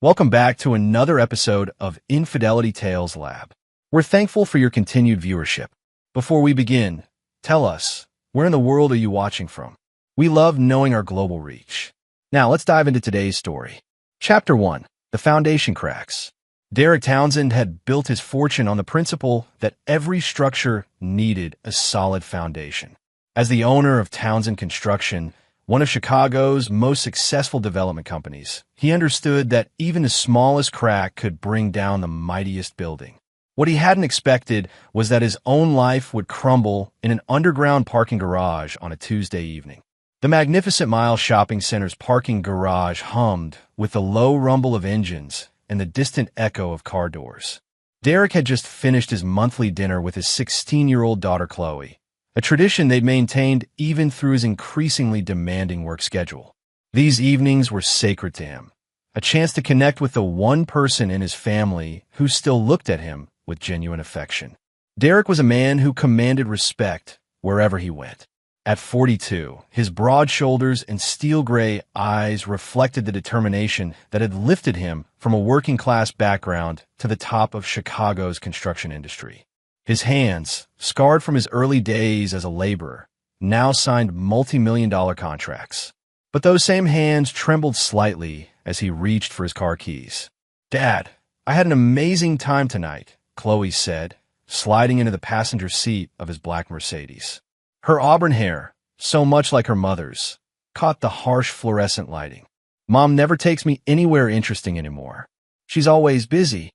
Welcome back to another episode of Infidelity Tales Lab. We're thankful for your continued viewership. Before we begin, tell us, where in the world are you watching from? We love knowing our global reach. Now, let's dive into today's story. Chapter 1. The Foundation Cracks. Derek Townsend had built his fortune on the principle that every structure needed a solid foundation. As the owner of Townsend Construction, one of Chicago's most successful development companies, he understood that even the smallest crack could bring down the mightiest building. What he hadn't expected was that his own life would crumble in an underground parking garage on a Tuesday evening. The magnificent Mile Shopping Center's parking garage hummed with the low rumble of engines and the distant echo of car doors. Derek had just finished his monthly dinner with his 16-year-old daughter Chloe, a tradition they'd maintained even through his increasingly demanding work schedule. These evenings were sacred to him, a chance to connect with the one person in his family who still looked at him with genuine affection. Derek was a man who commanded respect wherever he went. At 42, his broad shoulders and steel-gray eyes reflected the determination that had lifted him from a working-class background to the top of Chicago's construction industry. His hands, scarred from his early days as a laborer, now signed multi-million-dollar contracts. But those same hands trembled slightly as he reached for his car keys. "Dad, I had an amazing time tonight," Chloe said, sliding into the passenger seat of his black Mercedes. Her auburn hair, so much like her mother's, caught the harsh fluorescent lighting. "Mom never takes me anywhere interesting anymore. She's always busy."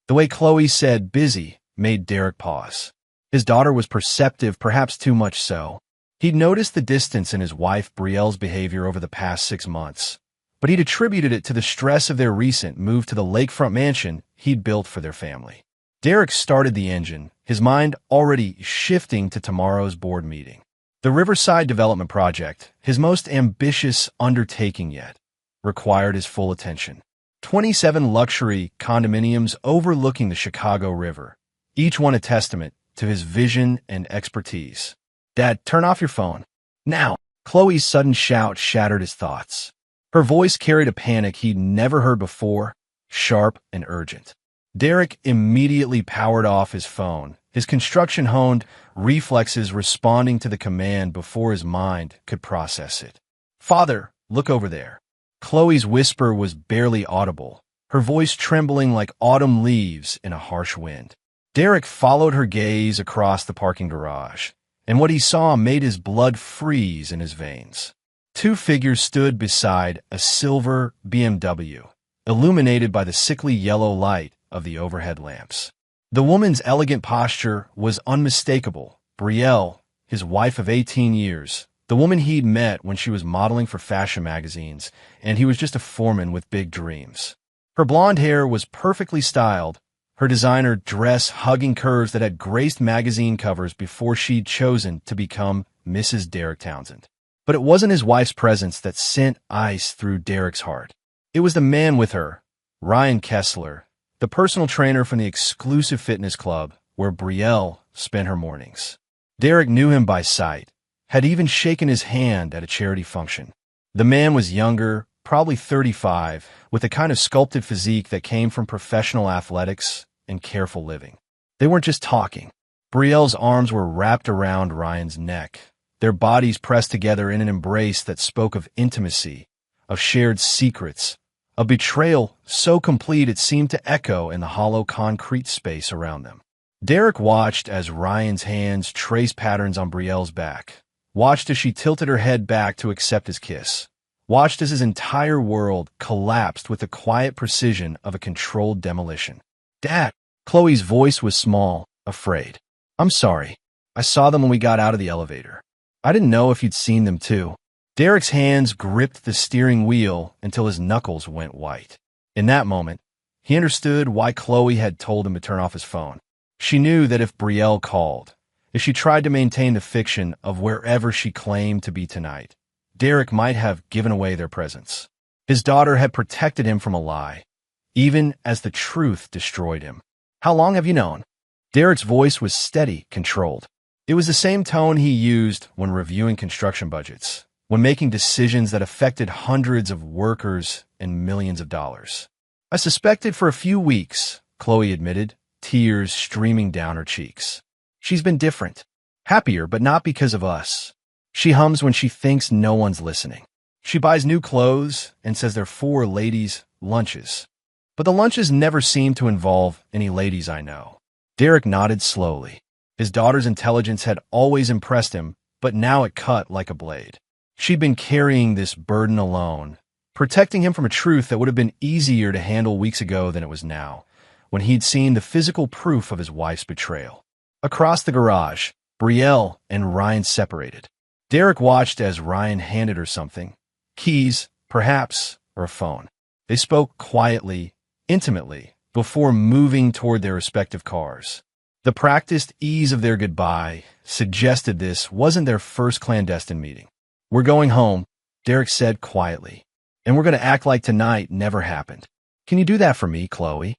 The way Chloe said busy made Derek pause. His daughter was perceptive, perhaps too much so. He'd noticed the distance in his wife Brielle's behavior over the past 6 months, but he'd attributed it to the stress of their recent move to the lakefront mansion he'd built for their family. Derek started the engine, his mind already shifting to tomorrow's board meeting. The Riverside Development Project, his most ambitious undertaking yet, required his full attention. 27 luxury condominiums overlooking the Chicago River, each one a testament to his vision and expertise. "Dad, turn off your phone. Now!" Chloe's sudden shout shattered his thoughts. Her voice carried a panic he'd never heard before, sharp and urgent. Derek immediately powered off his phone, his construction-honed reflexes responding to the command before his mind could process it. "Father, look over there." Chloe's whisper was barely audible, her voice trembling like autumn leaves in a harsh wind. Derek followed her gaze across the parking garage, and what he saw made his blood freeze in his veins. Two figures stood beside a silver BMW, illuminated by the sickly yellow light of the overhead lamps. The woman's elegant posture was unmistakable. Brielle, his wife of 18 years, the woman he'd met when she was modeling for fashion magazines, and he was just a foreman with big dreams. Her blonde hair was perfectly styled, her designer dress hugging curves that had graced magazine covers before she'd chosen to become Mrs. Derek Townsend. But it wasn't his wife's presence that sent ice through Derek's heart. It was the man with her, Ryan Kessler, the personal trainer from the exclusive fitness club where Brielle spent her mornings. Derek knew him by sight, had even shaken his hand at a charity function. The man was younger, probably 35, with the kind of sculpted physique that came from professional athletics and careful living. They weren't just talking. Brielle's arms were wrapped around Ryan's neck, their bodies pressed together in an embrace that spoke of intimacy, of shared secrets, a betrayal so complete it seemed to echo in the hollow concrete space around them. Derek watched as Ryan's hands traced patterns on Brielle's back, watched as she tilted her head back to accept his kiss, watched as his entire world collapsed with the quiet precision of a controlled demolition. "Dad!" Chloe's voice was small, afraid. "I'm sorry. I saw them when we got out of the elevator. I didn't know if you'd seen them too." Derek's hands gripped the steering wheel until his knuckles went white. In that moment, he understood why Chloe had told him to turn off his phone. She knew that if Brielle called, if she tried to maintain the fiction of wherever she claimed to be tonight, Derek might have given away their presence. His daughter had protected him from a lie, even as the truth destroyed him. "How long have you known?" Derek's voice was steady, controlled. It was the same tone he used when reviewing construction budgets, when making decisions that affected hundreds of workers and millions of dollars. I suspected for a few weeks, Chloe admitted, tears streaming down her cheeks. She's been different. Happier, but not because of us. She hums when she thinks no one's listening. She buys new clothes and says they're for ladies' lunches. But the lunches never seem to involve any ladies I know. Derek nodded slowly. His daughter's intelligence had always impressed him, but now it cut like a blade. She'd been carrying this burden alone, protecting him from a truth that would have been easier to handle weeks ago than it was now, when he'd seen the physical proof of his wife's betrayal. Across the garage, Brielle and Ryan separated. Derek watched as Ryan handed her something. Keys, perhaps, or a phone. They spoke quietly, intimately, before moving toward their respective cars. The practiced ease of their goodbye suggested this wasn't their first clandestine meeting. "We're going home," Derek said quietly, "and we're going to act like tonight never happened. Can you do that for me, Chloe?"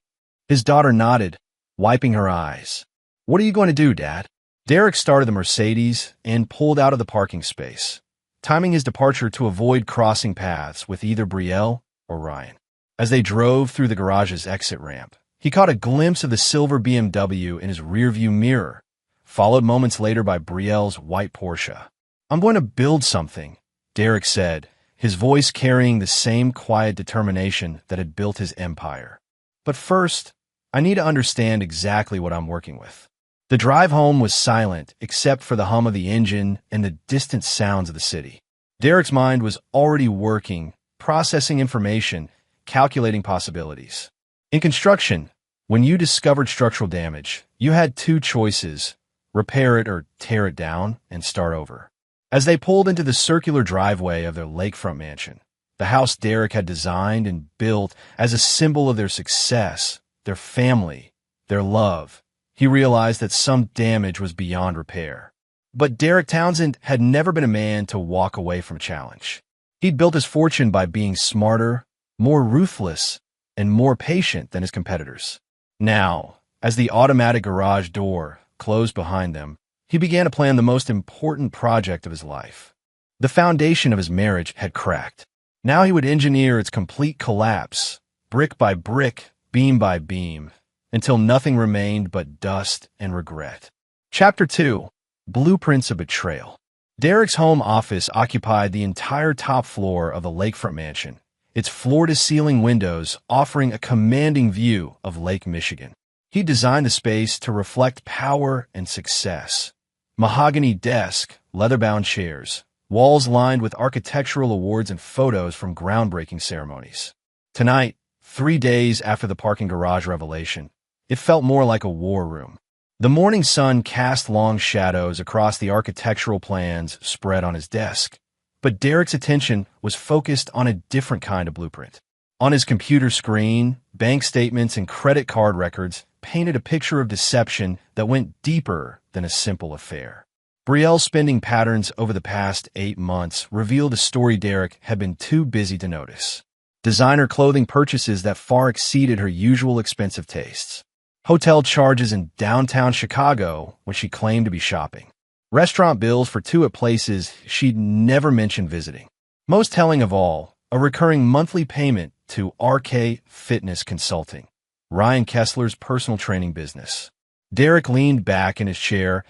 His daughter nodded, wiping her eyes. "What are you going to do, Dad?" Derek started the Mercedes and pulled out of the parking space, timing his departure to avoid crossing paths with either Brielle or Ryan. As they drove through the garage's exit ramp, he caught a glimpse of the silver BMW in his rearview mirror, followed moments later by Brielle's white Porsche. "I'm going to build something," Derek said, his voice carrying the same quiet determination that had built his empire. "But first, I need to understand exactly what I'm working with." The drive home was silent except for the hum of the engine and the distant sounds of the city. Derek's mind was already working, processing information, calculating possibilities. In construction, when you discovered structural damage, you had two choices: repair it or tear it down and start over. As they pulled into the circular driveway of their lakefront mansion, the house Derek had designed and built as a symbol of their success, their family, their love, he realized that some damage was beyond repair. But Derek Townsend had never been a man to walk away from a challenge. He'd built his fortune by being smarter, more ruthless, and more patient than his competitors. Now, as the automatic garage door closed behind them, he began to plan the most important project of his life. The foundation of his marriage had cracked. Now he would engineer its complete collapse, brick by brick, beam by beam, until nothing remained but dust and regret. Chapter 2: Blueprints of Betrayal. Derek's home office occupied the entire top floor of the lakefront mansion, its floor-to-ceiling windows offering a commanding view of Lake Michigan. He designed the space to reflect power and success. Mahogany desk, leather-bound chairs, walls lined with architectural awards and photos from groundbreaking ceremonies. Tonight, 3 days after the parking garage revelation, it felt more like a war room. The morning sun cast long shadows across the architectural plans spread on his desk, but Derek's attention was focused on a different kind of blueprint. On his computer screen, bank statements and credit card records painted a picture of deception that went deeper than a simple affair. Brielle's spending patterns over the past 8 months revealed a story Derek had been too busy to notice. Designer clothing purchases that far exceeded her usual expensive tastes. Hotel charges in downtown Chicago when she claimed to be shopping. Restaurant bills for 2 at places she'd never mentioned visiting. Most telling of all, a recurring monthly payment to RK Fitness Consulting, Ryan Kessler's personal training business. Derek leaned back in his chair,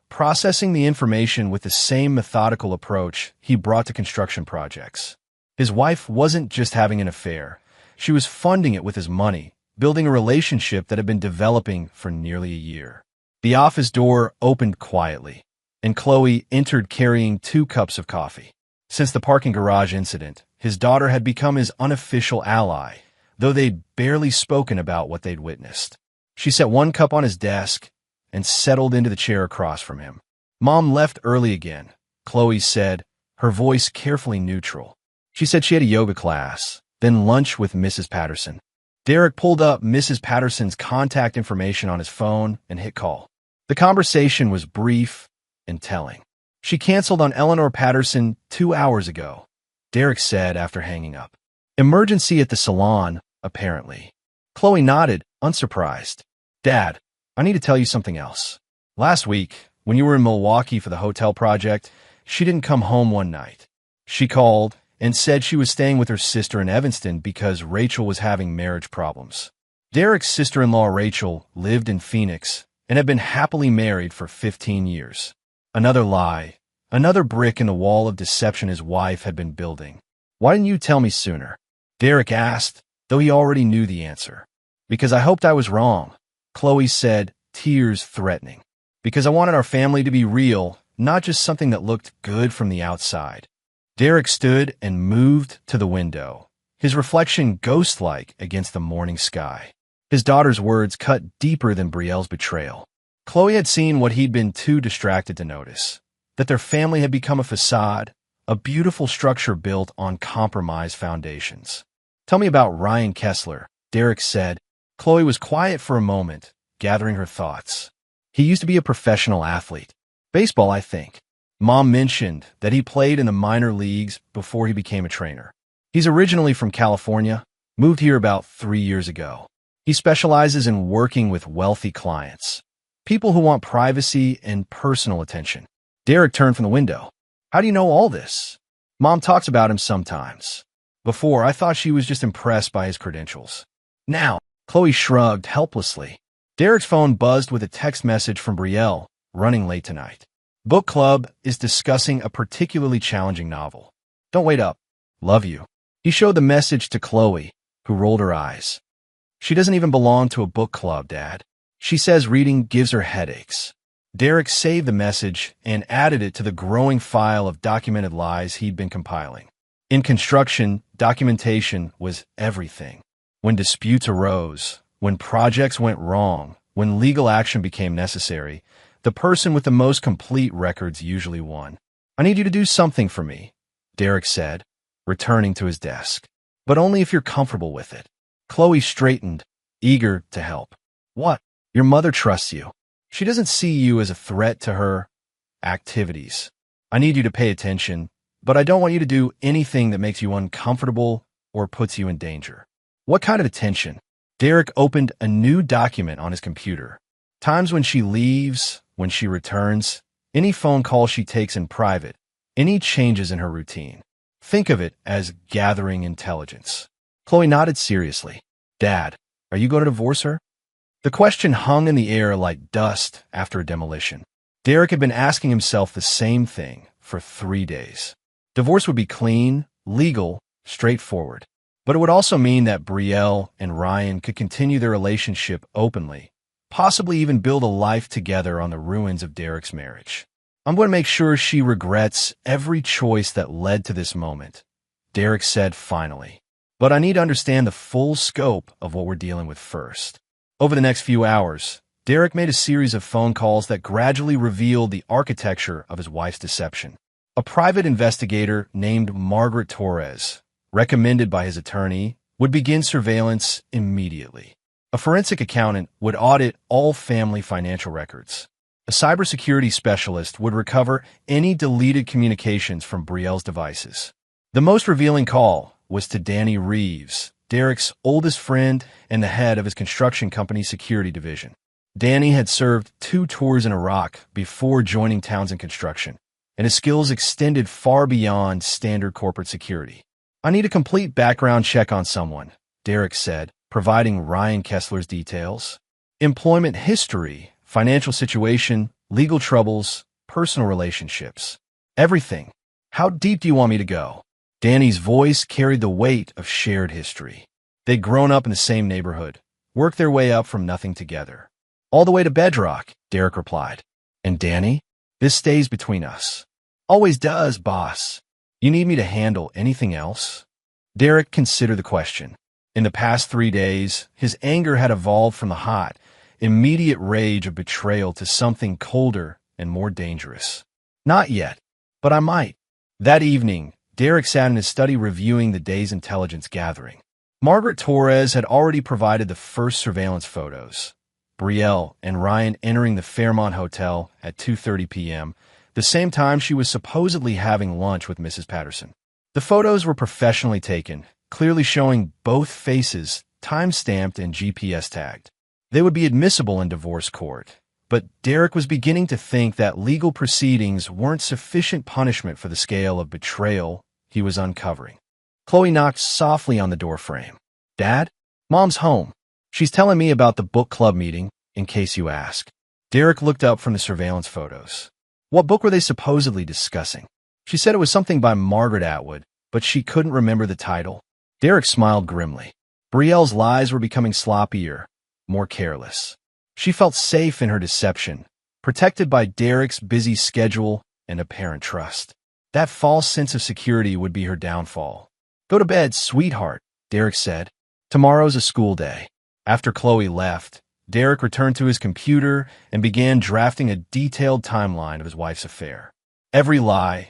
processing the information with the same methodical approach he brought to construction projects. His wife wasn't just having an affair. She was funding it with his money, building a relationship that had been developing for nearly a year. The office door opened quietly, and Chloe entered carrying 2 cups of coffee. Since the parking garage incident, his daughter had become his unofficial ally, though they'd barely spoken about what they'd witnessed. She set 1 cup on his desk and settled into the chair across from him. "Mom left early again," Chloe said, her voice carefully neutral. "She said she had a yoga class, then lunch with Mrs. Patterson." Derek pulled up Mrs. Patterson's contact information on his phone and hit call. The conversation was brief and telling. "She canceled on Eleanor Patterson 2 hours ago," Derek said after hanging up. "Emergency at the salon, apparently." Chloe nodded, unsurprised. "Dad, I need to tell you something else. Last week, when you were in Milwaukee for the hotel project, she didn't come home one night. She called, and said she was staying with her sister in Evanston because Rachel was having marriage problems. Derek's sister-in-law Rachel lived in Phoenix and had been happily married for 15 years. Another lie, another brick in the wall of deception his wife had been building. "Why didn't you tell me sooner?" Derek asked, though he already knew the answer. "Because I hoped I was wrong," Chloe said, tears threatening. "Because I wanted our family to be real, not just something that looked good from the outside." Derek stood and moved to the window, his reflection ghost-like against the morning sky. His daughter's words cut deeper than Brielle's betrayal. Chloe had seen what he'd been too distracted to notice, that their family had become a facade, a beautiful structure built on compromised foundations. "Tell me about Ryan Kessler," Derek said. Chloe was quiet for a moment, gathering her thoughts. "He used to be a professional athlete. Baseball, I think. Mom mentioned that he played in the minor leagues before he became a trainer. He's originally from California, moved here about 3 years ago. He specializes in working with wealthy clients, people who want privacy and personal attention." Derek turned from the window. "How do you know all this?" "Mom talks about him sometimes. Before, I thought she was just impressed by his credentials. Now," Chloe shrugged helplessly. Derek's phone buzzed with a text message from Brielle, running late tonight. "Book club is discussing a particularly challenging novel. Don't wait up. Love you." He showed the message to Chloe, who rolled her eyes. "She doesn't even belong to a book club, Dad. She says reading gives her headaches." Derek saved the message and added it to the growing file of documented lies he'd been compiling. In construction, documentation was everything. When disputes arose, when projects went wrong, when legal action became necessary, the person with the most complete records usually won. "I need you to do something for me," Derek said, returning to his desk. "But only if you're comfortable with it." Chloe straightened, eager to help. "What?" "Your mother trusts you. She doesn't see you as a threat to her activities. I need you to pay attention, but I don't want you to do anything that makes you uncomfortable or puts you in danger." "What kind of attention?" Derek opened a new document on his computer. Times when she leaves, when she returns, any phone call she takes in private, any changes in her routine. Think of it as gathering intelligence. Chloe nodded seriously. "Dad, are you going to divorce her?" The question hung in the air like dust after a demolition. Derek had been asking himself the same thing for 3 days. Divorce would be clean, legal, straightforward. But it would also mean that Brielle and Ryan could continue their relationship openly, possibly even build a life together on the ruins of Derek's marriage. "I'm going to make sure she regrets every choice that led to this moment," Derek said finally. "But I need to understand the full scope of what we're dealing with first." Over the next few hours, Derek made a series of phone calls that gradually revealed the architecture of his wife's deception. A private investigator named Margaret Torres, recommended by his attorney, would begin surveillance immediately. A forensic accountant would audit all family financial records. A cybersecurity specialist would recover any deleted communications from Brielle's devices. The most revealing call was to Danny Reeves, Derek's oldest friend and the head of his construction company's security division. Danny had served 2 tours in Iraq before joining Townsend Construction, and his skills extended far beyond standard corporate security. "I need a complete background check on someone," Derek said, providing Ryan Kessler's details. "Employment history, financial situation, legal troubles, personal relationships. Everything. How deep do you want me to go?" Danny's voice carried the weight of shared history. They'd grown up in the same neighborhood, worked their way up from nothing together. "All the way to bedrock," Derek replied. "And Danny? This stays between us." "Always does, boss. You need me to handle anything else?" Derek considered the question. In the past 3 days, his anger had evolved from the hot, immediate rage of betrayal to something colder and more dangerous. "Not yet, but I might." That evening, Derek sat in his study reviewing the day's intelligence gathering. Margaret Torres had already provided the first surveillance photos. Brielle and Ryan entering the Fairmont Hotel at 2:30 p.m., the same time she was supposedly having lunch with Mrs. Patterson. The photos were professionally taken, clearly showing both faces, time-stamped and GPS tagged. They would be admissible in divorce court, but Derek was beginning to think that legal proceedings weren't sufficient punishment for the scale of betrayal he was uncovering. Chloe knocked softly on the door frame. "Dad? Mom's home. She's telling me about the book club meeting, in case you ask." Derek looked up from the surveillance photos. What book were they supposedly discussing? She said it was something by Margaret Atwood, but she couldn't remember the title. Derek smiled grimly. Brielle's lies were becoming sloppier, more careless. She felt safe in her deception, protected by Derek's busy schedule and apparent trust. That false sense of security would be her downfall. "Go to bed, sweetheart," Derek said. "Tomorrow's a school day." After Chloe left, Derek returned to his computer and began drafting a detailed timeline of his wife's affair. Every lie,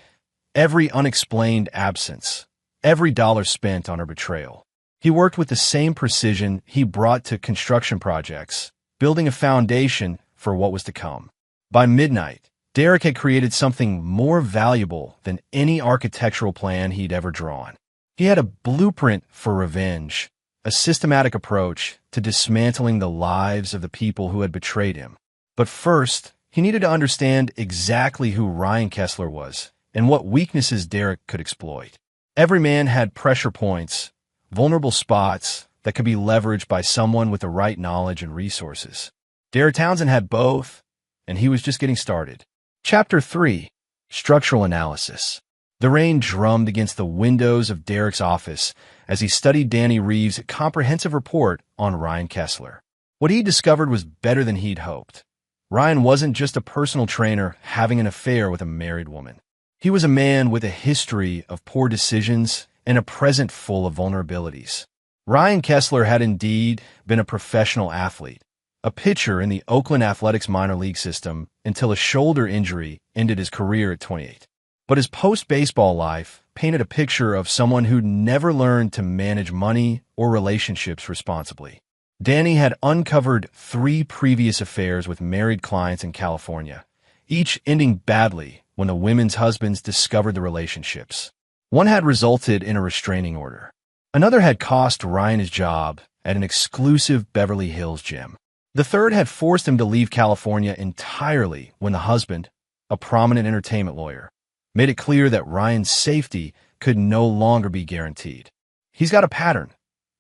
every unexplained absence, every dollar spent on her betrayal. He worked with the same precision he brought to construction projects, building a foundation for what was to come. By midnight, Derek had created something more valuable than any architectural plan he'd ever drawn. He had a blueprint for revenge, a systematic approach to dismantling the lives of the people who had betrayed him. But first, he needed to understand exactly who Ryan Kessler was and what weaknesses Derek could exploit. Every man had pressure points, vulnerable spots that could be leveraged by someone with the right knowledge and resources. Derek Townsend had both, and he was just getting started. Chapter 3: Structural Analysis. The rain drummed against the windows of Derek's office as he studied Danny Reeves' comprehensive report on Ryan Kessler. What he discovered was better than he'd hoped. Ryan wasn't just a personal trainer having an affair with a married woman. He was a man with a history of poor decisions and a present full of vulnerabilities. Ryan Kessler had indeed been a professional athlete, a pitcher in the Oakland Athletics minor league system until a shoulder injury ended his career at 28. But his post-baseball life painted a picture of someone who'd never learned to manage money or relationships responsibly. Danny had uncovered 3 previous affairs with married clients in California, each ending badly when the women's husbands discovered the relationships. One had resulted in a restraining order. Another had cost Ryan his job at an exclusive Beverly Hills gym. The third had forced him to leave California entirely when the husband, a prominent entertainment lawyer, made it clear that Ryan's safety could no longer be guaranteed. "He's got a pattern,"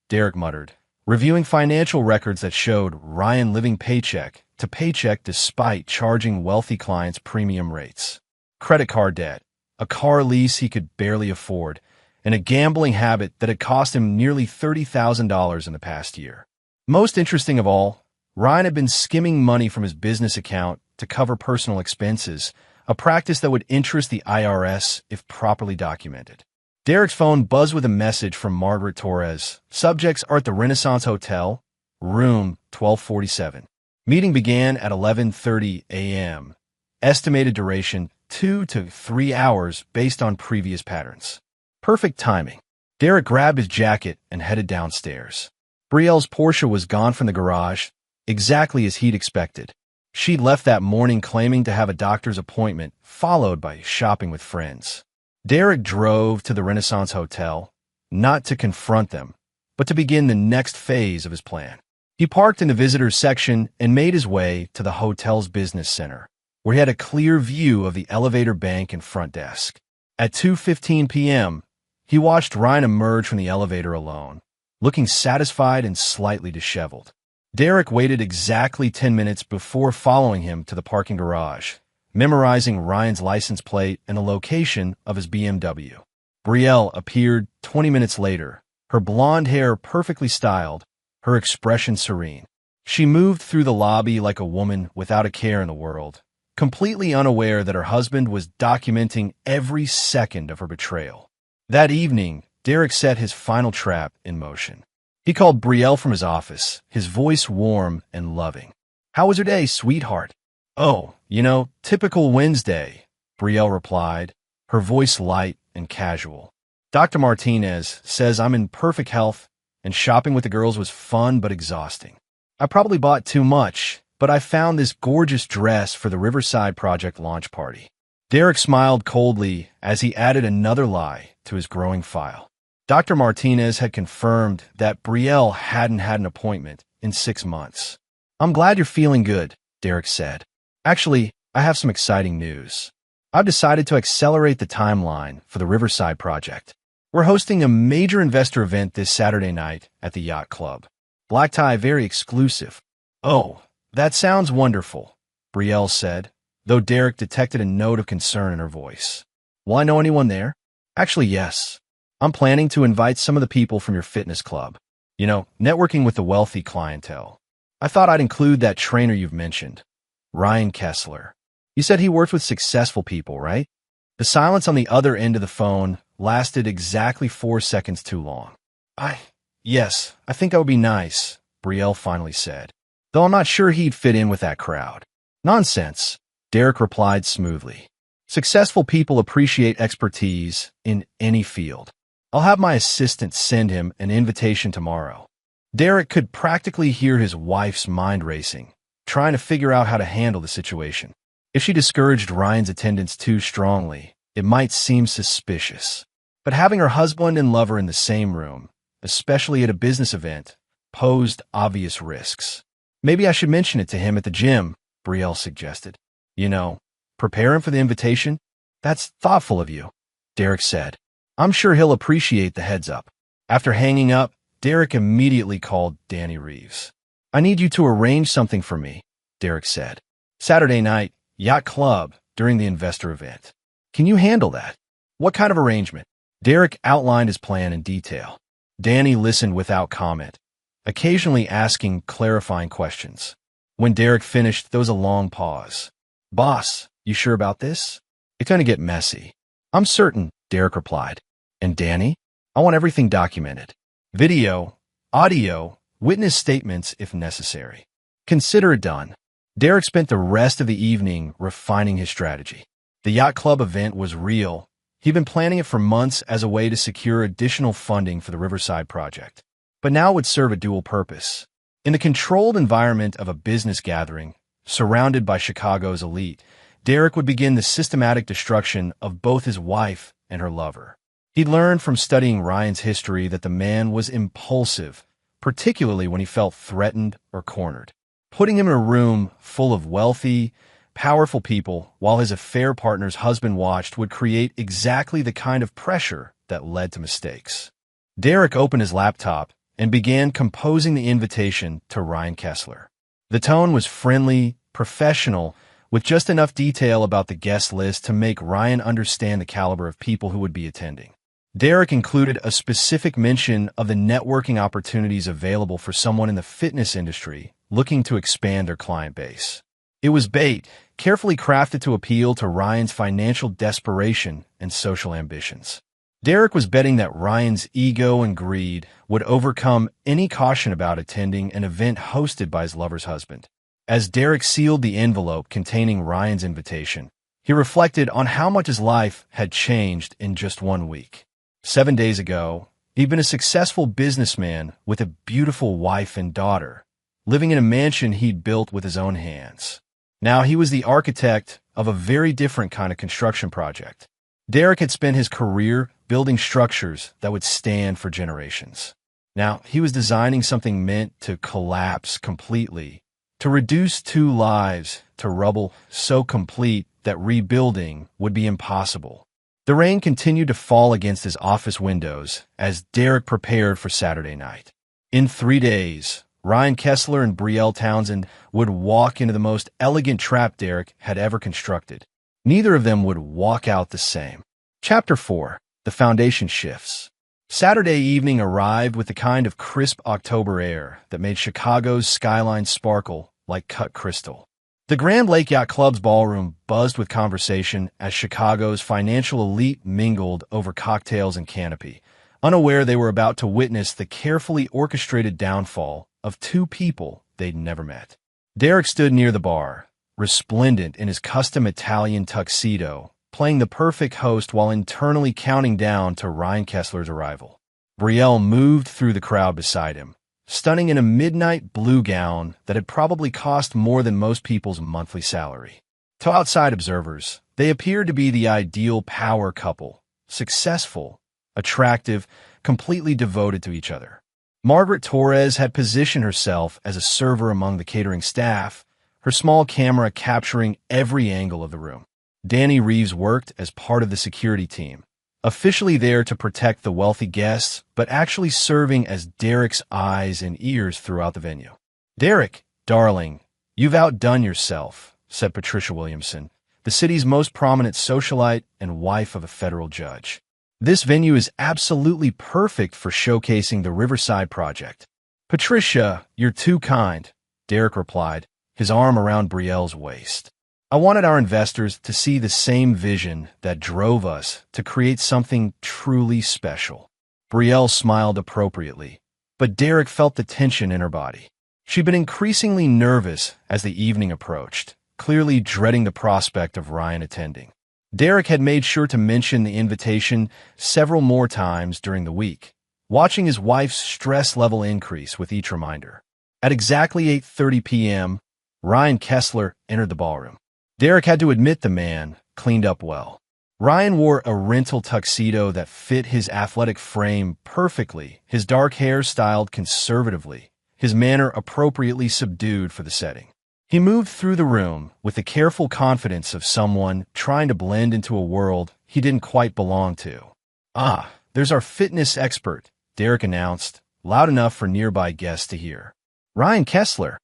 Derek muttered, reviewing financial records that showed Ryan living paycheck to paycheck despite charging wealthy clients premium rates. Credit card debt, a car lease he could barely afford, and a gambling habit that had cost him nearly $30,000 in the past year. Most interesting of all, Ryan had been skimming money from his business account to cover personal expenses, a practice that would interest the IRS if properly documented. Derek's phone buzzed with a message from Margaret Torres. "Subjects are at the Renaissance Hotel, room 1247. Meeting began at 11:30 a.m. Estimated duration 2 to 3 hours based on previous patterns." Perfect timing. Derek grabbed his jacket and headed downstairs. Brielle's Porsche was gone from the garage, exactly as he'd expected. She'd left that morning claiming to have a doctor's appointment, followed by shopping with friends. Derek drove to the Renaissance Hotel, not to confront them, but to begin the next phase of his plan. He parked in the visitors section and made his way to the hotel's business center, where he had a clear view of the elevator bank and front desk. At 2:15 p.m., he watched Ryan emerge from the elevator alone, looking satisfied and slightly disheveled. Derek waited exactly 10 minutes before following him to the parking garage, memorizing Ryan's license plate and the location of his BMW. Brielle appeared 20 minutes later, her blonde hair perfectly styled, her expression serene. She moved through the lobby like a woman without a care in the world, completely unaware that her husband was documenting every second of her betrayal. That evening, Derek set his final trap in motion. He called Brielle from his office, his voice warm and loving. "How was your day, sweetheart?" "Oh, typical Wednesday," Brielle replied, her voice light and casual. "Dr. Martinez says I'm in perfect health, and shopping with the girls was fun but exhausting. I probably bought too much, but I found this gorgeous dress for the Riverside Project launch party." Derek smiled coldly as he added another lie to his growing file. Dr. Martinez had confirmed that Brielle hadn't had an appointment in 6 months. "I'm glad you're feeling good," Derek said. "Actually, I have some exciting news." I've decided to accelerate the timeline for the Riverside project. We're hosting a major investor event this Saturday night at the Yacht Club. Black tie, very exclusive. Oh, that sounds wonderful, Brielle said, though Derek detected a note of concern in her voice. Will I know anyone there? Actually, yes. I'm planning to invite some of the people from your fitness club. You know, networking with the wealthy clientele. I thought I'd include that trainer you've mentioned, Ryan Kessler. You said he worked with successful people, right? The silence on the other end of the phone lasted exactly 4 seconds too long. Yes, I think that would be nice, Brielle finally said, though I'm not sure he'd fit in with that crowd. Nonsense, Derek replied smoothly. Successful people appreciate expertise in any field. I'll have my assistant send him an invitation tomorrow. Derek could practically hear his wife's mind racing, trying to figure out how to handle the situation. If she discouraged Ryan's attendance too strongly, it might seem suspicious. But having her husband and lover in the same room, especially at a business event, posed obvious risks. Maybe I should mention it to him at the gym, Brielle suggested. You know, prepare him for the invitation? That's thoughtful of you, Derek said. I'm sure he'll appreciate the heads up. After hanging up, Derek immediately called Danny Reeves. I need you to arrange something for me, Derek said. Saturday night, Yacht Club, during the investor event. Can you handle that? What kind of arrangement? Derek outlined his plan in detail. Danny listened without comment, occasionally asking clarifying questions. When Derek finished, there was a long pause. Boss, you sure about this? It's going to get messy. I'm certain, Derek replied. And Danny? I want everything documented. Video, audio, witness statements if necessary. Consider it done. Derek spent the rest of the evening refining his strategy. The Yacht Club event was real. He'd been planning it for months as a way to secure additional funding for the Riverside project. But now it would serve a dual purpose. In the controlled environment of a business gathering, surrounded by Chicago's elite, Derek would begin the systematic destruction of both his wife and her lover. He'd learned from studying Ryan's history that the man was impulsive, particularly when he felt threatened or cornered. Putting him in a room full of wealthy, powerful people while his affair partner's husband watched would create exactly the kind of pressure that led to mistakes. Derek opened his laptop and began composing the invitation to Ryan Kessler. The tone was friendly, professional, with just enough detail about the guest list to make Ryan understand the caliber of people who would be attending. Derek included a specific mention of the networking opportunities available for someone in the fitness industry looking to expand their client base. It was bait, carefully crafted to appeal to Ryan's financial desperation and social ambitions. Derek was betting that Ryan's ego and greed would overcome any caution about attending an event hosted by his lover's husband. As Derek sealed the envelope containing Ryan's invitation, he reflected on how much his life had changed in just 1 week. 7 days ago, he'd been a successful businessman with a beautiful wife and daughter, living in a mansion he'd built with his own hands. Now he was the architect of a very different kind of construction project. Derek had spent his career building structures that would stand for generations. Now he was designing something meant to collapse completely, to reduce 2 lives to rubble so complete that rebuilding would be impossible. The rain continued to fall against his office windows as Derek prepared for Saturday night. In 3 days, Ryan Kessler and Brielle Townsend would walk into the most elegant trap Derek had ever constructed. Neither of them would walk out the same. Chapter 4. The Foundation Shifts. Saturday evening arrived with the kind of crisp October air that made Chicago's skyline sparkle like cut crystal. The Grand Lake Yacht Club's ballroom buzzed with conversation as Chicago's financial elite mingled over cocktails and canopy, unaware they were about to witness the carefully orchestrated downfall of 2 people they'd never met. Derek stood near the bar, resplendent in his custom Italian tuxedo, playing the perfect host while internally counting down to Ryan Kessler's arrival. Brielle moved through the crowd beside him, stunning in a midnight blue gown that had probably cost more than most people's monthly salary. To outside observers, they appeared to be the ideal power couple, successful, attractive, completely devoted to each other. Margaret Torres had positioned herself as a server among the catering staff, her small camera capturing every angle of the room. Danny Reeves worked as part of the security team, officially there to protect the wealthy guests, but actually serving as Derek's eyes and ears throughout the venue. "Derek, darling, you've outdone yourself," said Patricia Williamson, the city's most prominent socialite and wife of a federal judge. "This venue is absolutely perfect for showcasing the Riverside Project." "Patricia, you're too kind," Derek replied, his arm around Brielle's waist. "I wanted our investors to see the same vision that drove us to create something truly special." Brielle smiled appropriately, but Derek felt the tension in her body. She'd been increasingly nervous as the evening approached, clearly dreading the prospect of Ryan attending. Derek had made sure to mention the invitation several more times during the week, watching his wife's stress level increase with each reminder. At exactly 8:30 p.m., Ryan Kessler entered the ballroom. Derek had to admit the man cleaned up well. Ryan wore a rental tuxedo that fit his athletic frame perfectly, his dark hair styled conservatively, his manner appropriately subdued for the setting. He moved through the room with the careful confidence of someone trying to blend into a world he didn't quite belong to. "Ah, there's our fitness expert," Derek announced, loud enough for nearby guests to hear. "Ryan Kessler,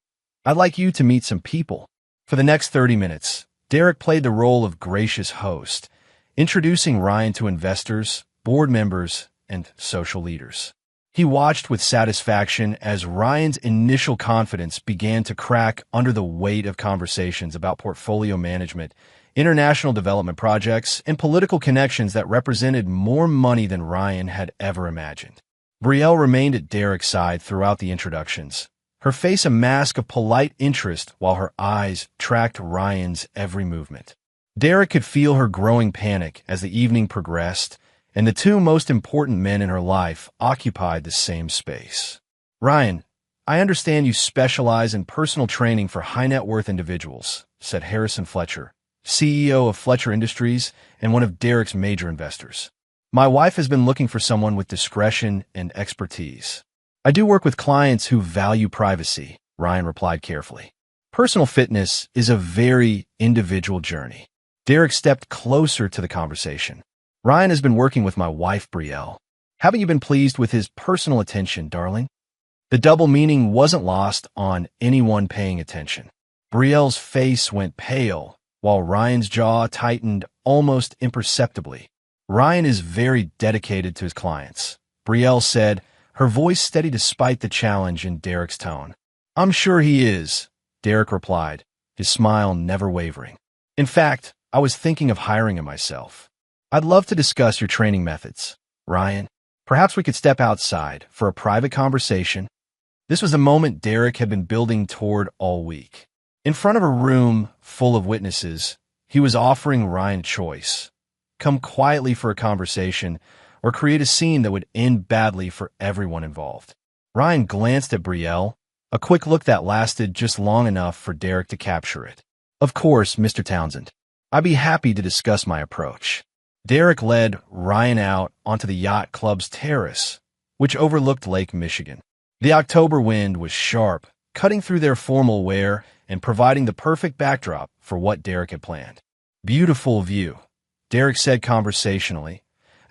I'd like you to meet some people." For the next 30 minutes, Derek played the role of gracious host, introducing Ryan to investors, board members, and social leaders. He watched with satisfaction as Ryan's initial confidence began to crack under the weight of conversations about portfolio management, international development projects, and political connections that represented more money than Ryan had ever imagined. Brielle remained at Derek's side throughout the introductions, her face a mask of polite interest while her eyes tracked Ryan's every movement. Derek could feel her growing panic as the evening progressed, and the two most important men in her life occupied the same space. "Ryan, I understand you specialize in personal training for high-net-worth individuals," said Harrison Fletcher, CEO of Fletcher Industries and one of Derek's major investors. "My wife has been looking for someone with discretion and expertise." "I do work with clients who value privacy," Ryan replied carefully. "Personal fitness is a very individual journey." Derek stepped closer to the conversation. "Ryan has been working with my wife, Brielle. Haven't you been pleased with his personal attention, darling?" The double meaning wasn't lost on anyone paying attention. Brielle's face went pale, while Ryan's jaw tightened almost imperceptibly. "Ryan is very dedicated to his clients," Brielle said, her voice steady despite the challenge in Derek's tone. "I'm sure he is," Derek replied, his smile never wavering. "In fact, I was thinking of hiring him myself. I'd love to discuss your training methods. Ryan, perhaps we could step outside for a private conversation." This was the moment Derek had been building toward all week. In front of a room full of witnesses, he was offering Ryan a choice: come quietly for a conversation or create a scene that would end badly for everyone involved. Ryan glanced at Brielle, a quick look that lasted just long enough for Derek to capture it. "Of course, Mr. Townsend. I'd be happy to discuss my approach." Derek led Ryan out onto the yacht club's terrace, which overlooked Lake Michigan. The October wind was sharp, cutting through their formal wear and providing the perfect backdrop for what Derek had planned. "Beautiful view," Derek said conversationally,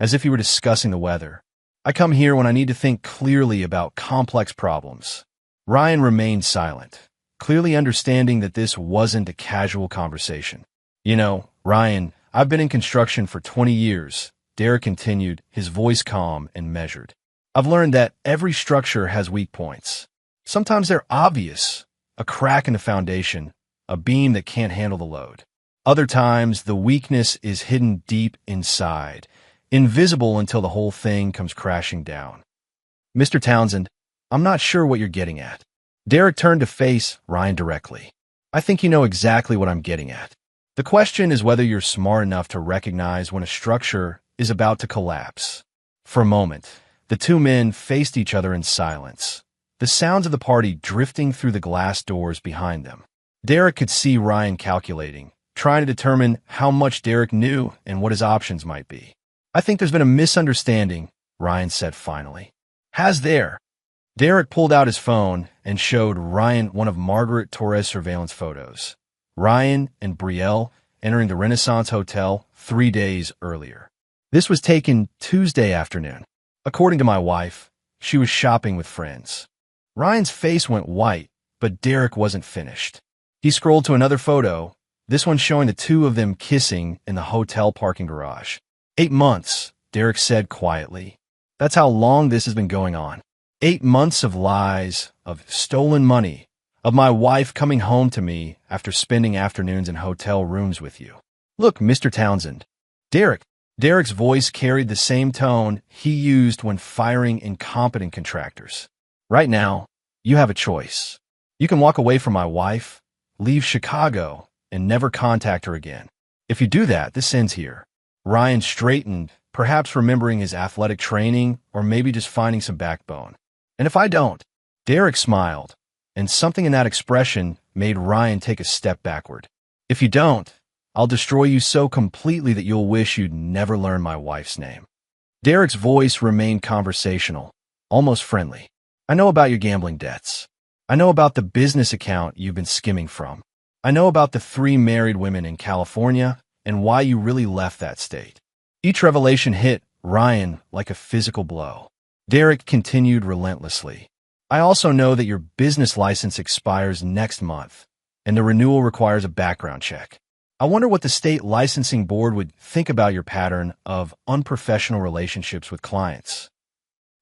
as if he were discussing the weather. "I come here when I need to think clearly about complex problems." Ryan remained silent, clearly understanding that this wasn't a casual conversation. "You know, Ryan, I've been in construction for 20 years, Derek continued, his voice calm and measured. "I've learned that every structure has weak points. Sometimes they're obvious, a crack in the foundation, a beam that can't handle the load. Other times, the weakness is hidden deep inside, invisible until the whole thing comes crashing down." "Mr. Townsend, I'm not sure what you're getting at." Derek turned to face Ryan directly. "I think you know exactly what I'm getting at. The question is whether you're smart enough to recognize when a structure is about to collapse." For a moment, the two men faced each other in silence, the sounds of the party drifting through the glass doors behind them. Derek could see Ryan calculating, trying to determine how much Derek knew and what his options might be. "I think there's been a misunderstanding," Ryan said finally. "Has there?" Derek pulled out his phone and showed Ryan one of Margaret Torres' surveillance photos. Ryan and Brielle entering the Renaissance Hotel 3 days earlier. This was taken Tuesday afternoon. According to my wife, she was shopping with friends. Ryan's face went white, but Derek wasn't finished. He scrolled to another photo, this one showing the two of them kissing in the hotel parking garage. 8 months, Derek said quietly. That's how long this has been going on. 8 months of lies, of stolen money, of my wife coming home to me after spending afternoons in hotel rooms with you. Look, Mr. Townsend. Derek's voice carried the same tone he used when firing incompetent contractors. Right now, you have a choice. You can walk away from my wife, leave Chicago, and never contact her again. If you do that, this ends here. Ryan straightened, perhaps remembering his athletic training or maybe just finding some backbone. And if I don't? Derek smiled, and something in that expression made Ryan take a step backward. If you don't, I'll destroy you so completely that you'll wish you'd never learned my wife's name. Derek's voice remained conversational, almost friendly. I know about your gambling debts. I know about the business account you've been skimming from. I know about the 3 married women in California and why you really left that state. Each revelation hit Ryan like a physical blow. Derek continued relentlessly. I also know that your business license expires next month, and the renewal requires a background check. I wonder what the state licensing board would think about your pattern of unprofessional relationships with clients.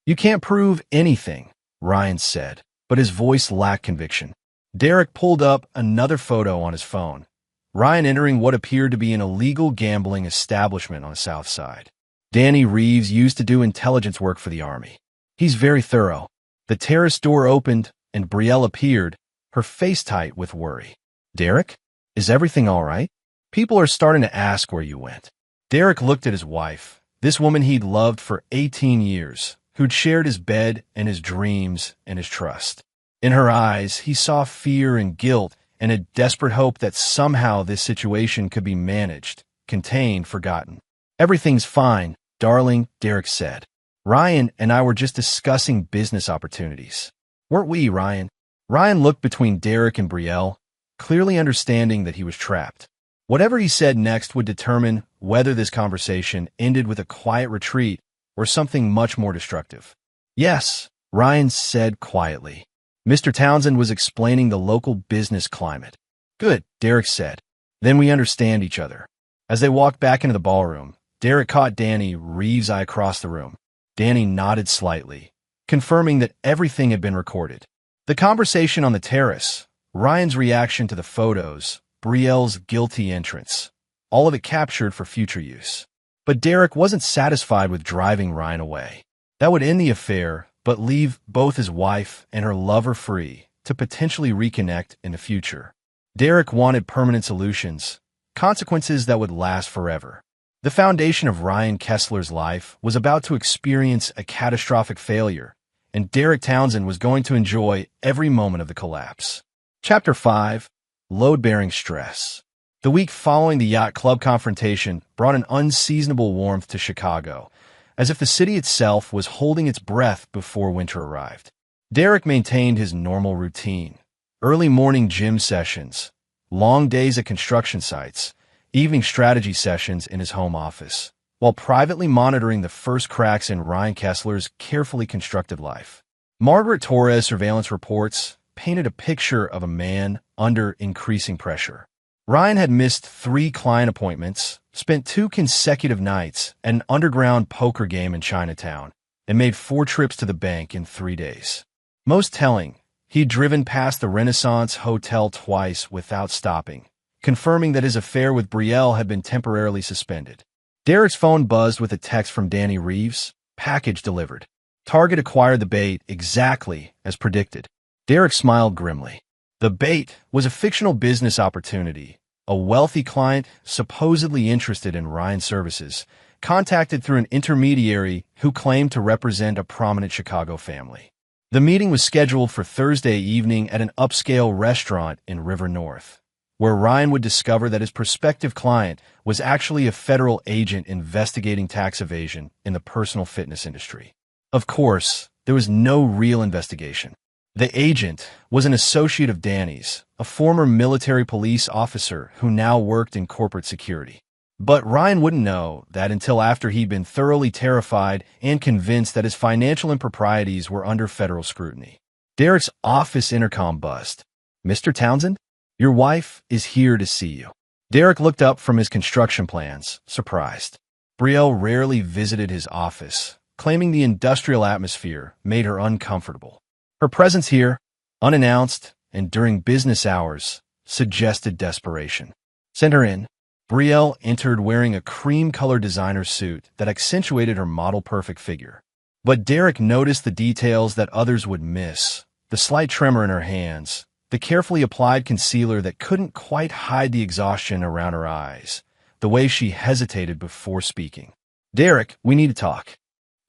You can't prove anything, Ryan said, but his voice lacked conviction. Derek pulled up another photo on his phone. Ryan entering what appeared to be an illegal gambling establishment on the South Side. Danny Reeves used to do intelligence work for the Army. He's very thorough. The terrace door opened, and Brielle appeared, her face tight with worry. Derek, is everything all right? People are starting to ask where you went. Derek looked at his wife, this woman he'd loved for 18 years, who'd shared his bed and his dreams and his trust. In her eyes, he saw fear and guilt and a desperate hope that somehow this situation could be managed, contained, forgotten. Everything's fine, darling, Derek said. Ryan and I were just discussing business opportunities. Weren't we, Ryan? Ryan looked between Derek and Brielle, clearly understanding that he was trapped. Whatever he said next would determine whether this conversation ended with a quiet retreat or something much more destructive. Yes, Ryan said quietly. Mr. Townsend was explaining the local business climate. Good, Derek said. Then we understand each other. As they walked back into the ballroom, Derek caught Danny Reeves' eye across the room. Danny nodded slightly, confirming that everything had been recorded. The conversation on the terrace, Ryan's reaction to the photos, Brielle's guilty entrance, all of it captured for future use. But Derek wasn't satisfied with driving Ryan away. That would end the affair, but leave both his wife and her lover free to potentially reconnect in the future. Derek wanted permanent solutions, consequences that would last forever. The foundation of Ryan Kessler's life was about to experience a catastrophic failure, and Derek Townsend was going to enjoy every moment of the collapse. Chapter 5. Load-bearing stress. The week following the yacht club confrontation brought an unseasonable warmth to Chicago, as if the city itself was holding its breath before winter arrived. Derek maintained his normal routine. Early morning gym sessions, long days at construction sites, evening strategy sessions in his home office, while privately monitoring the first cracks in Ryan Kessler's carefully constructed life. Margaret Torres surveillance reports painted a picture of a man under increasing pressure. Ryan had missed 3 client appointments, spent 2 consecutive nights at an underground poker game in Chinatown, and made 4 trips to the bank in 3 days. Most telling, he'd driven past the Renaissance Hotel twice without stopping, confirming that his affair with Brielle had been temporarily suspended. Derek's phone buzzed with a text from Danny Reeves, package delivered. Target acquired the bait exactly as predicted. Derek smiled grimly. The bait was a fictional business opportunity. A wealthy client, supposedly interested in Ryan's services, contacted through an intermediary who claimed to represent a prominent Chicago family. The meeting was scheduled for Thursday evening at an upscale restaurant in River North, where Ryan would discover that his prospective client was actually a federal agent investigating tax evasion in the personal fitness industry. Of course, there was no real investigation. The agent was an associate of Danny's, a former military police officer who now worked in corporate security. But Ryan wouldn't know that until after he'd been thoroughly terrified and convinced that his financial improprieties were under federal scrutiny. Derek's office intercom buzzed. "Mr. Townsend, your wife is here to see you." Derek looked up from his construction plans, surprised. Brielle rarely visited his office, claiming the industrial atmosphere made her uncomfortable. Her presence here, unannounced and during business hours, suggested desperation. "Send her in." Brielle entered wearing a cream-colored designer suit that accentuated her model-perfect figure. But Derek noticed the details that others would miss: the slight tremor in her hands, the carefully applied concealer that couldn't quite hide the exhaustion around her eyes, the way she hesitated before speaking. "Derek, we need to talk."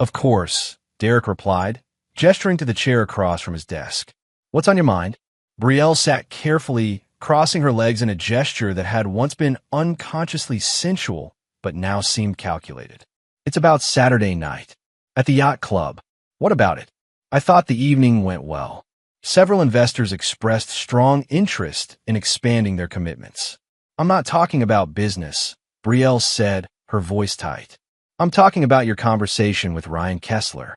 "Of course," Derek replied, gesturing to the chair across from his desk. "What's on your mind?" Brielle sat carefully, crossing her legs in a gesture that had once been unconsciously sensual, but now seemed calculated. "It's about Saturday night. At the yacht club." "What about it?" "I thought the evening went well. Several investors expressed strong interest in expanding their commitments." "I'm not talking about business," Brielle said, her voice tight. "I'm talking about your conversation with Ryan Kessler."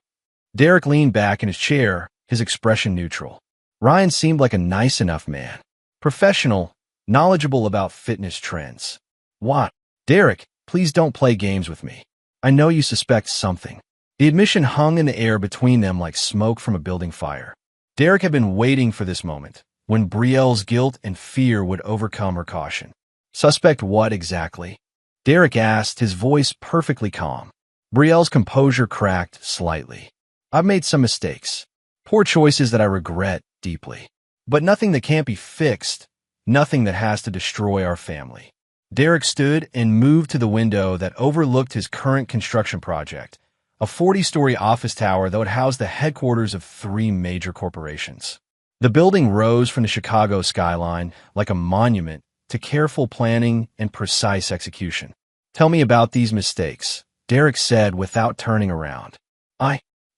Derek leaned back in his chair, his expression neutral. Ryan seemed like a nice enough man. Professional, knowledgeable about fitness trends. "What?" "Derek, please don't play games with me. I know you suspect something." The admission hung in the air between them like smoke from a building fire. Derek had been waiting for this moment, when Brielle's guilt and fear would overcome her caution. "Suspect what exactly?" Derek asked, his voice perfectly calm. Brielle's composure cracked slightly. "I've made some mistakes. Poor choices that I regret deeply. But nothing that can't be fixed, nothing that has to destroy our family." Derek stood and moved to the window that overlooked his current construction project, a 40-story office tower that would house the headquarters of 3 major corporations. The building rose from the Chicago skyline like a monument to careful planning and precise execution. "Tell me about these mistakes," Derek said without turning around.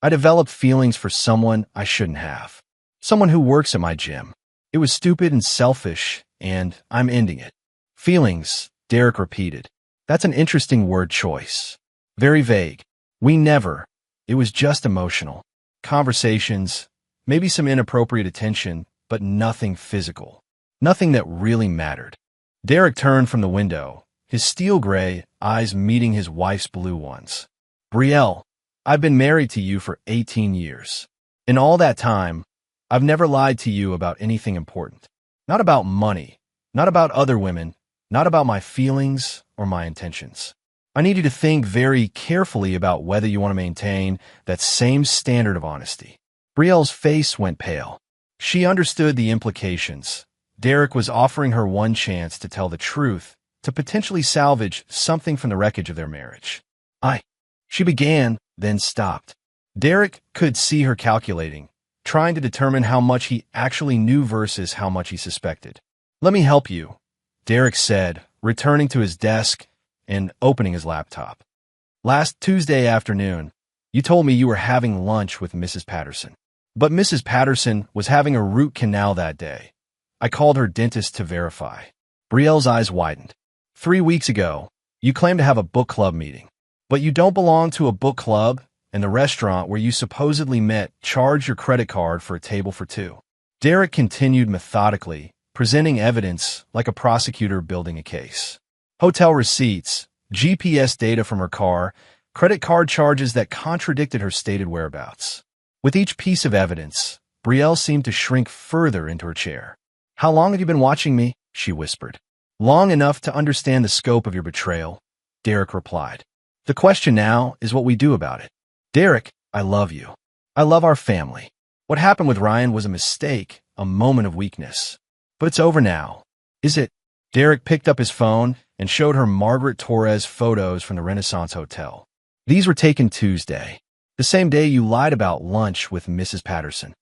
I developed feelings for someone I shouldn't have. Someone who works at my gym. It was stupid and selfish, and I'm ending it." "Feelings," Derek repeated. "That's an interesting word choice. Very vague. We never. It was just emotional. Conversations, maybe some inappropriate attention, but nothing physical. Nothing that really mattered." Derek turned from the window, his steel gray eyes meeting his wife's blue ones. "Brielle, I've been married to you for 18 years. In all that time, I've never lied to you about anything important. Not about money, not about other women, not about my feelings or my intentions. I need you to think very carefully about whether you want to maintain that same standard of honesty." Brielle's face went pale. She understood the implications. Derek was offering her one chance to tell the truth, to potentially salvage something from the wreckage of their marriage. She began, then stopped. Derek could see her calculating, trying to determine how much he actually knew versus how much he suspected. "Let me help you," Derek said, returning to his desk and opening his laptop. "Last Tuesday afternoon, you told me you were having lunch with Mrs. Patterson. But Mrs. Patterson was having a root canal that day. I called her dentist to verify." Brielle's eyes widened. 3 weeks ago, you claimed to have a book club meeting. But you don't belong to a book club, and the restaurant where you supposedly met charged your credit card for a table for 2. Derek continued methodically, presenting evidence like a prosecutor building a case. Hotel receipts, GPS data from her car, credit card charges that contradicted her stated whereabouts. With each piece of evidence, Brielle seemed to shrink further into her chair. "How long have you been watching me?" she whispered. "Long enough to understand the scope of your betrayal," Derek replied. "The question now is what we do about it." "Derek, I love you. I love our family. What happened with Ryan was a mistake, a moment of weakness. But it's over now. Is it?" Derek picked up his phone and showed her Margaret Torres photos from the Renaissance Hotel. "These were taken Tuesday, the same day you lied about lunch with Mrs. Patterson."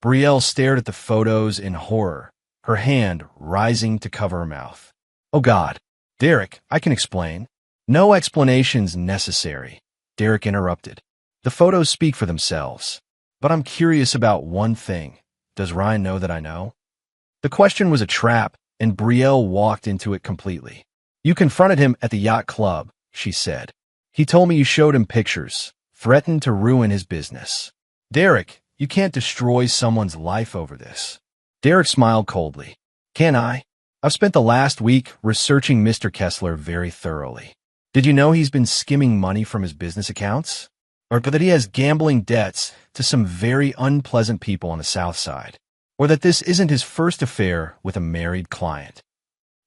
Brielle stared at the photos in horror, her hand rising to cover her mouth. "Oh God. Derek, I can explain." "No explanations necessary," Derek interrupted. "The photos speak for themselves. But I'm curious about one thing. Does Ryan know that I know? The question was a trap, and Brielle walked into it completely. You confronted him at the yacht club, she said. He told me you showed him pictures, threatened to ruin his business. Derek, you can't destroy someone's life over this. Derek smiled coldly. Can I? I've spent the last week researching Mr. Kessler very thoroughly. Did you know he's been skimming money from his business accounts? Or that he has gambling debts to some very unpleasant people on the South Side? Or that this isn't his first affair with a married client?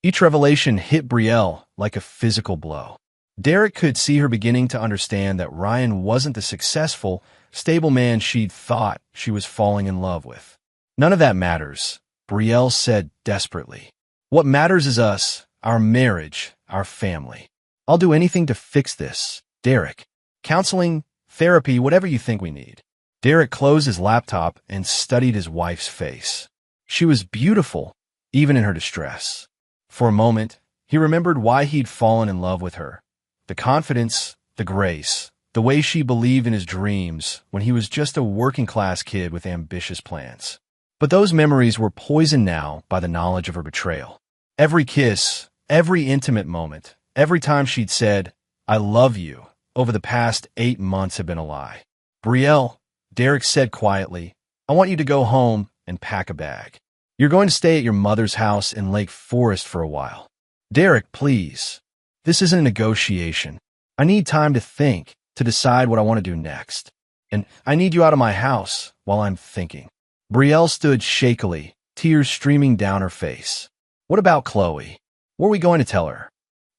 Each revelation hit Brielle like a physical blow. Derek could see her beginning to understand that Ryan wasn't the successful, stable man she'd thought she was falling in love with. None of that matters, Brielle said desperately. What matters is us, our marriage, our family. I'll do anything to fix this, Derek. Counseling, therapy, whatever you think we need. Derek closed his laptop and studied his wife's face. She was beautiful, even in her distress. For a moment, he remembered why he'd fallen in love with her. The confidence, the grace, the way she believed in his dreams when he was just a working-class kid with ambitious plans. But those memories were poisoned now by the knowledge of her betrayal. Every kiss, every intimate moment, every time she'd said, I love you, over the past 8 months had been a lie. Brielle, Derek said quietly, I want you to go home and pack a bag. You're going to stay at your mother's house in Lake Forest for a while. Derek, please. This isn't a negotiation. I need time to think, to decide what I want to do next. And I need you out of my house while I'm thinking. Brielle stood shakily, tears streaming down her face. What about Chloe? What are we going to tell her?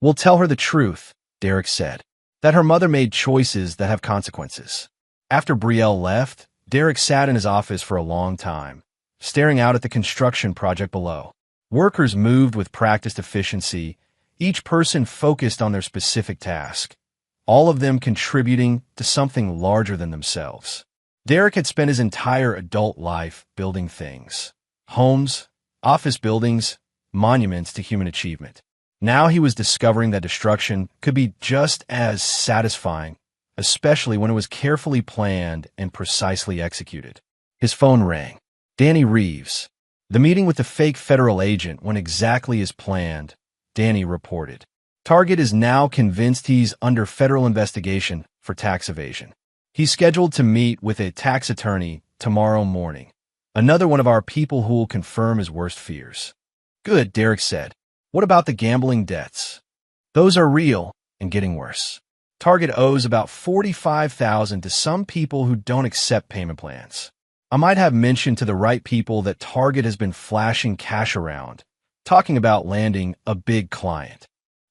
We'll tell her the truth, Derek said. That her mother made choices that have consequences. After Brielle left, Derek sat in his office for a long time, staring out at the construction project below. Workers moved with practiced efficiency, each person focused on their specific task, all of them contributing to something larger than themselves. Derek had spent his entire adult life building things. Homes, office buildings, monuments to human achievement. Now he was discovering that destruction could be just as satisfying, especially when it was carefully planned and precisely executed. His phone rang. Danny Reeves. The meeting with the fake federal agent went exactly as planned, Danny reported. Target is now convinced he's under federal investigation for tax evasion. He's scheduled to meet with a tax attorney tomorrow morning. Another one of our people who will confirm his worst fears. Good, Derek said. What about the gambling debts? Those are real and getting worse. Target owes about $45,000 to some people who don't accept payment plans. I might have mentioned to the right people that Target has been flashing cash around, talking about landing a big client.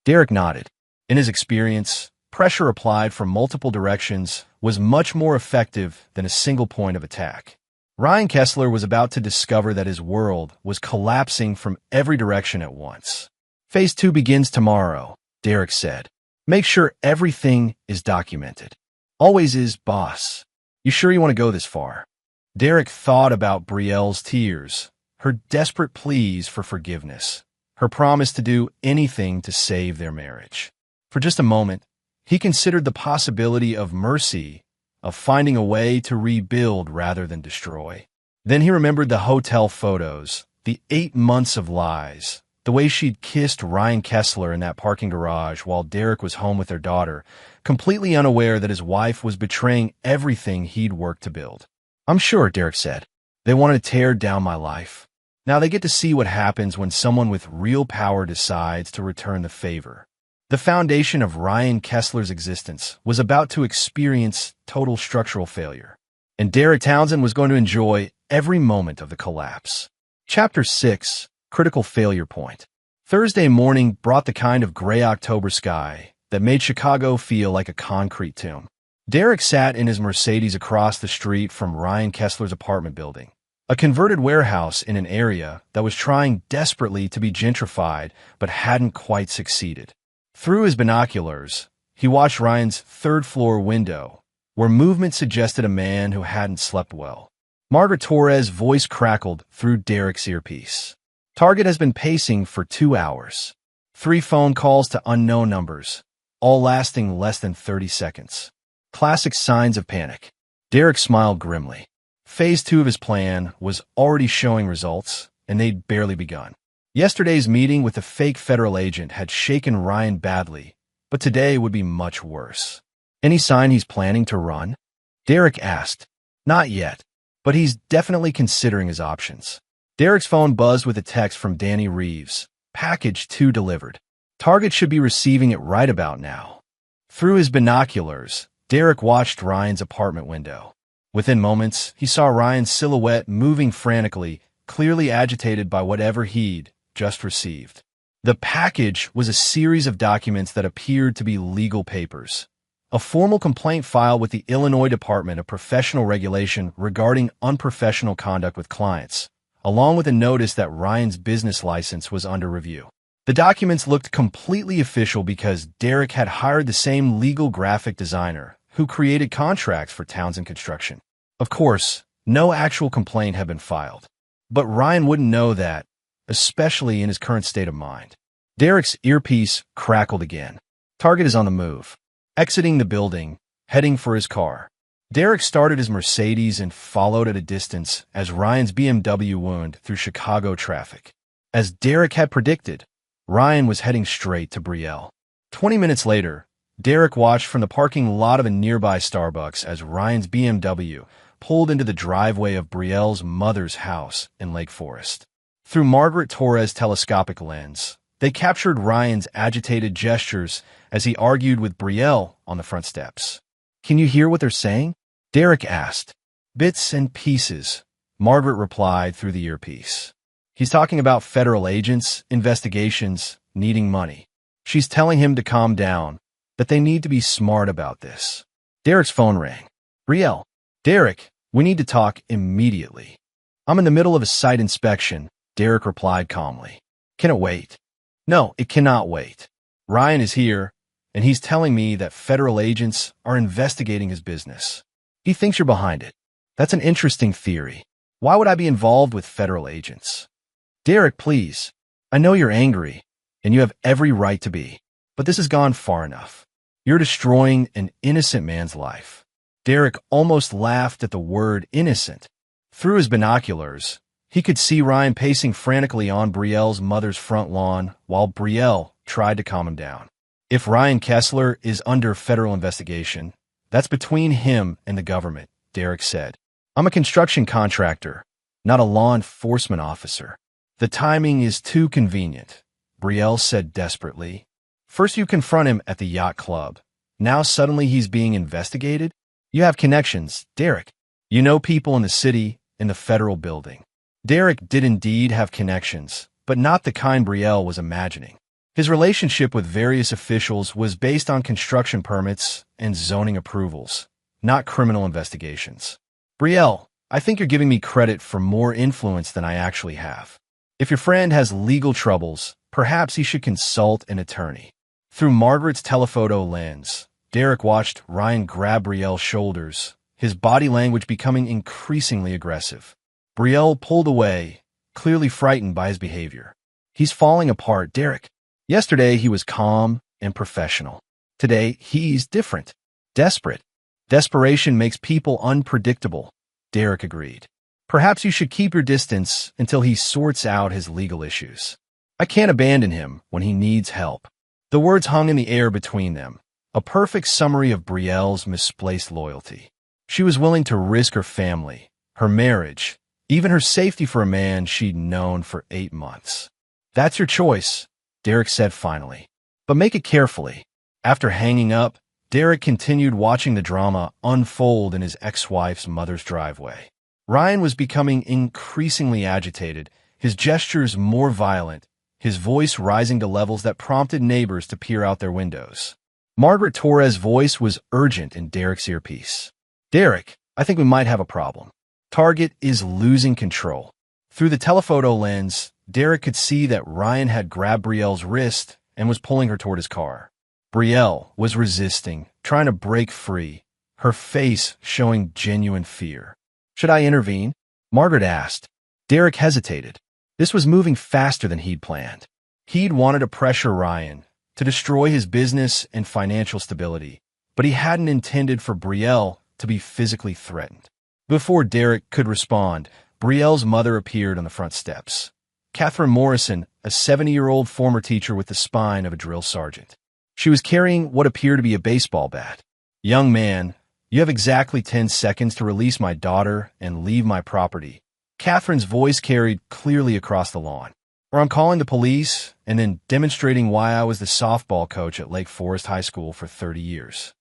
Derek nodded. In his experience, pressure applied from multiple directions was much more effective than a single point of attack. Ryan Kessler was about to discover that his world was collapsing from every direction at once. Phase 2 begins tomorrow, Derek said. Make sure everything is documented. Always is, boss. You sure you want to go this far? Derek thought about Brielle's tears, her desperate pleas for forgiveness, her promise to do anything to save their marriage. For just a moment, he considered the possibility of mercy, of finding a way to rebuild rather than destroy. Then he remembered the hotel photos, the 8 months of lies, the way she'd kissed Ryan Kessler in that parking garage while Derek was home with their daughter, completely unaware that his wife was betraying everything he'd worked to build. I'm sure, Derek said. They wanted to tear down my life. Now they get to see what happens when someone with real power decides to return the favor. The foundation of Ryan Kessler's existence was about to experience total structural failure, and Derek Townsend was going to enjoy every moment of the collapse. Chapter 6, Critical Failure Point. Thursday morning brought the kind of gray October sky that made Chicago feel like a concrete tomb. Derek sat in his Mercedes across the street from Ryan Kessler's apartment building, a converted warehouse in an area that was trying desperately to be gentrified but hadn't quite succeeded. Through his binoculars, he watched Ryan's third-floor window, where movement suggested a man who hadn't slept well. Margaret Torres' voice crackled through Derek's earpiece. Target has been pacing for 2 hours. 3 phone calls to unknown numbers, all lasting less than 30 seconds. Classic signs of panic. Derek smiled grimly. Phase 2 of his plan was already showing results, and they'd barely begun. Yesterday's meeting with the fake federal agent had shaken Ryan badly, but today would be much worse. Any sign he's planning to run? Derek asked. Not yet, but he's definitely considering his options. Derek's phone buzzed with a text from Danny Reeves. Package 2 delivered. Target should be receiving it right about now. Through his binoculars, Derek watched Ryan's apartment window. Within moments, he saw Ryan's silhouette moving frantically, clearly agitated by whatever he'd just received. The package was a series of documents that appeared to be legal papers. A formal complaint filed with the Illinois Department of Professional Regulation regarding unprofessional conduct with clients, along with a notice that Ryan's business license was under review. The documents looked completely official because Derek had hired the same legal graphic designer who created contracts for Townsend Construction. Of course, no actual complaint had been filed. But Ryan wouldn't know that, especially in his current state of mind. Derek's earpiece crackled again. Target is on the move. Exiting the building, heading for his car. Derek started his Mercedes and followed at a distance as Ryan's BMW wound through Chicago traffic. As Derek had predicted, Ryan was heading straight to Brielle. 20 minutes later, Derek watched from the parking lot of a nearby Starbucks as Ryan's BMW pulled into the driveway of Brielle's mother's house in Lake Forest. Through Margaret Torres' telescopic lens, they captured Ryan's agitated gestures as he argued with Brielle on the front steps. Can you hear what they're saying? Derek asked. Bits and pieces, Margaret replied through the earpiece. He's talking about federal agents, investigations, needing money. She's telling him to calm down, that they need to be smart about this. Derek's phone rang. Brielle. Derek, we need to talk immediately. I'm in the middle of a site inspection, Derek replied calmly. Can it wait? No, it cannot wait. Ryan is here, and he's telling me that federal agents are investigating his business. He thinks you're behind it. That's an interesting theory. Why would I be involved with federal agents? Derek, please. I know you're angry, and you have every right to be, but this has gone far enough. You're destroying an innocent man's life. Derek almost laughed at the word innocent. Through his binoculars, he could see Ryan pacing frantically on Brielle's mother's front lawn while Brielle tried to calm him down. If Ryan Kessler is under federal investigation, that's between him and the government, Derek said. I'm a construction contractor, not a law enforcement officer. The timing is too convenient, Brielle said desperately. First you confront him at the yacht club. Now suddenly he's being investigated? You have connections, Derek. You know people in the city, in the federal building. Derek did indeed have connections, but not the kind Brielle was imagining. His relationship with various officials was based on construction permits and zoning approvals, not criminal investigations. Brielle, I think you're giving me credit for more influence than I actually have. If your friend has legal troubles, perhaps he should consult an attorney. Through Margaret's telephoto lens, Derek watched Ryan grab Brielle's shoulders, his body language becoming increasingly aggressive. Brielle pulled away, clearly frightened by his behavior. He's falling apart, Derek. Yesterday he was calm and professional. Today he's different, desperate. Desperation makes people unpredictable, Derek agreed. Perhaps you should keep your distance until he sorts out his legal issues. I can't abandon him when he needs help. The words hung in the air between them, a perfect summary of Brielle's misplaced loyalty. She was willing to risk her family, her marriage, even her safety for a man she'd known for 8 months. That's your choice, Derek said finally. But make it carefully. After hanging up, Derek continued watching the drama unfold in his ex-wife's mother's driveway. Ryan was becoming increasingly agitated, his gestures more violent, his voice rising to levels that prompted neighbors to peer out their windows. Margaret Torres' voice was urgent in Derek's earpiece. Derek, I think we might have a problem. Target is losing control. Through the telephoto lens, Derek could see that Ryan had grabbed Brielle's wrist and was pulling her toward his car. Brielle was resisting, trying to break free, her face showing genuine fear. Should I intervene? Margaret asked. Derek hesitated. This was moving faster than he'd planned. He'd wanted to pressure Ryan, to destroy his business and financial stability, but he hadn't intended for Brielle to be physically threatened. Before Derek could respond, Brielle's mother appeared on the front steps. Catherine Morrison, a 70-year-old former teacher with the spine of a drill sergeant. She was carrying what appeared to be a baseball bat. "Young man, you have exactly 10 seconds to release my daughter and leave my property." Catherine's voice carried clearly across the lawn. "Or I'm calling the police and then demonstrating why I was the softball coach at Lake Forest High School for 30 years.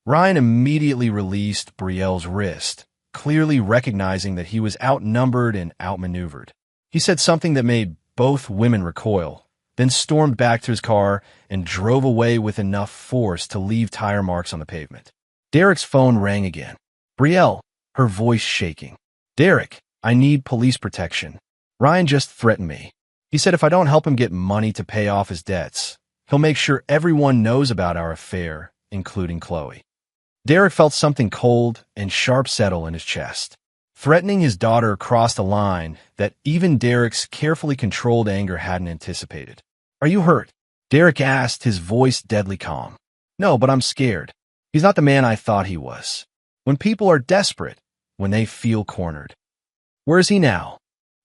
Ryan immediately released Brielle's wrist, clearly recognizing that he was outnumbered and outmaneuvered. He said something that made both women recoil, then stormed back to his car and drove away with enough force to leave tire marks on the pavement. Derek's phone rang again. "Brielle," her voice shaking. "Derek, I need police protection. Ryan just threatened me. He said if I don't help him get money to pay off his debts, he'll make sure everyone knows about our affair, including Chloe." Derek felt something cold and sharp settle in his chest. Threatening his daughter crossed a line that even Derek's carefully controlled anger hadn't anticipated. "Are you hurt?" Derek asked, his voice deadly calm. "No, but I'm scared. He's not the man I thought he was. When people are desperate, when they feel cornered." "Where is he now?"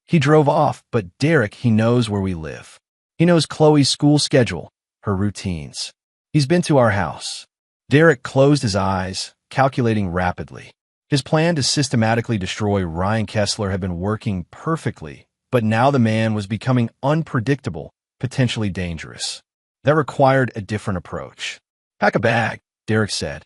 "He drove off, but Derek, he knows where we live. He knows Chloe's school schedule, her routines. He's been to our house." Derek closed his eyes, calculating rapidly. His plan to systematically destroy Ryan Kessler had been working perfectly, but now the man was becoming unpredictable, potentially dangerous. That required a different approach. "Pack a bag," Derek said.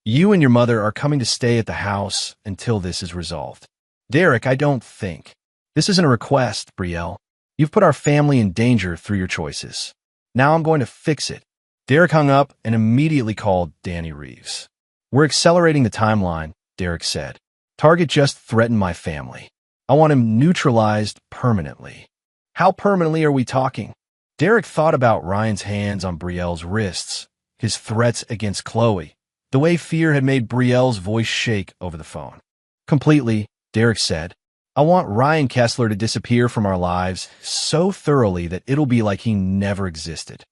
"You and your mother are coming to stay at the house until this is resolved." "Derek, I don't think. This isn't a request, Brielle. You've put our family in danger through your choices. Now I'm going to fix it." Derek hung up and immediately called Danny Reeves. "We're accelerating the timeline," Derek said. "Target just threatened my family. I want him neutralized permanently." "How permanently are we talking?" Derek thought about Ryan's hands on Brielle's wrists, his threats against Chloe, the way fear had made Brielle's voice shake over the phone. "Completely," Derek said. "I want Ryan Kessler to disappear from our lives so thoroughly that it'll be like he never existed.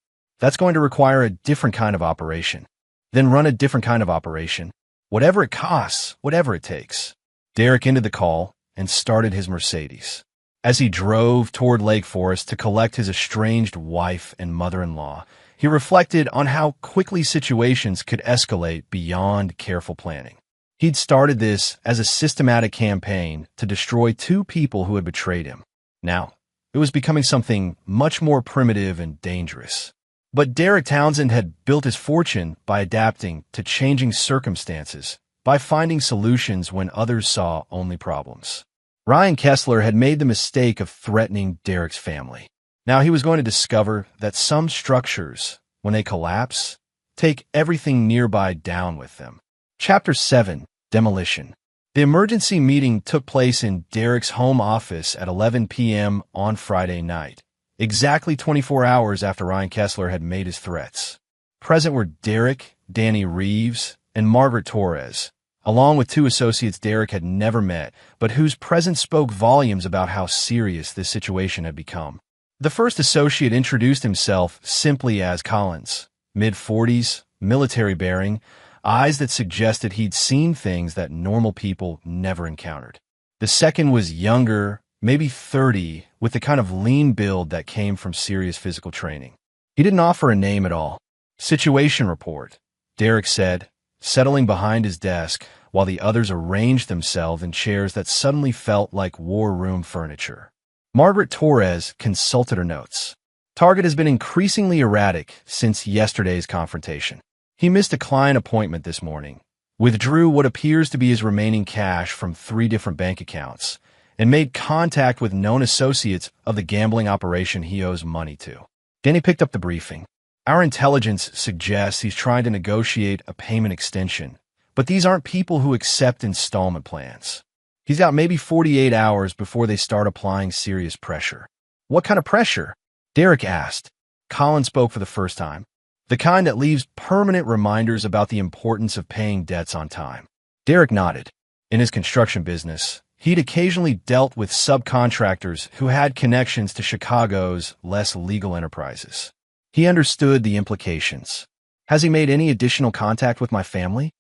That's going to require a different kind of operation. Then run a different kind of operation. Whatever it costs, whatever it takes." Derek ended the call and started his Mercedes. As he drove toward Lake Forest to collect his estranged wife and mother-in-law, he reflected on how quickly situations could escalate beyond careful planning. He'd started this as a systematic campaign to destroy two people who had betrayed him. Now, it was becoming something much more primitive and dangerous. But Derek Townsend had built his fortune by adapting to changing circumstances, by finding solutions when others saw only problems. Ryan Kessler had made the mistake of threatening Derek's family. Now he was going to discover that some structures, when they collapse, take everything nearby down with them. Chapter 7: Demolition. The emergency meeting took place in Derek's home office at 11 p.m. on Friday night, exactly 24 hours after Ryan Kessler had made his threats. Present were Derek, Danny Reeves, and Margaret Torres, along with two associates Derek had never met, but whose presence spoke volumes about how serious this situation had become. The first associate introduced himself simply as Collins, mid-40s, military-bearing, eyes that suggested he'd seen things that normal people never encountered. The second was younger, maybe 30, with the kind of lean build that came from serious physical training. He didn't offer a name at all. "Situation report," Derek said, settling behind his desk while the others arranged themselves in chairs that suddenly felt like war room furniture. Margaret Torres consulted her notes. "Target has been increasingly erratic since yesterday's confrontation. He missed a client appointment this morning, withdrew what appears to be his remaining cash from 3 different bank accounts, and made contact with known associates of the gambling operation he owes money to." Danny picked up the briefing. "Our intelligence suggests he's trying to negotiate a payment extension, but these aren't people who accept installment plans. He's got maybe 48 hours before they start applying serious pressure." "What kind of pressure?" Derek asked. Colin spoke for the first time. "The kind that leaves permanent reminders about the importance of paying debts on time." Derek nodded. In his construction business, he'd occasionally dealt with subcontractors who had connections to Chicago's less legal enterprises. He understood the implications. "Has he made any additional contact with my family?"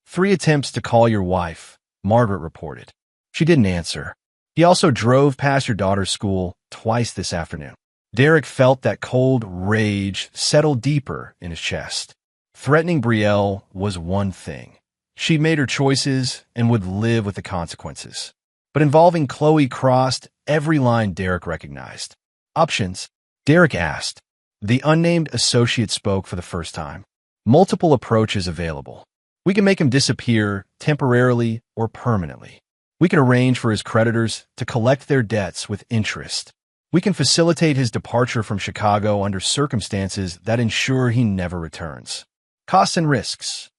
3 attempts to call your wife," Margaret reported. She didn't answer. He also drove past your daughter's school twice this afternoon. Derek felt that cold rage settle deeper in his chest. Threatening Brielle was one thing. She'd made her choices and would live with the consequences. But involving Chloe crossed every line Derek recognized. Options? Derek asked. The unnamed associate spoke for the first time. Multiple approaches available. We can make him disappear temporarily or permanently. We can arrange for his creditors to collect their debts with interest. We can facilitate his departure from Chicago under circumstances that ensure he never returns. Costs and risks.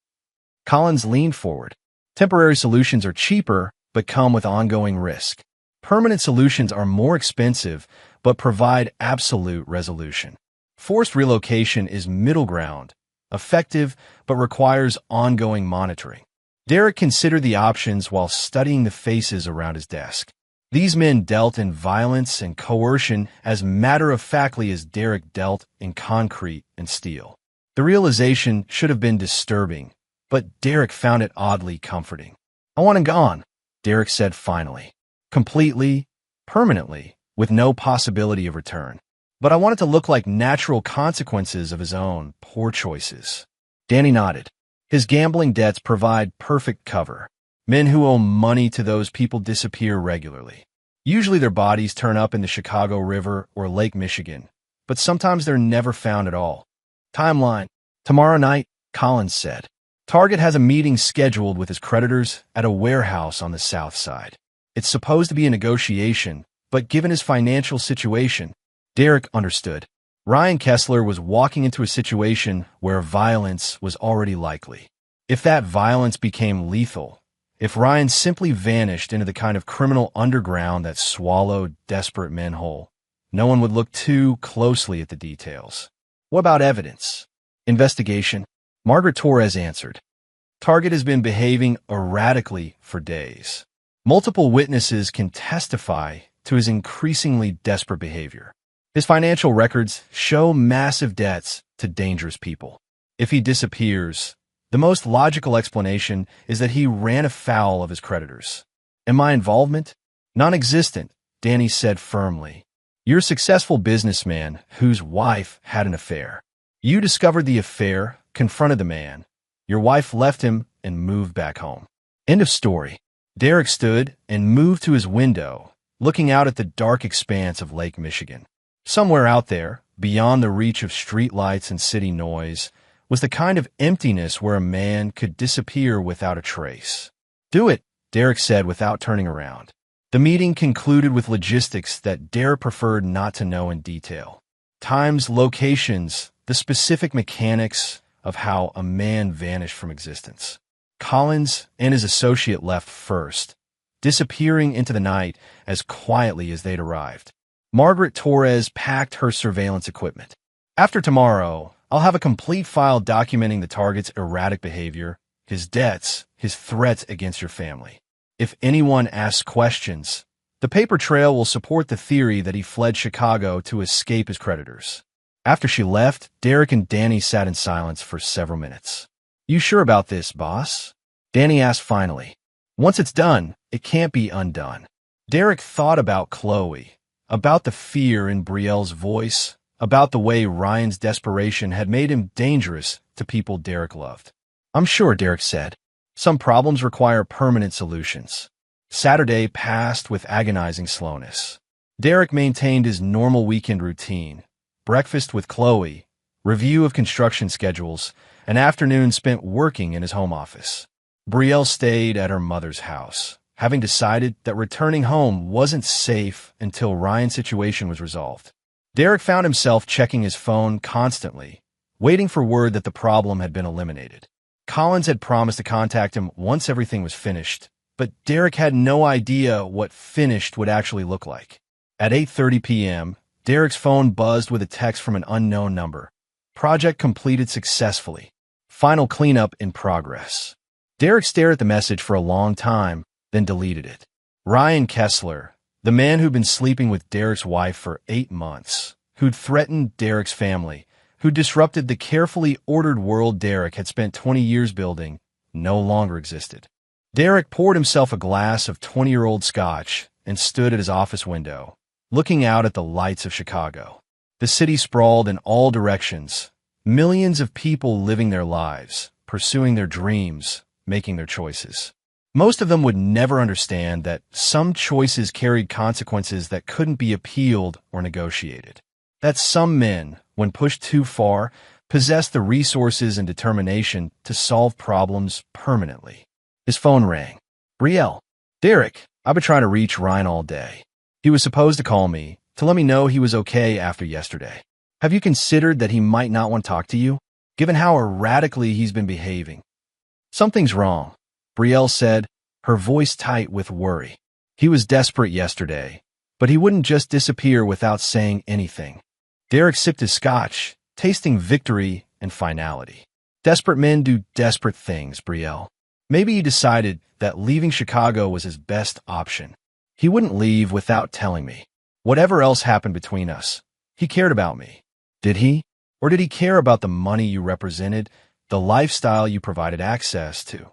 Collins leaned forward. Temporary solutions are cheaper, but come with ongoing risk. Permanent solutions are more expensive, but provide absolute resolution. Forced relocation is middle ground, effective, but requires ongoing monitoring. Derek considered the options while studying the faces around his desk. These men dealt in violence and coercion as matter-of-factly as Derek dealt in concrete and steel. The realization should have been disturbing, but Derek found it oddly comforting. I want him gone, Derek said finally. Completely, permanently, with no possibility of return. But I want it to look like natural consequences of his own poor choices. Danny nodded. His gambling debts provide perfect cover. Men who owe money to those people disappear regularly. Usually their bodies turn up in the Chicago River or Lake Michigan, but sometimes they're never found at all. Timeline. Tomorrow night, Collins said. Target has a meeting scheduled with his creditors at a warehouse on the south side. It's supposed to be a negotiation, but given his financial situation, Derek understood. Ryan Kessler was walking into a situation where violence was already likely. If that violence became lethal, if Ryan simply vanished into the kind of criminal underground that swallowed desperate men whole, no one would look too closely at the details. What about evidence? Investigation? Margaret Torres answered. Target has been behaving erratically for days. Multiple witnesses can testify to his increasingly desperate behavior. His financial records show massive debts to dangerous people. If he disappears, the most logical explanation is that he ran afoul of his creditors. And my involvement? Non-existent, Danny said firmly. You're a successful businessman whose wife had an affair. You discovered the affair, confronted the man. Your wife left him and moved back home. End of story. Derek stood and moved to his window, looking out at the dark expanse of Lake Michigan. Somewhere out there, beyond the reach of streetlights and city noise, was the kind of emptiness where a man could disappear without a trace. Do it, Derek said without turning around. The meeting concluded with logistics that Derek preferred not to know in detail. Times, locations, the specific mechanics of how a man vanished from existence. Collins and his associate left first, disappearing into the night as quietly as they'd arrived. Margaret Torres packed her surveillance equipment. After tomorrow, I'll have a complete file documenting the target's erratic behavior, his debts, his threats against your family. If anyone asks questions, the paper trail will support the theory that he fled Chicago to escape his creditors. After she left, Derek and Danny sat in silence for several minutes. You sure about this, boss? Danny asked finally. Once it's done, it can't be undone. Derek thought about Chloe, about the fear in Brielle's voice, about the way Ryan's desperation had made him dangerous to people Derek loved. I'm sure, Derek said. Some problems require permanent solutions. Saturday passed with agonizing slowness. Derek maintained his normal weekend routine, breakfast with Chloe, review of construction schedules, an afternoon spent working in his home office. Brielle stayed at her mother's house, having decided that returning home wasn't safe until Ryan's situation was resolved. Derek found himself checking his phone constantly, waiting for word that the problem had been eliminated. Collins had promised to contact him once everything was finished, but Derek had no idea what finished would actually look like. At 8:30 p.m., Derek's phone buzzed with a text from an unknown number. Project completed successfully. Final cleanup in progress. Derek stared at the message for a long time, then deleted it. Ryan Kessler, the man who'd been sleeping with Derek's wife for 8 months, who'd threatened Derek's family, who disrupted the carefully ordered world Derek had spent 20 years building, no longer existed. Derek poured himself a glass of 20-year-old scotch and stood at his office window, looking out at the lights of Chicago. The city sprawled in all directions, millions of people living their lives, pursuing their dreams, making their choices. Most of them would never understand that some choices carried consequences that couldn't be appealed or negotiated. That some men, when pushed too far, possessed the resources and determination to solve problems permanently. His phone rang. Brielle. Derek, I've been trying to reach Ryan all day. He was supposed to call me to let me know he was okay after yesterday. Have you considered that he might not want to talk to you, given how erratically he's been behaving? Something's wrong, Brielle said, her voice tight with worry. He was desperate yesterday, but he wouldn't just disappear without saying anything. Derek sipped his scotch, tasting victory and finality. Desperate men do desperate things, Brielle. Maybe he decided that leaving Chicago was his best option. He wouldn't leave without telling me. Whatever else happened between us, he cared about me. Did he? Or did he care about the money you represented, the lifestyle you provided access to?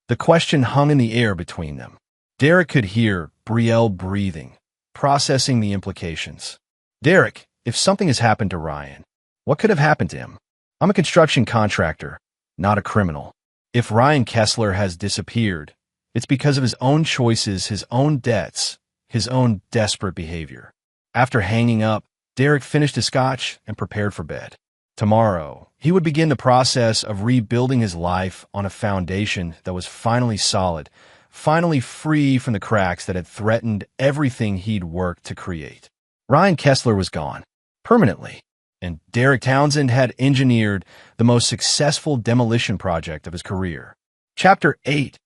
The question hung in the air between them. Derek could hear Brielle breathing, processing the implications. Derek, if something has happened to Ryan, what could have happened to him? I'm a construction contractor, not a criminal. If Ryan Kessler has disappeared, it's because of his own choices, his own debts, his own desperate behavior. After hanging up, Derek finished his scotch and prepared for bed. Tomorrow, he would begin the process of rebuilding his life on a foundation that was finally solid, finally free from the cracks that had threatened everything he'd worked to create. Ryan Kessler was gone, permanently, and Derek Townsend had engineered the most successful demolition project of his career. Chapter 8.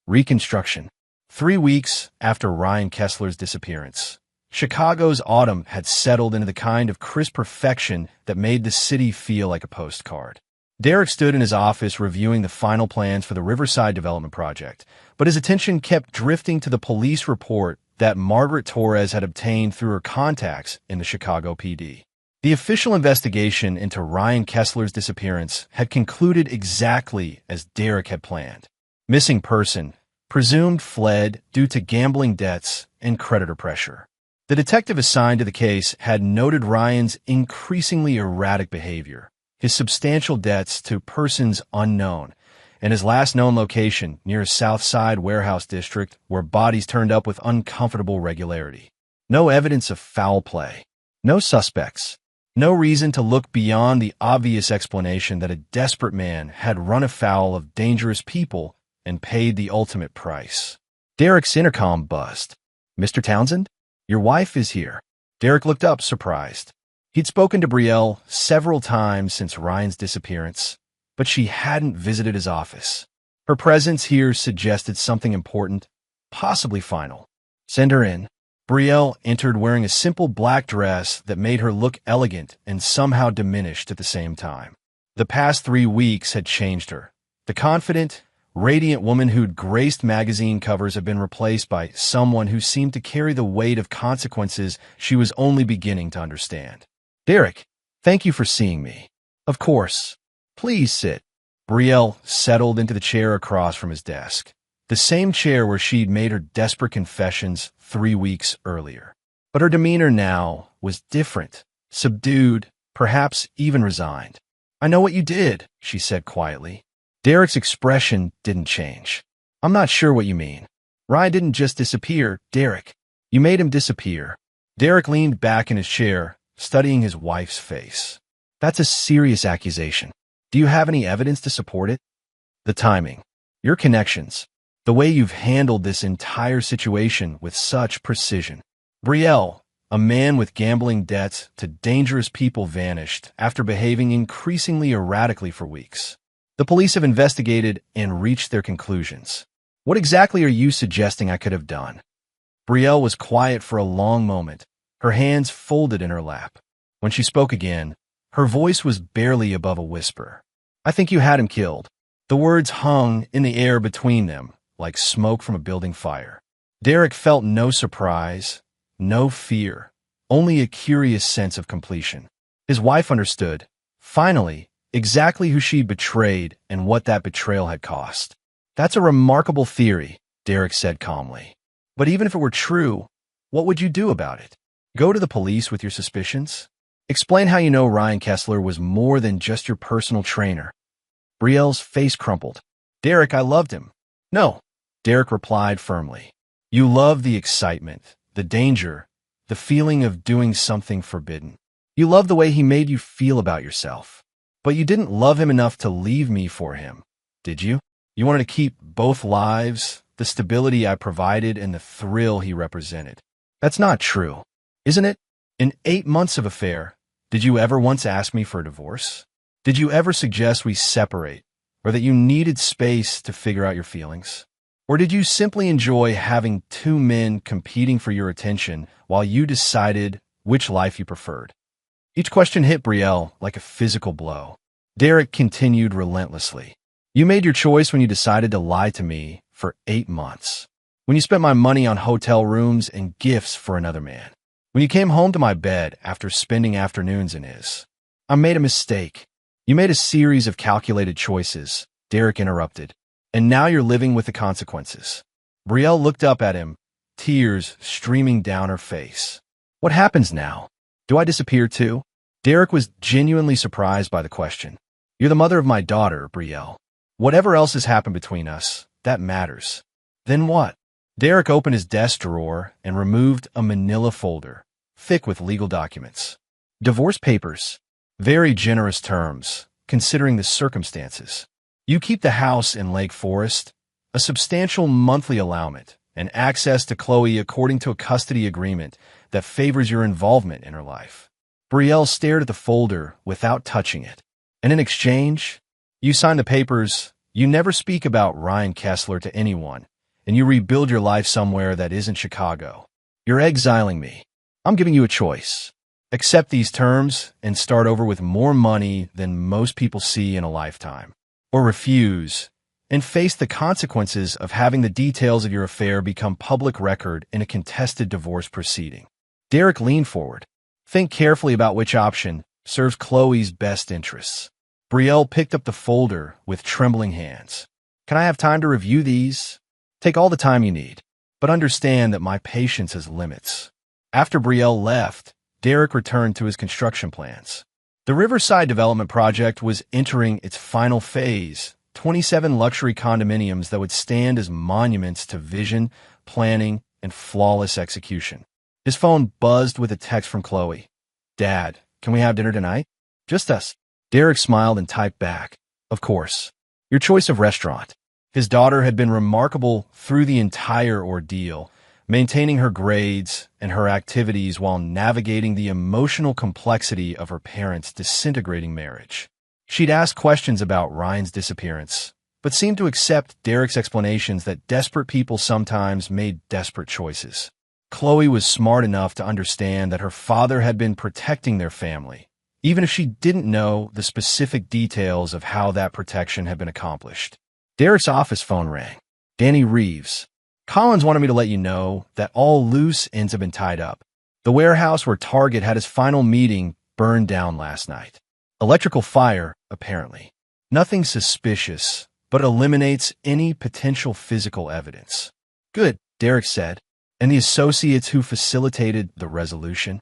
Reconstruction. 3 weeks after Ryan Kessler's disappearance, Chicago's autumn had settled into the kind of crisp perfection that made the city feel like a postcard. Derek stood in his office reviewing the final plans for the Riverside Development Project, but his attention kept drifting to the police report that Margaret Torres had obtained through her contacts in the Chicago PD. The official investigation into Ryan Kessler's disappearance had concluded exactly as Derek had planned. Missing person, presumed fled due to gambling debts and creditor pressure. The detective assigned to the case had noted Ryan's increasingly erratic behavior, his substantial debts to persons unknown, and his last known location near a South Side warehouse district where bodies turned up with uncomfortable regularity. No evidence of foul play. No suspects. No reason to look beyond the obvious explanation that a desperate man had run afoul of dangerous people and paid the ultimate price. Derek's intercom buzzed. Mr. Townsend? Your wife is here. Derek looked up, surprised. He'd spoken to Brielle several times since Ryan's disappearance, but she hadn't visited his office. Her presence here suggested something important, possibly final. Send her in. Brielle entered wearing a simple black dress that made her look elegant and somehow diminished at the same time. The past 3 weeks had changed her. The confident, radiant woman who'd graced magazine covers had been replaced by someone who seemed to carry the weight of consequences she was only beginning to understand. Derek, thank you for seeing me. Of course. Please sit. Brielle settled into the chair across from his desk, the same chair where she'd made her desperate confessions 3 weeks earlier. But her demeanor now was different, subdued, perhaps even resigned. I know what you did, she said quietly. Derek's expression didn't change. I'm not sure what you mean. Ryan didn't just disappear, Derek. You made him disappear. Derek leaned back in his chair, studying his wife's face. That's a serious accusation. Do you have any evidence to support it? The timing, your connections, the way you've handled this entire situation with such precision. Brielle, a man with gambling debts to dangerous people, vanished after behaving increasingly erratically for weeks. The police have investigated and reached their conclusions. What exactly are you suggesting I could have done? Brielle was quiet for a long moment, her hands folded in her lap. When she spoke again, her voice was barely above a whisper. I think you had him killed. The words hung in the air between them, like smoke from a building fire. Derek felt no surprise, no fear, only a curious sense of completion. His wife understood, finally, exactly who she'd betrayed and what that betrayal had cost. That's a remarkable theory, Derek said calmly. But even if it were true, what would you do about it? Go to the police with your suspicions? Explain how you know Ryan Kessler was more than just your personal trainer. Brielle's face crumpled. Derek, I loved him. No, Derek replied firmly. You loved the excitement, the danger, the feeling of doing something forbidden. You loved the way he made you feel about yourself. But you didn't love him enough to leave me for him, did you? You wanted to keep both lives, the stability I provided and the thrill he represented. That's not true, isn't it? In 8 months of affair, did you ever once ask me for a divorce? Did you ever suggest we separate, or that you needed space to figure out your feelings? Or did you simply enjoy having two men competing for your attention while you decided which life you preferred? Each question hit Brielle like a physical blow. Derek continued relentlessly. You made your choice when you decided to lie to me for 8 months. When you spent my money on hotel rooms and gifts for another man. When you came home to my bed after spending afternoons in his. I made a mistake. You made a series of calculated choices, Derek interrupted. And now you're living with the consequences. Brielle looked up at him, tears streaming down her face. What happens now? Do I disappear too? Derek was genuinely surprised by the question. You're the mother of my daughter, Brielle. Whatever else has happened between us, that matters. Then what? Derek opened his desk drawer and removed a manila folder, thick with legal documents. Divorce papers. Very generous terms, considering the circumstances. You keep the house in Lake Forest, a substantial monthly allowance, and access to Chloe according to a custody agreement that favors your involvement in her life. Brielle stared at the folder without touching it. And in exchange, you sign the papers, you never speak about Ryan Kessler to anyone, and you rebuild your life somewhere that isn't Chicago. You're exiling me. I'm giving you a choice. Accept these terms and start over with more money than most people see in a lifetime. Or refuse and face the consequences of having the details of your affair become public record in a contested divorce proceeding. Derek leaned forward. Think carefully about which option serves Chloe's best interests. Brielle picked up the folder with trembling hands. Can I have time to review these? Take all the time you need, but understand that my patience has limits. After Brielle left, Derek returned to his construction plans. The Riverside Development Project was entering its final phase, 27 luxury condominiums that would stand as monuments to vision, planning, and flawless execution. His phone buzzed with a text from Chloe. Dad, can we have dinner tonight? Just us. Derek smiled and typed back. Of course. Your choice of restaurant. His daughter had been remarkable through the entire ordeal, maintaining her grades and her activities while navigating the emotional complexity of her parents' disintegrating marriage. She'd asked questions about Ryan's disappearance, but seemed to accept Derek's explanations that desperate people sometimes made desperate choices. Chloe was smart enough to understand that her father had been protecting their family, even if she didn't know the specific details of how that protection had been accomplished. Derek's office phone rang. Danny Reeves. Collins wanted me to let you know that all loose ends have been tied up. The warehouse where Target had his final meeting burned down last night. Electrical fire, apparently. Nothing suspicious, but eliminates any potential physical evidence. Good, Derek said. And the associates who facilitated the resolution?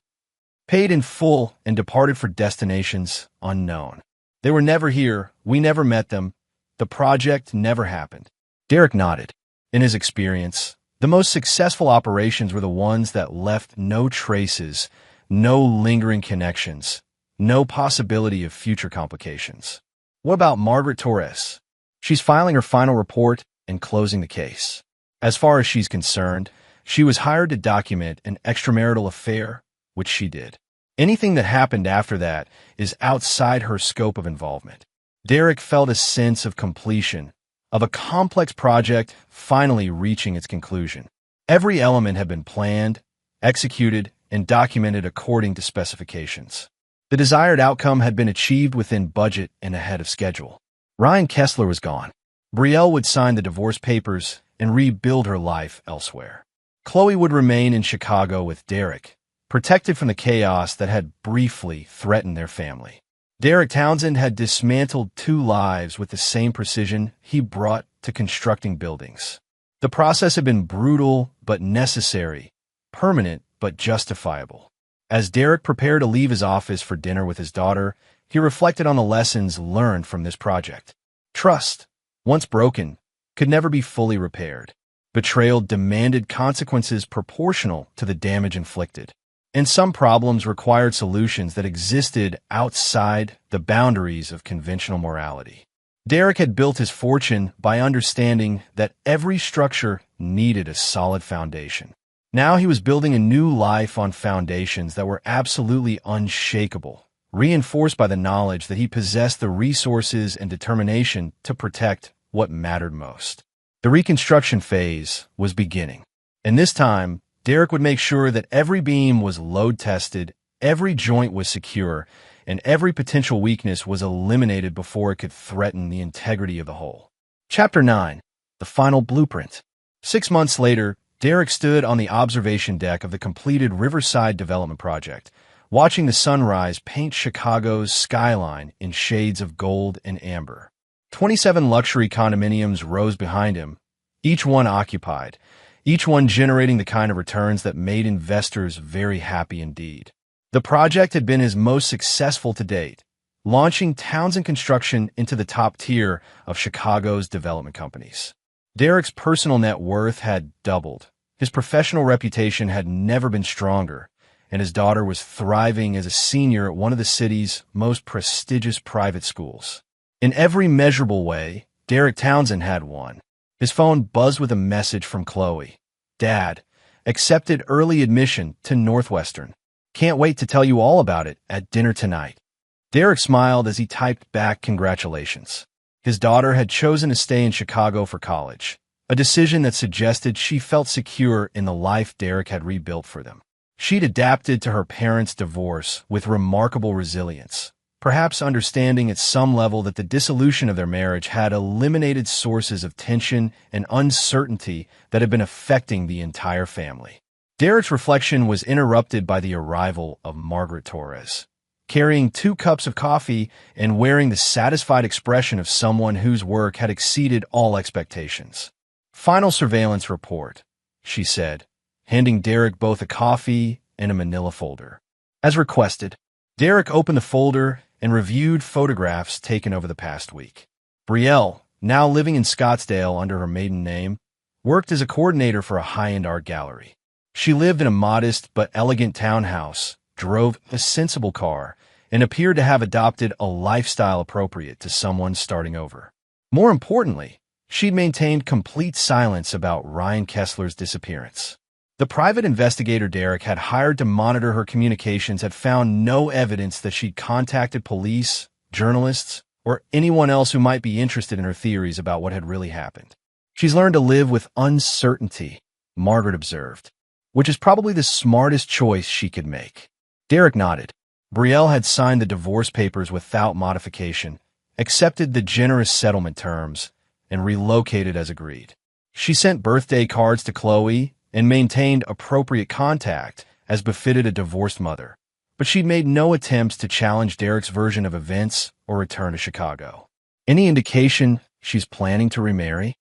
Paid in full and departed for destinations unknown. They were never here. We never met them. The project never happened. Derek nodded. In his experience, the most successful operations were the ones that left no traces, no lingering connections, no possibility of future complications. What about Margaret Torres? She's filing her final report and closing the case. As far as she's concerned, she was hired to document an extramarital affair, which she did. Anything that happened after that is outside her scope of involvement. Derek felt a sense of completion, of a complex project finally reaching its conclusion. Every element had been planned, executed, and documented according to specifications. The desired outcome had been achieved within budget and ahead of schedule. Ryan Kessler was gone. Brielle would sign the divorce papers and rebuild her life elsewhere. Chloe would remain in Chicago with Derek, protected from the chaos that had briefly threatened their family. Derek Townsend had dismantled 2 lives with the same precision he brought to constructing buildings. The process had been brutal but necessary, permanent but justifiable. As Derek prepared to leave his office for dinner with his daughter, he reflected on the lessons learned from this project. Trust, once broken, could never be fully repaired. Betrayal demanded consequences proportional to the damage inflicted. And some problems required solutions that existed outside the boundaries of conventional morality. Derek had built his fortune by understanding that every structure needed a solid foundation. Now he was building a new life on foundations that were absolutely unshakable, reinforced by the knowledge that he possessed the resources and determination to protect what mattered most. The reconstruction phase was beginning, and this time, Derek would make sure that every beam was load-tested, every joint was secure, and every potential weakness was eliminated before it could threaten the integrity of the whole. Chapter 9. The Final Blueprint. 6 months later, Derek stood on the observation deck of the completed Riverside Development Project, watching the sunrise paint Chicago's skyline in shades of gold and amber. 27 luxury condominiums rose behind him, each one occupied, each one generating the kind of returns that made investors very happy indeed. The project had been his most successful to date, launching Townsend Construction into the top tier of Chicago's development companies. Derek's personal net worth had doubled, his professional reputation had never been stronger, and his daughter was thriving as a senior at one of the city's most prestigious private schools. In every measurable way, Derek Townsend had won. His phone buzzed with a message from Chloe. Dad, accepted early admission to Northwestern. Can't wait to tell you all about it at dinner tonight. Derek smiled as he typed back congratulations. His daughter had chosen to stay in Chicago for college, a decision that suggested she felt secure in the life Derek had rebuilt for them. She'd adapted to her parents' divorce with remarkable resilience, perhaps understanding at some level that the dissolution of their marriage had eliminated sources of tension and uncertainty that had been affecting the entire family. Derek's reflection was interrupted by the arrival of Margaret Torres, carrying 2 cups of coffee and wearing the satisfied expression of someone whose work had exceeded all expectations. Final surveillance report, she said, handing Derek both a coffee and a manila folder. As requested, Derek opened the folder and reviewed photographs taken over the past week. Brielle, now living in Scottsdale under her maiden name, worked as a coordinator for a high-end art gallery. She lived in a modest but elegant townhouse, drove a sensible car, and appeared to have adopted a lifestyle appropriate to someone starting over. More importantly, she'd maintained complete silence about Ryan Kessler's disappearance. The private investigator Derek had hired to monitor her communications had found no evidence that she'd contacted police, journalists, or anyone else who might be interested in her theories about what had really happened. She's learned to live with uncertainty, Margaret observed, which is probably the smartest choice she could make. Derek nodded. Brielle had signed the divorce papers without modification, accepted the generous settlement terms, and relocated as agreed. She sent birthday cards to Chloe and maintained appropriate contact as befitted a divorced mother, but she'd made no attempts to challenge Derek's version of events or return to Chicago. Any indication she's planning to remarry?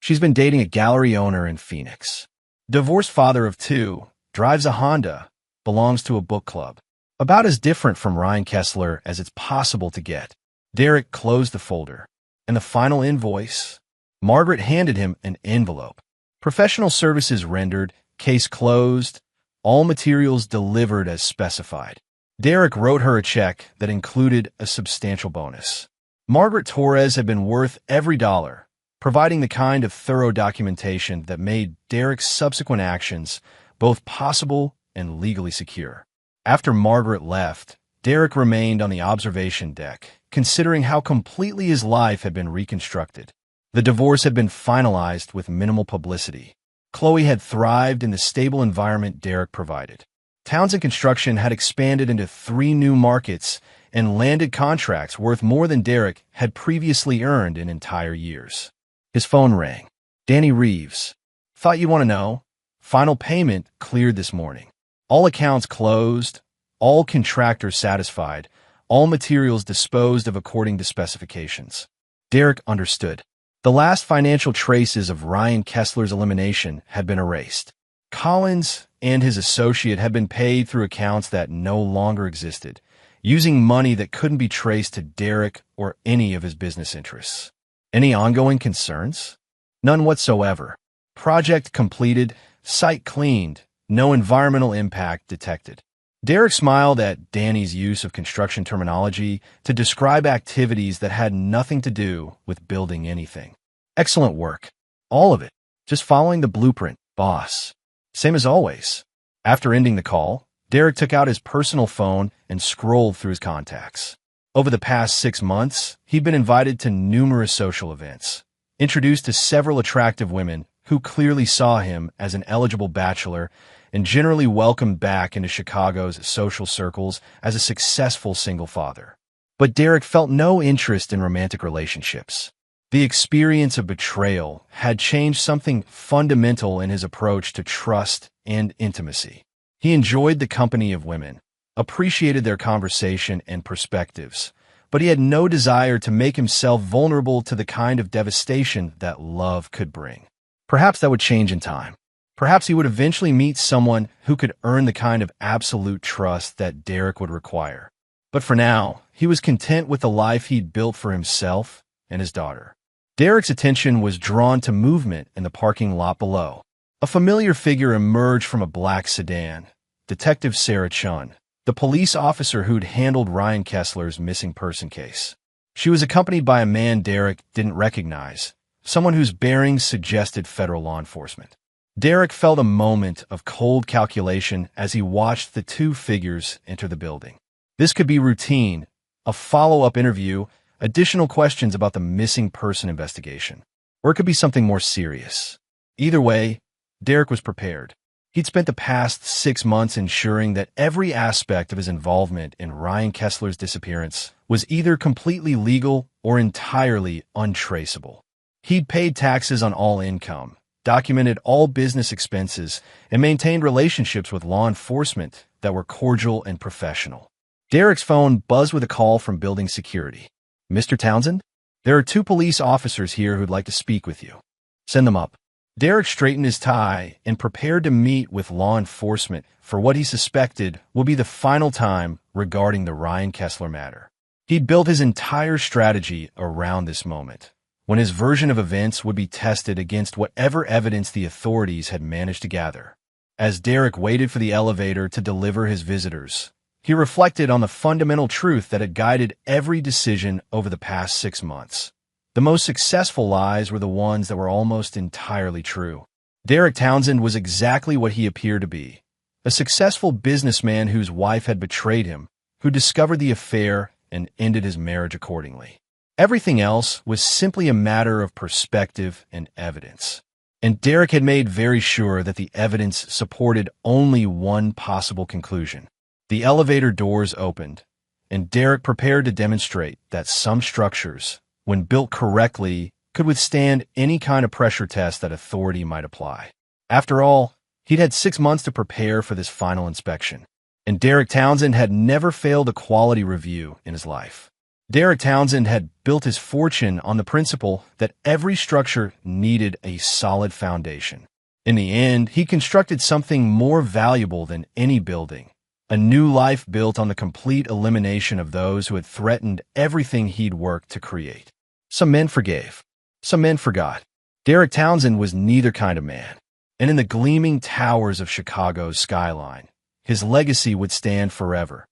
She's been dating a gallery owner in Phoenix. Divorced father of 2, drives a Honda, belongs to a book club. About as different from Ryan Kessler as it's possible to get. Derek closed the folder. And the final invoice? Margaret handed him an envelope. Professional services rendered, case closed, all materials delivered as specified. Derek wrote her a check that included a substantial bonus. Margaret Torres had been worth every dollar, providing the kind of thorough documentation that made Derek's subsequent actions both possible and legally secure. After Margaret left, Derek remained on the observation deck, considering how completely his life had been reconstructed. The divorce had been finalized with minimal publicity. Chloe had thrived in the stable environment Derek provided. Townsend Construction had expanded into 3 new markets and landed contracts worth more than Derek had previously earned in entire years. His phone rang. Danny Reeves. Thought you want to know? Final payment cleared this morning. All accounts closed, all contractors satisfied, all materials disposed of according to specifications. Derek understood. The last financial traces of Ryan Kessler's elimination had been erased. Collins and his associate had been paid through accounts that no longer existed, using money that couldn't be traced to Derek or any of his business interests. Any ongoing concerns? None whatsoever. Project completed, site cleaned, no environmental impact detected. Derek smiled at Danny's use of construction terminology to describe activities that had nothing to do with building anything. Excellent work. All of it. Just following the blueprint, boss. Same as always. After ending the call, Derek took out his personal phone and scrolled through his contacts. Over the past 6 months, he'd been invited to numerous social events, introduced to several attractive women who clearly saw him as an eligible bachelor, and generally welcomed back into Chicago's social circles as a successful single father. But Derek felt no interest in romantic relationships. The experience of betrayal had changed something fundamental in his approach to trust and intimacy. He enjoyed the company of women, appreciated their conversation and perspectives, but he had no desire to make himself vulnerable to the kind of devastation that love could bring. Perhaps that would change in time. Perhaps he would eventually meet someone who could earn the kind of absolute trust that Derek would require. But for now, he was content with the life he'd built for himself and his daughter. Derek's attention was drawn to movement in the parking lot below. A familiar figure emerged from a black sedan. Detective Sarah Chun, the police officer who'd handled Ryan Kessler's missing person case. She was accompanied by a man Derek didn't recognize, someone whose bearings suggested federal law enforcement. Derek felt a moment of cold calculation as he watched the two figures enter the building. This could be routine, a follow-up interview, additional questions about the missing person investigation, or it could be something more serious. Either way, Derek was prepared. He'd spent the past 6 months ensuring that every aspect of his involvement in Ryan Kessler's disappearance was either completely legal or entirely untraceable. He'd paid taxes on all income, documented all business expenses, and maintained relationships with law enforcement that were cordial and professional. Derek's phone buzzed with a call from building security. "Mr. Townsend? There are 2 police officers here who'd like to speak with you." "Send them up." Derek straightened his tie and prepared to meet with law enforcement for what he suspected would be the final time regarding the Ryan Kessler matter. He'd built his entire strategy around this moment, when his version of events would be tested against whatever evidence the authorities had managed to gather. As Derek waited for the elevator to deliver his visitors, he reflected on the fundamental truth that had guided every decision over the past 6 months. The most successful lies were the ones that were almost entirely true. Derek Townsend was exactly what he appeared to be, a successful businessman whose wife had betrayed him, who discovered the affair and ended his marriage accordingly. Everything else was simply a matter of perspective and evidence. And Derek had made very sure that the evidence supported only one possible conclusion. The elevator doors opened, and Derek prepared to demonstrate that some structures, when built correctly, could withstand any kind of pressure test that authority might apply. After all, he'd had 6 months to prepare for this final inspection, and Derek Townsend had never failed a quality review in his life. Derek Townsend had built his fortune on the principle that every structure needed a solid foundation. In the end, he constructed something more valuable than any building, a new life built on the complete elimination of those who had threatened everything he'd worked to create. Some men forgave. Some men forgot. Derek Townsend was neither kind of man, and in the gleaming towers of Chicago's skyline, his legacy would stand forever,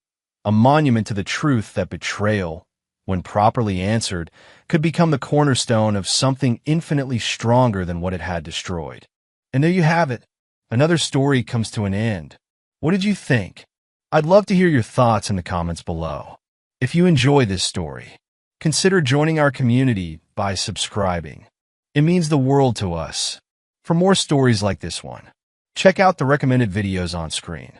a monument to the truth that betrayal, when properly answered, could become the cornerstone of something infinitely stronger than what it had destroyed. And there you have it. Another story comes to an end. What did you think? I'd love to hear your thoughts in the comments below. If you enjoy this story, consider joining our community by subscribing. It means the world to us. For more stories like this one, check out the recommended videos on screen.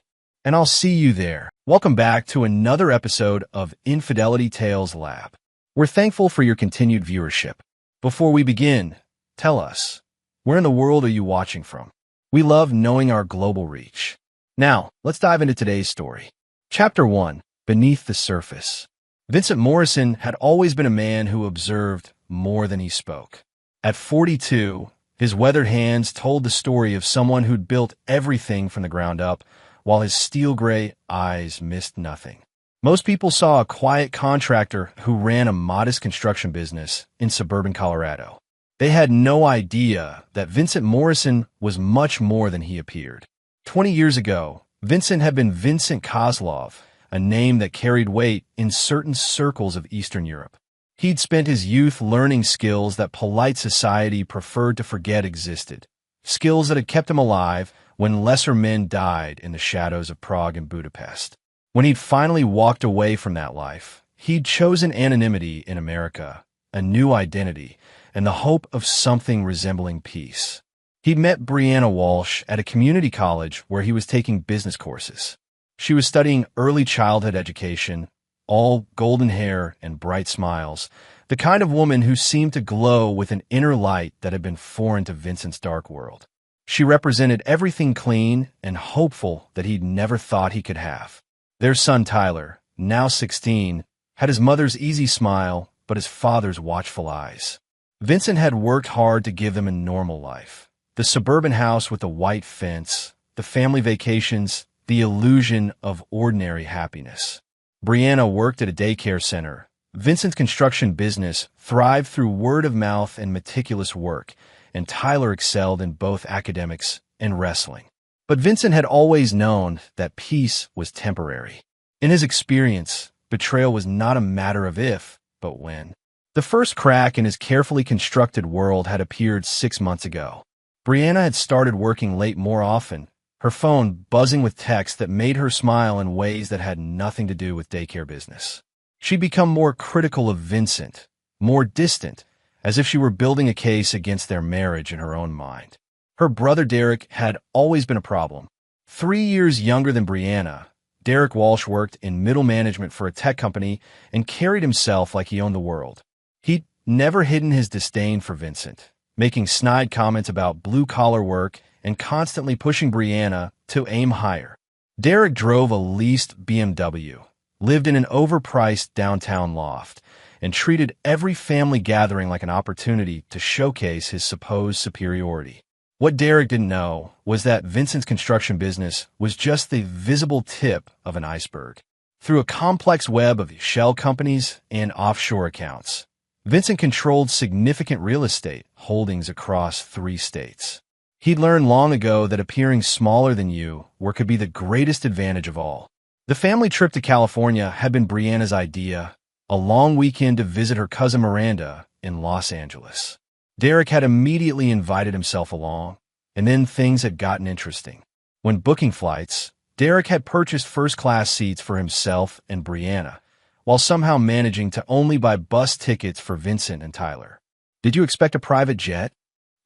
And I'll see you there. Welcome back to another episode of Infidelity Tales Lab. We're thankful for your continued viewership. Before we begin, tell us, where in the world are you watching from? We love knowing our global reach. Now, let's dive into today's story. Chapter 1, Beneath the Surface. Vincent Morrison had always been a man who observed more than he spoke. At 42, his weathered hands told the story of someone who'd built everything from the ground up, while his steel-gray eyes missed nothing. Most people saw a quiet contractor who ran a modest construction business in suburban Colorado. They had no idea that Vincent Morrison was much more than he appeared. 20 years ago, Vincent had been Vincent Kozlov, a name that carried weight in certain circles of Eastern Europe. He'd spent his youth learning skills that polite society preferred to forget existed, skills that had kept him alive when lesser men died in the shadows of Prague and Budapest. When he'd finally walked away from that life, he'd chosen anonymity in America, a new identity, and the hope of something resembling peace. He'd met Brianna Walsh at a community college where he was taking business courses. She was studying early childhood education, all golden hair and bright smiles, the kind of woman who seemed to glow with an inner light that had been foreign to Vincent's dark world. She represented everything clean and hopeful that he'd never thought he could have. Their son Tyler, now 16, had his mother's easy smile but his father's watchful eyes. Vincent had worked hard to give them a normal life. The suburban house with the white fence, the family vacations, the illusion of ordinary happiness. Brianna worked at a daycare center. Vincent's construction business thrived through word of mouth and meticulous work, and Tyler excelled in both academics and wrestling. But Vincent had always known that peace was temporary. In his experience, betrayal was not a matter of if, but when. The first crack in his carefully constructed world had appeared 6 months ago. Brianna had started working late more often, her phone buzzing with texts that made her smile in ways that had nothing to do with daycare business. She'd become more critical of Vincent, more distant, as if she were building a case against their marriage in her own mind. Her brother Derek had always been a problem. 3 years younger than Brianna, Derek Walsh worked in middle management for a tech company and carried himself like he owned the world. He'd never hidden his disdain for Vincent, making snide comments about blue-collar work and constantly pushing Brianna to aim higher. Derek drove a leased BMW, lived in an overpriced downtown loft, and treated every family gathering like an opportunity to showcase his supposed superiority. What Derek didn't know was that Vincent's construction business was just the visible tip of an iceberg. Through a complex web of shell companies and offshore accounts, Vincent controlled significant real estate holdings across 3 states. He'd learned long ago that appearing smaller than you could be the greatest advantage of all. The family trip to California had been Brianna's idea, a long weekend to visit her cousin Miranda in Los Angeles. Derek had immediately invited himself along, and then things had gotten interesting. When booking flights, Derek had purchased first-class seats for himself and Brianna, while somehow managing to only buy bus tickets for Vincent and Tyler. "Did you expect a private jet?"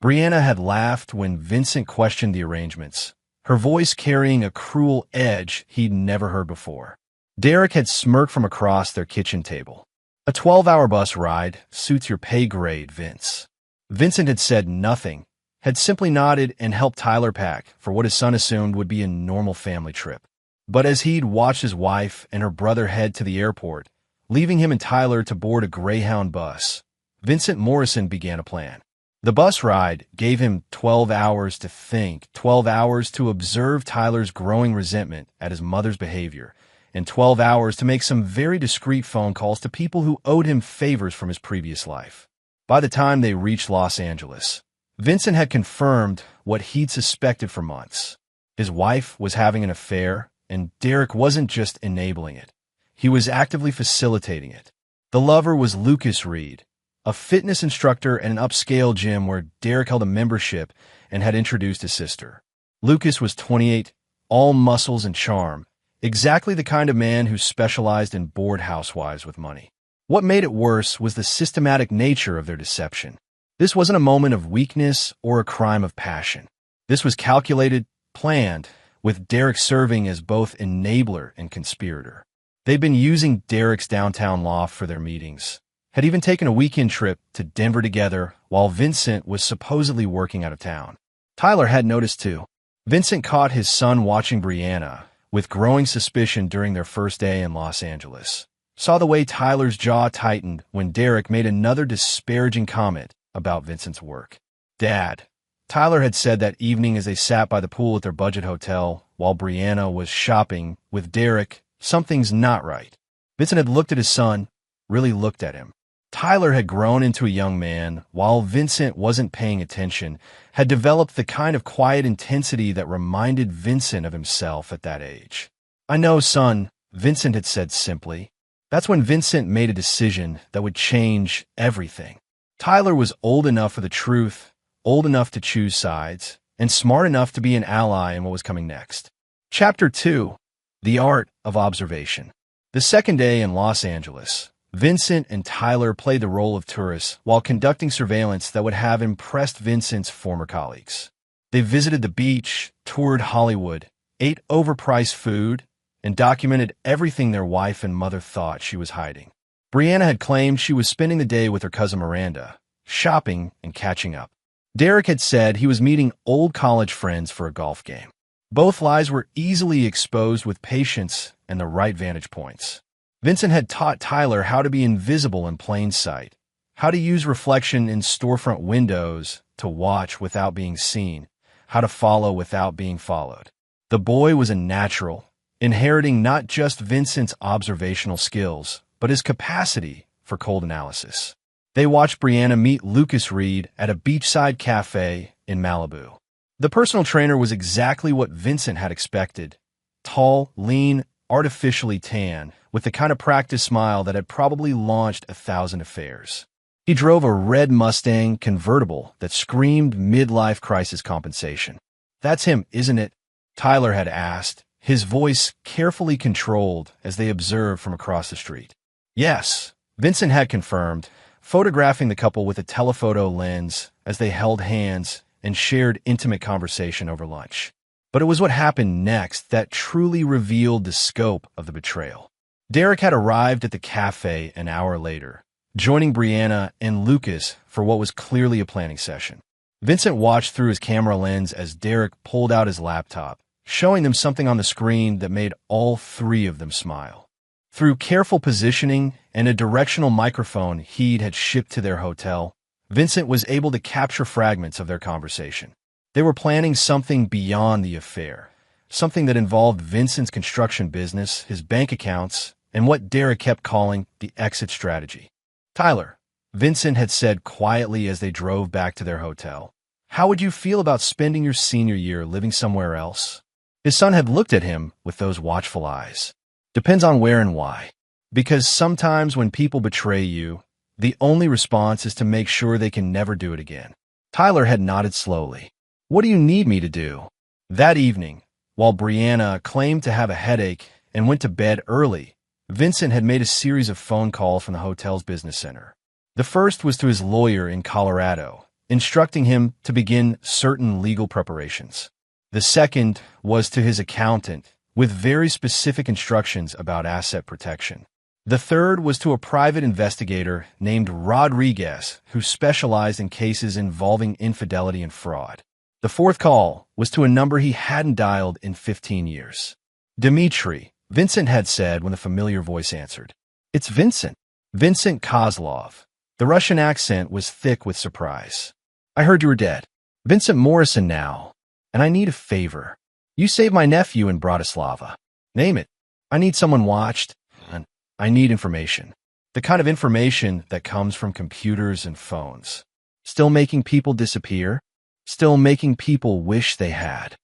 Brianna had laughed when Vincent questioned the arrangements, her voice carrying a cruel edge he'd never heard before. Derek had smirked from across their kitchen table. "A 12-hour bus ride suits your pay grade, Vince." Vincent had said nothing, had simply nodded and helped Tyler pack for what his son assumed would be a normal family trip. But as he'd watched his wife and her brother head to the airport, leaving him and Tyler to board a Greyhound bus, Vincent Morrison began a plan. The bus ride gave him 12 hours to think, 12 hours to observe Tyler's growing resentment at his mother's behavior, and 12 hours to make some very discreet phone calls to people who owed him favors from his previous life. By the time they reached Los Angeles, Vincent had confirmed what he'd suspected for months. His wife was having an affair, and Derek wasn't just enabling it. He was actively facilitating it. The lover was Lucas Reed, a fitness instructor at an upscale gym where Derek held a membership and had introduced his sister. Lucas was 28, all muscles and charm, exactly the kind of man who specialized in bored housewives with money. What made it worse was the systematic nature of their deception. This wasn't a moment of weakness or a crime of passion. This was calculated, planned, with Derek serving as both enabler and conspirator. They'd been using Derek's downtown loft for their meetings, had even taken a weekend trip to Denver together while Vincent was supposedly working out of town. Tyler had noticed too. Vincent caught his son watching Brianna with growing suspicion during their first day in Los Angeles. Saw the way Tyler's jaw tightened when Derek made another disparaging comment about Vincent's work. "Dad," Tyler had said that evening as they sat by the pool at their budget hotel while Brianna was shopping with Derek, "something's not right." Vincent had looked at his son, really looked at him. Tyler had grown into a young man, while Vincent wasn't paying attention, had developed the kind of quiet intensity that reminded Vincent of himself at that age. "I know, son," Vincent had said simply. That's when Vincent made a decision that would change everything. Tyler was old enough for the truth, old enough to choose sides, and smart enough to be an ally in what was coming next. Chapter 2: The Art of Observation. The second day in Los Angeles, Vincent and Tyler played the role of tourists while conducting surveillance that would have impressed Vincent's former colleagues. They visited the beach, toured Hollywood, ate overpriced food, and documented everything their wife and mother thought she was hiding. Brianna had claimed she was spending the day with her cousin Miranda, shopping and catching up. Derek had said he was meeting old college friends for a golf game. Both lies were easily exposed with patience and the right vantage points. Vincent had taught Tyler how to be invisible in plain sight, how to use reflection in storefront windows to watch without being seen, how to follow without being followed. The boy was a natural, inheriting not just Vincent's observational skills, but his capacity for cold analysis. They watched Brianna meet Lucas Reed at a beachside cafe in Malibu. The personal trainer was exactly what Vincent had expected: tall, lean, artificially tan, with the kind of practice smile that had probably launched 1,000 affairs. He drove a red Mustang convertible that screamed midlife crisis compensation. "That's him, isn't it?" Tyler had asked, his voice carefully controlled as they observed from across the street. "Yes," Vincent had confirmed, photographing the couple with a telephoto lens as they held hands and shared intimate conversation over lunch. But it was what happened next that truly revealed the scope of the betrayal. Derek had arrived at the cafe an hour later, joining Brianna and Lucas for what was clearly a planning session. Vincent watched through his camera lens as Derek pulled out his laptop, showing them something on the screen that made all three of them smile. Through careful positioning and a directional microphone Heed had shipped to their hotel, Vincent was able to capture fragments of their conversation. They were planning something beyond the affair, something that involved Vincent's construction business, his bank accounts, and what Derek kept calling the exit strategy. "Tyler," Vincent had said quietly as they drove back to their hotel, "how would you feel about spending your senior year living somewhere else?" His son had looked at him with those watchful eyes. "Depends on where and why. Because sometimes when people betray you, the only response is to make sure they can never do it again." Tyler had nodded slowly. "What do you need me to do?" That evening, while Brianna claimed to have a headache and went to bed early, Vincent had made a series of phone calls from the hotel's business center. The first was to his lawyer in Colorado, instructing him to begin certain legal preparations. The second was to his accountant, with very specific instructions about asset protection. The third was to a private investigator named Rodriguez, who specialized in cases involving infidelity and fraud. The fourth call was to a number he hadn't dialed in 15 years. "Dmitri," Vincent had said when the familiar voice answered. "It's Vincent." Vincent Kozlov. The Russian accent was thick with surprise. "I heard you were dead. Vincent Morrison now, and I need a favor. You saved my nephew in Bratislava. Name it. I need someone watched, and I need information. The kind of information that comes from computers and phones. Still making people disappear. Still making people wish they had."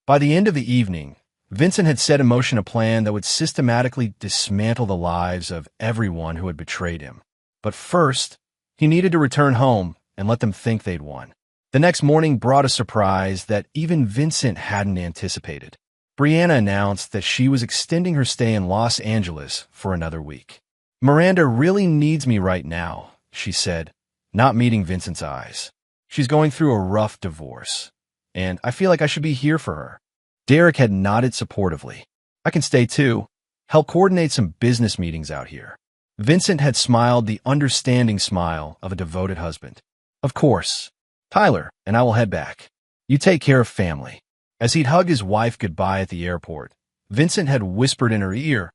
By the end of the evening, Vincent had set in motion a plan that would systematically dismantle the lives of everyone who had betrayed him. But first, he needed to return home and let them think they'd won. The next morning brought a surprise that even Vincent hadn't anticipated. Brianna announced that she was extending her stay in Los Angeles for another week. "Miranda really needs me right now," she said, not meeting Vincent's eyes. "She's going through a rough divorce, and I feel like I should be here for her." Derek had nodded supportively. "I can stay too. Help coordinate some business meetings out here." Vincent had smiled the understanding smile of a devoted husband. "Of course. Tyler and I will head back. You take care of family." As he'd hug his wife goodbye at the airport, Vincent had whispered in her ear,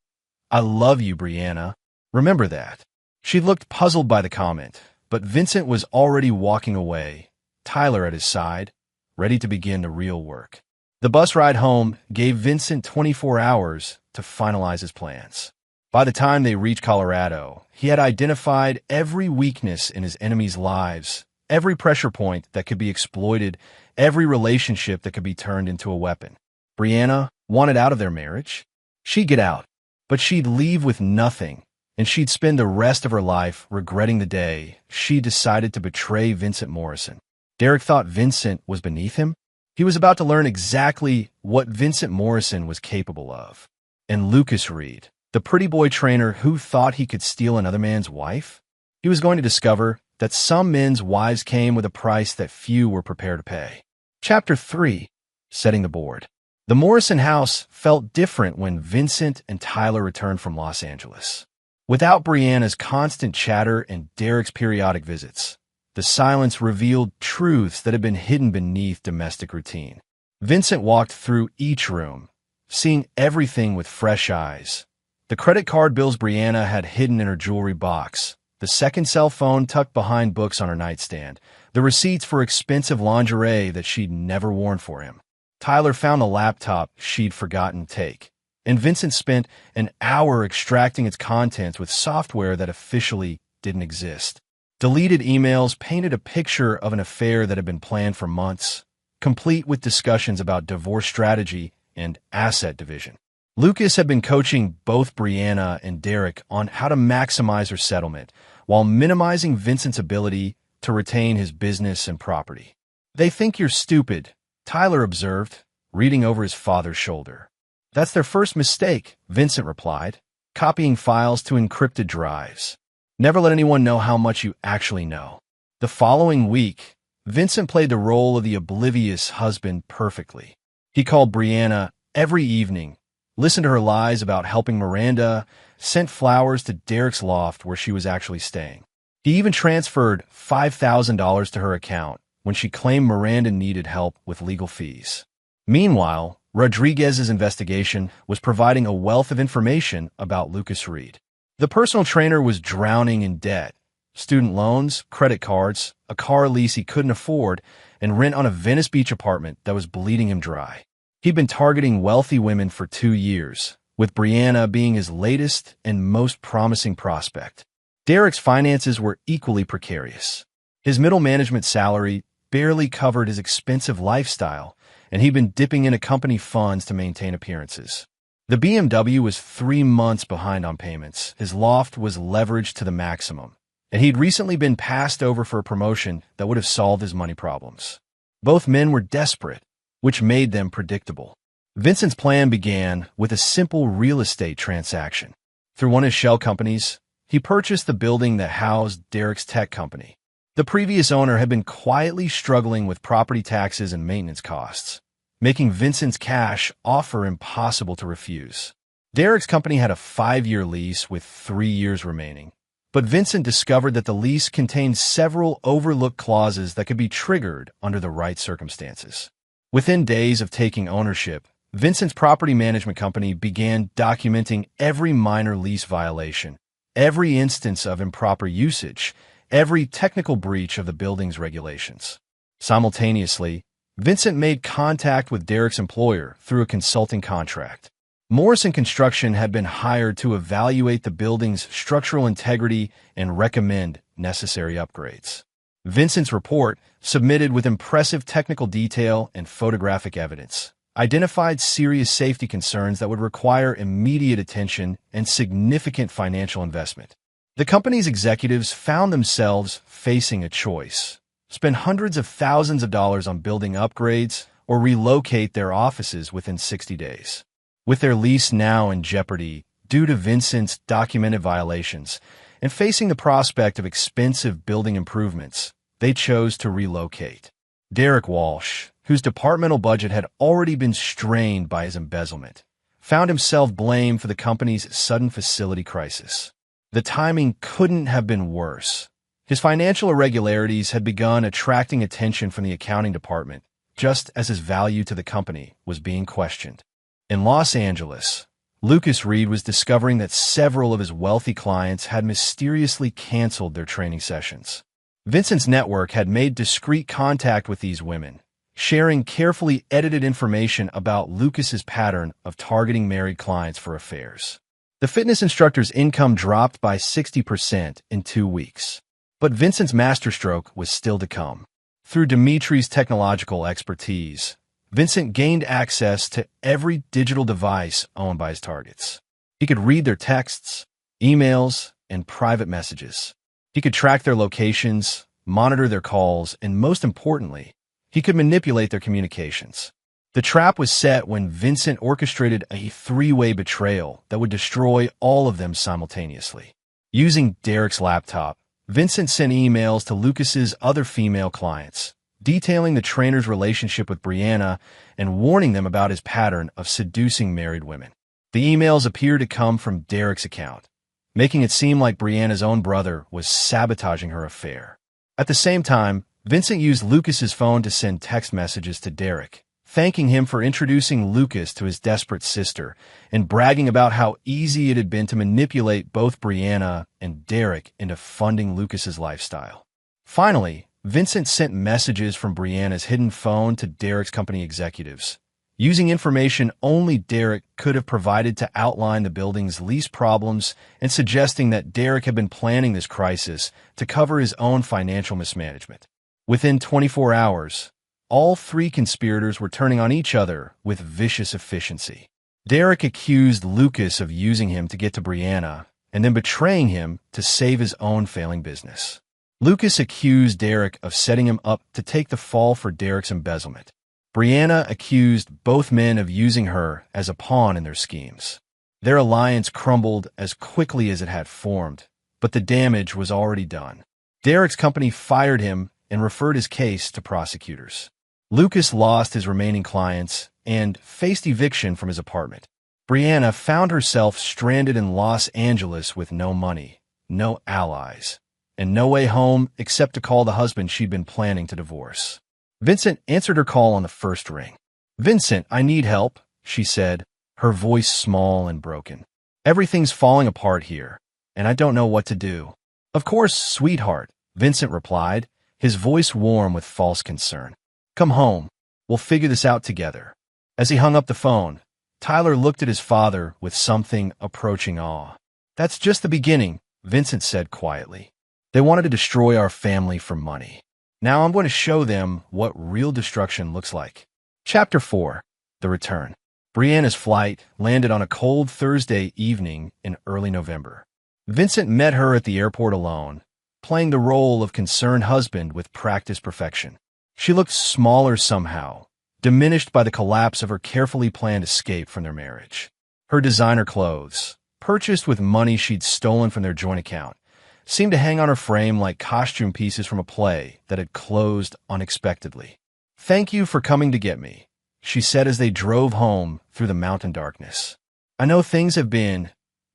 "I love you, Brianna. Remember that." She looked puzzled by the comment, But Vincent was already walking away, Tyler at his side, ready to begin the real work. The bus ride home gave Vincent 24 hours to finalize his plans. By the time they reached Colorado, he had identified every weakness in his enemies' lives, every pressure point that could be exploited, every relationship that could be turned into a weapon. Brianna wanted out of their marriage. She'd get out, but she'd leave with nothing, and she'd spend the rest of her life regretting the day she decided to betray Vincent Morrison. Derek thought Vincent was beneath him. He was about to learn exactly what Vincent Morrison was capable of. And Lucas Reed, the pretty boy trainer who thought he could steal another man's wife, he was going to discover that some men's wives came with a price that few were prepared to pay. Chapter 3. Setting the Board. The Morrison house felt different when Vincent and Tyler returned from Los Angeles. Without Brianna's constant chatter and Derek's periodic visits, the silence revealed truths that had been hidden beneath domestic routine. Vincent walked through each room, seeing everything with fresh eyes. The credit card bills Brianna had hidden in her jewelry box, the second cell phone tucked behind books on her nightstand, the receipts for expensive lingerie that she'd never worn for him. Tyler found a laptop she'd forgotten to take, and Vincent spent an hour extracting its contents with software that officially didn't exist. Deleted emails painted a picture of an affair that had been planned for months, complete with discussions about divorce strategy and asset division. Lucas had been coaching both Brianna and Derek on how to maximize her settlement while minimizing Vincent's ability to retain his business and property. "They think you're stupid," Tyler observed, reading over his father's shoulder. "That's their first mistake," Vincent replied, copying files to encrypted drives. "Never let anyone know how much you actually know." The following week, Vincent played the role of the oblivious husband perfectly. He called Brianna every evening, listened to her lies about helping Miranda, sent flowers to Derek's loft where she was actually staying. He even transferred $5,000 to her account when she claimed Miranda needed help with legal fees. Meanwhile, Rodriguez's investigation was providing a wealth of information about Lucas Reed. The personal trainer was drowning in debt, student loans, credit cards, a car lease he couldn't afford, and rent on a Venice Beach apartment that was bleeding him dry. He'd been targeting wealthy women for 2 years, with Brianna being his latest and most promising prospect. Derek's finances were equally precarious. His middle management salary barely covered his expensive lifestyle, and he'd been dipping into company funds to maintain appearances. The BMW was 3 months behind on payments, his loft was leveraged to the maximum, and he'd recently been passed over for a promotion that would have solved his money problems. Both men were desperate, which made them predictable. Vincent's plan began with a simple real estate transaction. Through one of his shell companies, he purchased the building that housed Derek's tech company. The previous owner had been quietly struggling with property taxes and maintenance costs, making Vincent's cash offer impossible to refuse. Derek's company had a 5-year lease with 3 years remaining, but Vincent discovered that the lease contained several overlooked clauses that could be triggered under the right circumstances. Within days of taking ownership, Vincent's property management company began documenting every minor lease violation, every instance of improper usage, every technical breach of the building's regulations. Simultaneously, Vincent made contact with Derek's employer through a consulting contract. Morrison Construction had been hired to evaluate the building's structural integrity and recommend necessary upgrades. Vincent's report, submitted with impressive technical detail and photographic evidence, identified serious safety concerns that would require immediate attention and significant financial investment. The company's executives found themselves facing a choice: spend hundreds of thousands of dollars on building upgrades or relocate their offices within 60 days. With their lease now in jeopardy due to Vincent's documented violations and facing the prospect of expensive building improvements, they chose to relocate. Derek Walsh, whose departmental budget had already been strained by his embezzlement, found himself blamed for the company's sudden facility crisis. The timing couldn't have been worse. His financial irregularities had begun attracting attention from the accounting department, just as his value to the company was being questioned. In Los Angeles, Lucas Reed was discovering that several of his wealthy clients had mysteriously canceled their training sessions. Vincent's network had made discreet contact with these women, sharing carefully edited information about Lucas's pattern of targeting married clients for affairs. The fitness instructor's income dropped by 60% in 2 weeks. But Vincent's masterstroke was still to come. Through Dimitri's technological expertise, Vincent gained access to every digital device owned by his targets. He could read their texts, emails, and private messages. He could track their locations, monitor their calls, and most importantly, he could manipulate their communications. The trap was set when Vincent orchestrated a 3-way betrayal that would destroy all of them simultaneously. Using Derek's laptop, Vincent sent emails to Lucas's other female clients, detailing the trainer's relationship with Brianna and warning them about his pattern of seducing married women. The emails appeared to come from Derek's account, making it seem like Brianna's own brother was sabotaging her affair. At the same time, Vincent used Lucas's phone to send text messages to Derek, thanking him for introducing Lucas to his desperate sister and bragging about how easy it had been to manipulate both Brianna and Derek into funding Lucas's lifestyle. Finally, Vincent sent messages from Brianna's hidden phone to Derek's company executives, using information only Derek could have provided to outline the building's lease problems and suggesting that Derek had been planning this crisis to cover his own financial mismanagement. Within 24 hours, all 3 conspirators were turning on each other with vicious efficiency. Derek accused Lucas of using him to get to Brianna and then betraying him to save his own failing business. Lucas accused Derek of setting him up to take the fall for Derek's embezzlement. Brianna accused both men of using her as a pawn in their schemes. Their alliance crumbled as quickly as it had formed, but the damage was already done. Derek's company fired him and referred his case to prosecutors. Lucas lost his remaining clients and faced eviction from his apartment. Brianna found herself stranded in Los Angeles with no money, no allies, and no way home except to call the husband she'd been planning to divorce. Vincent answered her call on the first ring. "Vincent, I need help," she said, her voice small and broken. "Everything's falling apart here, and I don't know what to do." "Of course, sweetheart," Vincent replied, his voice warm with false concern. "Come home. We'll figure this out together." As he hung up the phone, Tyler looked at his father with something approaching awe. "That's just the beginning," Vincent said quietly. "They wanted to destroy our family for money. Now I'm going to show them what real destruction looks like." Chapter 4. The Return. Brianna's flight landed on a cold Thursday evening in early November. Vincent met her at the airport alone, playing the role of concerned husband with practiced perfection. She looked smaller somehow, diminished by the collapse of her carefully planned escape from their marriage. Her designer clothes, purchased with money she'd stolen from their joint account, seemed to hang on her frame like costume pieces from a play that had closed unexpectedly. "Thank you for coming to get me," she said as they drove home through the mountain darkness. "I know things have been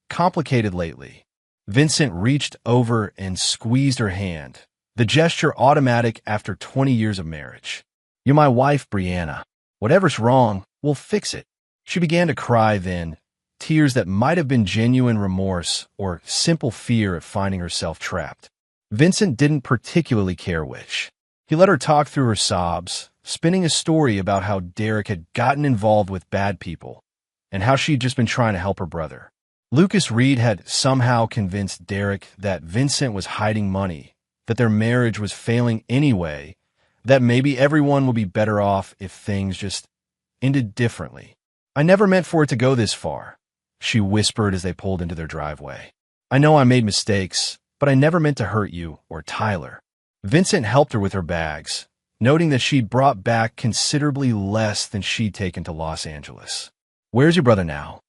complicated lately." Vincent reached over and squeezed her hand, the gesture automatic after 20 years of marriage. "You're my wife, Brianna. Whatever's wrong, we'll fix it." She began to cry then, tears that might have been genuine remorse or simple fear at finding herself trapped. Vincent didn't particularly care which. He let her talk through her sobs, spinning a story about how Derek had gotten involved with bad people and how she'd just been trying to help her brother. Lucas Reed had somehow convinced Derek that Vincent was hiding money, that their marriage was failing anyway, that maybe everyone would be better off if things just ended differently. "I never meant for it to go this far," she whispered as they pulled into their driveway. "I know I made mistakes, but I never meant to hurt you or Tyler." Vincent helped her with her bags, noting that she'd brought back considerably less than she'd taken to Los Angeles. "Where's your brother now?"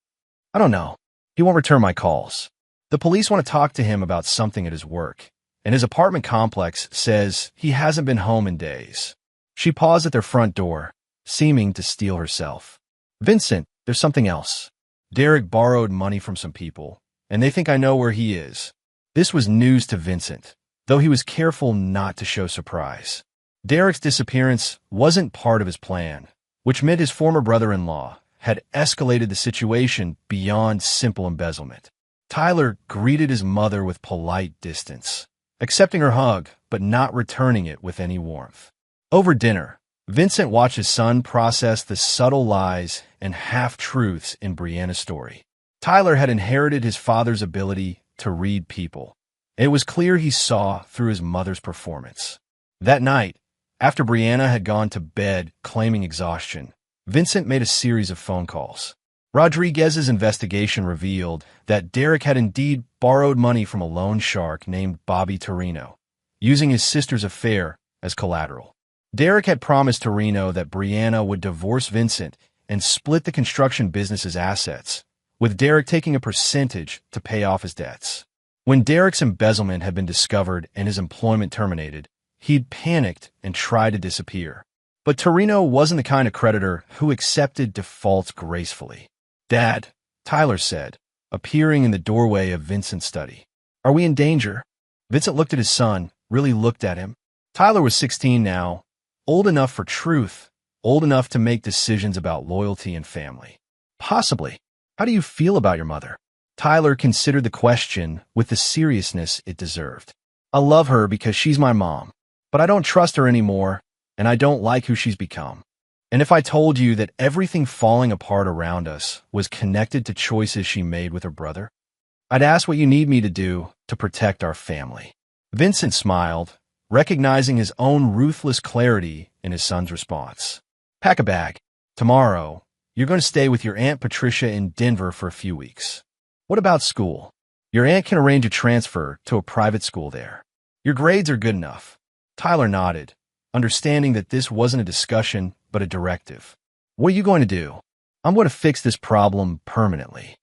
"I don't know. He won't return my calls. The police want to talk to him about something at his work, and his apartment complex says he hasn't been home in days." She paused at their front door, seeming to steel herself. "Vincent, there's something else. Derek borrowed money from some people, and they think I know where he is." This was news to Vincent, though he was careful not to show surprise. Derek's disappearance wasn't part of his plan, which meant his former brother-in-law had escalated the situation beyond simple embezzlement. Tyler greeted his mother with polite distance, accepting her hug but not returning it with any warmth. Over dinner, Vincent watched his son process the subtle lies and half-truths in Brianna's story. Tyler had inherited his father's ability to read people. It was clear he saw through his mother's performance. That night, after Brianna had gone to bed claiming exhaustion, Vincent made a series of phone calls. Rodriguez's investigation revealed that Derek had indeed borrowed money from a loan shark named Bobby Torino, using his sister's affair as collateral. Derek had promised Torino that Brianna would divorce Vincent and split the construction business's assets, with Derek taking a percentage to pay off his debts. When Derek's embezzlement had been discovered and his employment terminated, he'd panicked and tried to disappear. But Torino wasn't the kind of creditor who accepted defaults gracefully. "Dad," Tyler said, appearing in the doorway of Vincent's study. "Are we in danger?" Vincent looked at his son, really looked at him. Tyler was 16 now, old enough for truth, old enough to make decisions about loyalty and family. "Possibly. How do you feel about your mother?" Tyler considered the question with the seriousness it deserved. "I love her because she's my mom, but I don't trust her anymore, and I don't like who she's become. And if I told you that everything falling apart around us was connected to choices she made with her brother, I'd ask what you need me to do to protect our family." Vincent smiled, recognizing his own ruthless clarity in his son's response. "Pack a bag. Tomorrow, you're going to stay with your Aunt Patricia in Denver for a few weeks. What about school? Your aunt can arrange a transfer to a private school there. Your grades are good enough." Tyler nodded, understanding that this wasn't a discussion but a directive. "What are you going to do?" "I'm going to fix this problem permanently."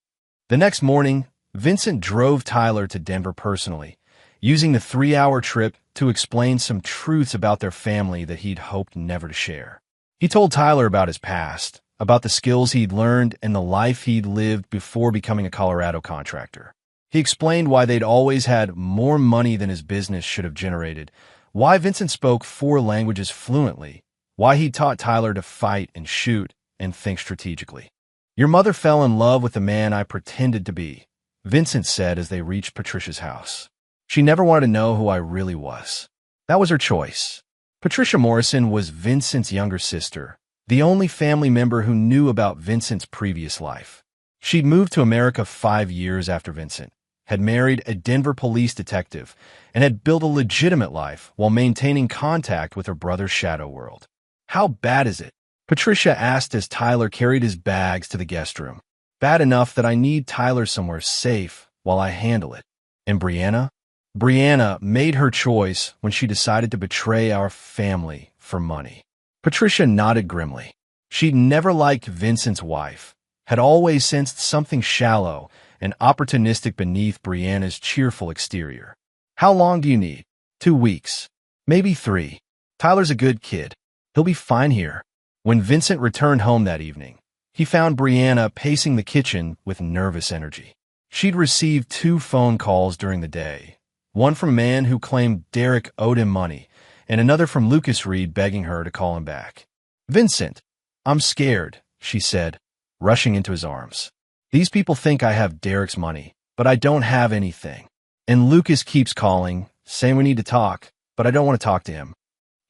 The next morning, Vincent drove Tyler to Denver personally, using the 3-hour trip to explain some truths about their family that he'd hoped never to share. He told Tyler about his past, about the skills he'd learned and the life he'd lived before becoming a Colorado contractor. He explained why they'd always had more money than his business should have generated, why Vincent spoke 4 languages fluently, why he taught Tyler to fight and shoot and think strategically. "Your mother fell in love with the man I pretended to be," Vincent said as they reached Patricia's house. "She never wanted to know who I really was. That was her choice." Patricia Morrison was Vincent's younger sister, the only family member who knew about Vincent's previous life. She'd moved to America 5 years after Vincent, had married a Denver police detective, and had built a legitimate life while maintaining contact with her brother's shadow world. "How bad is it?" Patricia asked as Tyler carried his bags to the guest room. "Bad enough that I need Tyler somewhere safe while I handle it." "And Brianna?" "Brianna made her choice when she decided to betray our family for money." Patricia nodded grimly. She'd never liked Vincent's wife, had always sensed something shallow and opportunistic beneath Brianna's cheerful exterior. "How long do you need?" 2 weeks. Maybe 3. Tyler's a good kid. He'll be fine here." When Vincent returned home that evening, he found Brianna pacing the kitchen with nervous energy. She'd received 2 phone calls during the day, one from a man who claimed Derek owed him money, and another from Lucas Reed begging her to call him back. "Vincent, I'm scared," she said, rushing into his arms. "These people think I have Derek's money, but I don't have anything. And Lucas keeps calling, saying we need to talk, but I don't want to talk to him."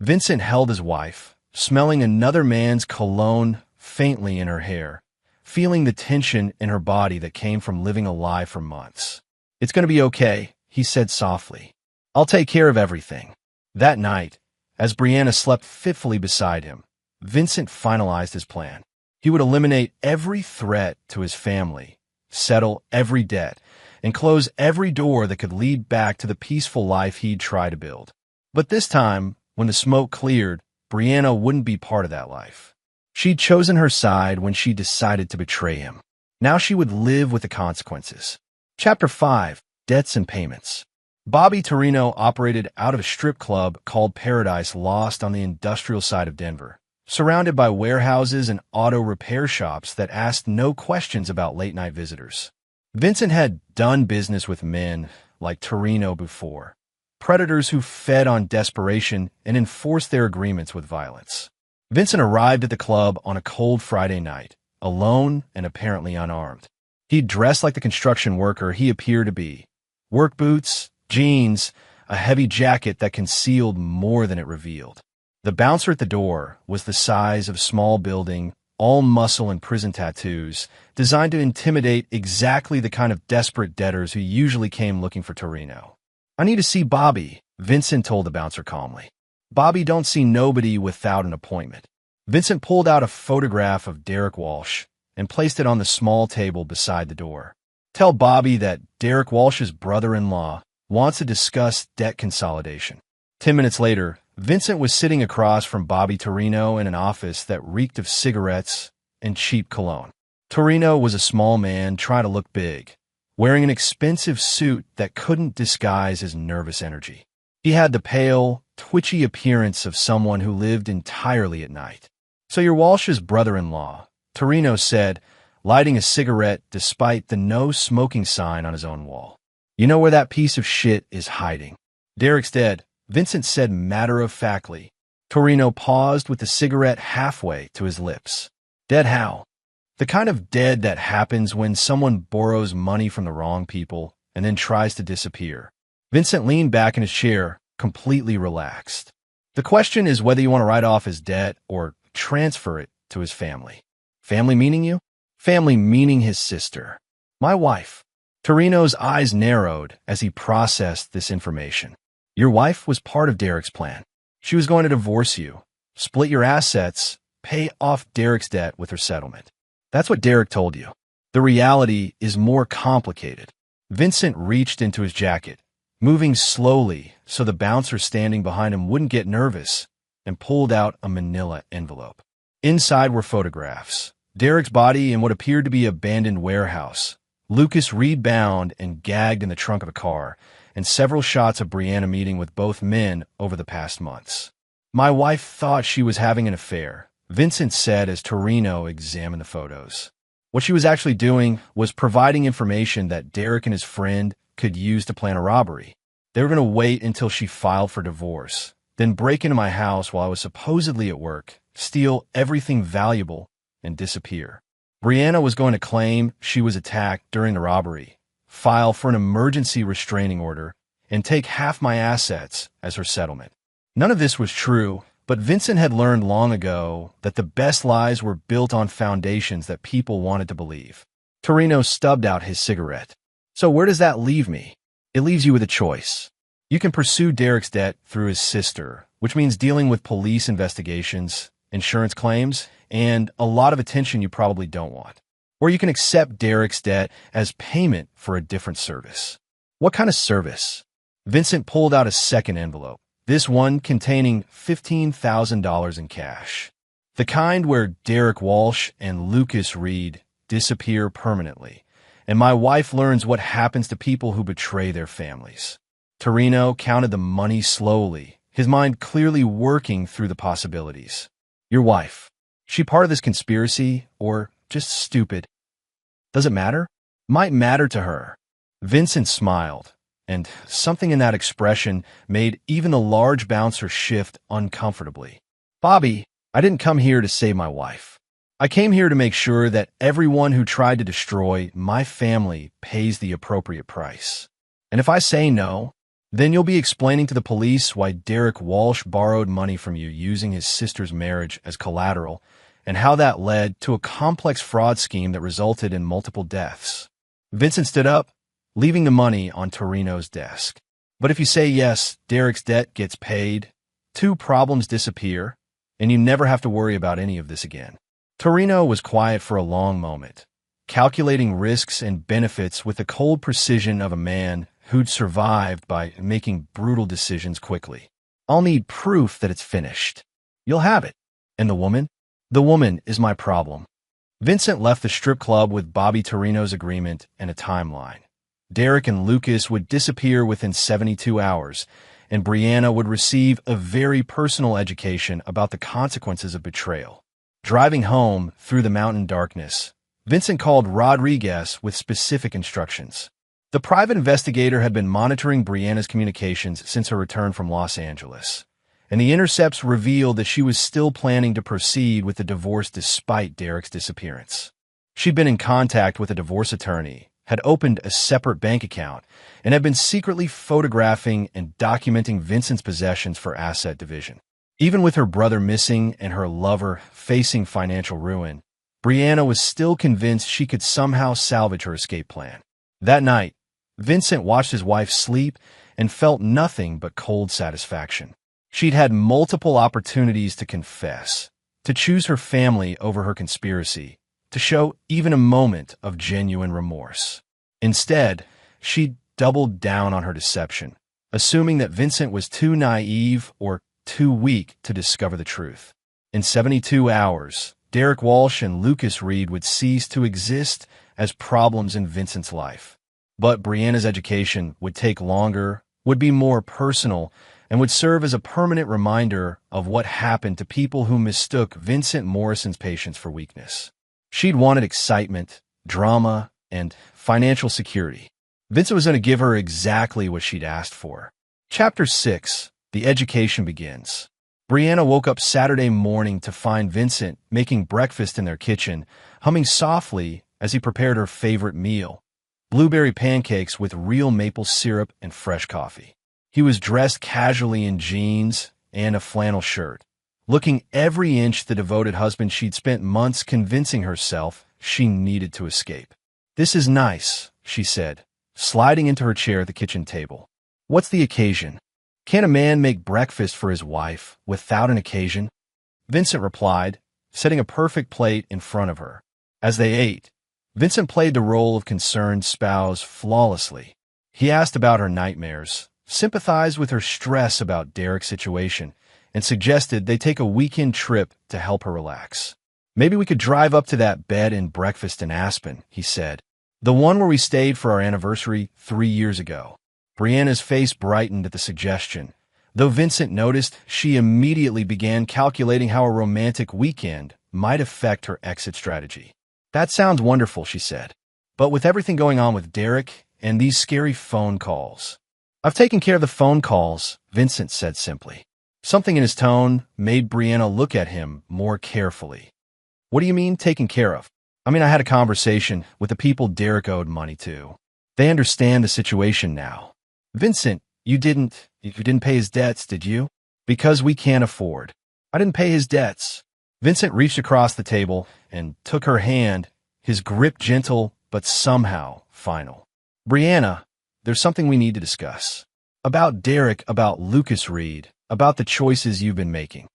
Vincent held his wife, smelling another man's cologne faintly in her hair, feeling the tension in her body that came from living a lie for months. "It's going to be okay," he said softly. "I'll take care of everything." That night, as Brianna slept fitfully beside him, Vincent finalized his plan. He would eliminate every threat to his family, settle every debt, and close every door that could lead back to the peaceful life he'd tried to build. But this time, when the smoke cleared, Brianna wouldn't be part of that life. She'd chosen her side when she decided to betray him. Now she would live with the consequences. Chapter 5. Debts and Payments. Bobby Torino operated out of a strip club called Paradise Lost on the industrial side of Denver, surrounded by warehouses and auto repair shops that asked no questions about late-night visitors. Vincent had done business with men like Torino before, predators who fed on desperation and enforced their agreements with violence. Vincent arrived at the club on a cold Friday night, alone and apparently unarmed. He dressed like the construction worker he appeared to be. Work boots, jeans, a heavy jacket that concealed more than it revealed. The bouncer at the door was the size of a small building, all muscle and prison tattoos, designed to intimidate exactly the kind of desperate debtors who usually came looking for Torino. "I need to see Bobby," Vincent told the bouncer calmly. "Bobby don't see nobody without an appointment." Vincent pulled out a photograph of Derek Walsh and placed it on the small table beside the door. "Tell Bobby that Derek Walsh's brother-in-law wants to discuss debt consolidation." 10 minutes later, Vincent was sitting across from Bobby Torino in an office that reeked of cigarettes and cheap cologne. Torino was a small man trying to look big, wearing an expensive suit that couldn't disguise his nervous energy. He had the pale, twitchy appearance of someone who lived entirely at night. "So you're Walsh's brother-in-law," Torino said, lighting a cigarette despite the no smoking sign on his own wall. "You know where that piece of shit is hiding." "Derek's dead," Vincent said matter-of-factly. Torino paused with the cigarette halfway to his lips. "Dead how?" "The kind of dead that happens when someone borrows money from the wrong people and then tries to disappear." Vincent leaned back in his chair, completely relaxed. "The question is whether you want to write off his debt or transfer it to his family." "Family meaning you?" "Family meaning his sister. My wife." Torino's eyes narrowed as he processed this information. "Your wife was part of Derek's plan. She was going to divorce you, split your assets, pay off Derek's debt with her settlement. That's what Derek told you. The reality is more complicated." Vincent reached into his jacket, moving slowly so the bouncer standing behind him wouldn't get nervous, and pulled out a manila envelope. Inside were photographs. Derek's body in what appeared to be an abandoned warehouse, Lucas Reed bound and gagged in the trunk of a car, and several shots of Brianna meeting with both men over the past months. "My wife thought she was having an affair," Vincent said as Torino examined the photos. What she was actually doing was providing information that Derek and his friend could use to plan a robbery. They were going to wait until she filed for divorce, then break into my house while I was supposedly at work, steal everything valuable, and disappear. Brianna was going to claim she was attacked during the robbery, file for an emergency restraining order, and take half my assets as her settlement. None of this was true, but Vincent had learned long ago that the best lies were built on foundations that people wanted to believe. Torino stubbed out his cigarette. "So where does that leave me?" "It leaves you with a choice. You can pursue Derek's debt through his sister, which means dealing with police investigations, insurance claims, and a lot of attention you probably don't want. Or you can accept Derek's debt as payment for a different service." "What kind of service?" Vincent pulled out a second envelope, this one containing $15,000 in cash. "The kind where Derek Walsh and Lucas Reed disappear permanently, and my wife learns what happens to people who betray their families." Torino counted the money slowly, his mind clearly working through the possibilities. "Your wife, she part of this conspiracy, or just stupid?" "Does it matter?" "Might matter to her." Vincent smiled, and something in that expression made even the large bouncer shift uncomfortably. "Bobby, I didn't come here to save my wife. I came here to make sure that everyone who tried to destroy my family pays the appropriate price. And if I say no, then you'll be explaining to the police why Derek Walsh borrowed money from you using his sister's marriage as collateral, and how that led to a complex fraud scheme that resulted in multiple deaths." Vincent stood up, leaving the money on Torino's desk. "But if you say yes, Derek's debt gets paid, 2 problems disappear, and you never have to worry about any of this again." Torino was quiet for a long moment, calculating risks and benefits with the cold precision of a man who'd survived by making brutal decisions quickly. "I'll need proof that it's finished." "You'll have it." "And the woman?" "The woman is my problem." Vincent left the strip club with Bobby Torino's agreement and a timeline. Derek and Lucas would disappear within 72 hours, and Brianna would receive a very personal education about the consequences of betrayal. Driving home through the mountain darkness, Vincent called Rodriguez with specific instructions. The private investigator had been monitoring Brianna's communications since her return from Los Angeles, and the intercepts revealed that she was still planning to proceed with the divorce despite Derek's disappearance. She'd been in contact with a divorce attorney had opened a separate bank account and had been secretly photographing and documenting Vincent's possessions for asset division. Even with her brother missing and her lover facing financial ruin, Brianna was still convinced she could somehow salvage her escape plan. That night, Vincent watched his wife sleep and felt nothing but cold satisfaction. She'd had multiple opportunities to confess, to choose her family over her conspiracy, to show even a moment of genuine remorse. Instead, she doubled down on her deception, assuming that Vincent was too naive or too weak to discover the truth. In 72 hours, Derek Walsh and Lucas Reed would cease to exist as problems in Vincent's life. But Brianna's education would take longer, would be more personal, and would serve as a permanent reminder of what happened to people who mistook Vincent Morrison's patience for weakness. She'd wanted excitement, drama, and financial security. Vincent was going to give her exactly what she'd asked for. Chapter 6. The education begins. Brianna woke up Saturday morning to find Vincent making breakfast in their kitchen, humming softly as he prepared her favorite meal, blueberry pancakes with real maple syrup and fresh coffee. He was dressed casually in jeans and a flannel shirt, looking every inch the devoted husband she'd spent months convincing herself she needed to escape. "This is nice," she said, sliding into her chair at the kitchen table. "What's the occasion? Can a man make breakfast for his wife without an occasion?" Vincent replied, setting a perfect plate in front of her. As they ate, Vincent played the role of concerned spouse flawlessly. He asked about her nightmares, sympathized with her stress about Derek's situation, and suggested they take a weekend trip to help her relax. "Maybe we could drive up to that bed and breakfast in Aspen," he said. "The one where we stayed for our anniversary 3 years ago." Brianna's face brightened at the suggestion. Though Vincent noticed, she immediately began calculating how a romantic weekend might affect her exit strategy. "That sounds wonderful," she said. "But with everything going on with Derek and these scary phone calls." "I've taken care of the phone calls," Vincent said simply. Something in his tone made Brianna look at him more carefully. "What do you mean, taken care of?" "I mean, I had a conversation with the people Derek owed money to. They understand the situation now." "Vincent, you didn't pay his debts, did you?" "Because we can't afford." "I didn't pay his debts." Vincent reached across the table and took her hand, his grip gentle but somehow final. "Brianna, there's something we need to discuss. About Derek, about Lucas Reed, about the choices you've been making."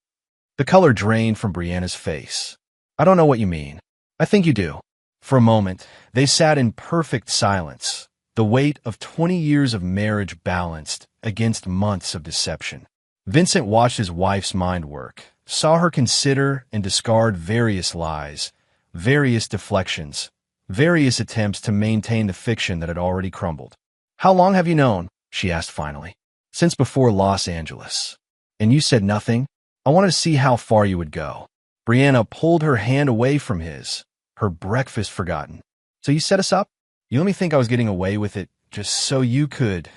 The color drained from Brianna's face. "I don't know what you mean." "I think you do." For a moment, they sat in perfect silence, the weight of 20 years of marriage balanced against months of deception. Vincent watched his wife's mind work, saw her consider and discard various lies, various deflections, various attempts to maintain the fiction that had already crumbled. "How long have you known?" she asked finally. "Since before Los Angeles." "And you said nothing?" "I wanted to see how far you would go." Brianna pulled her hand away from his, her breakfast forgotten. "So you set us up? You let me think I was getting away with it just so you could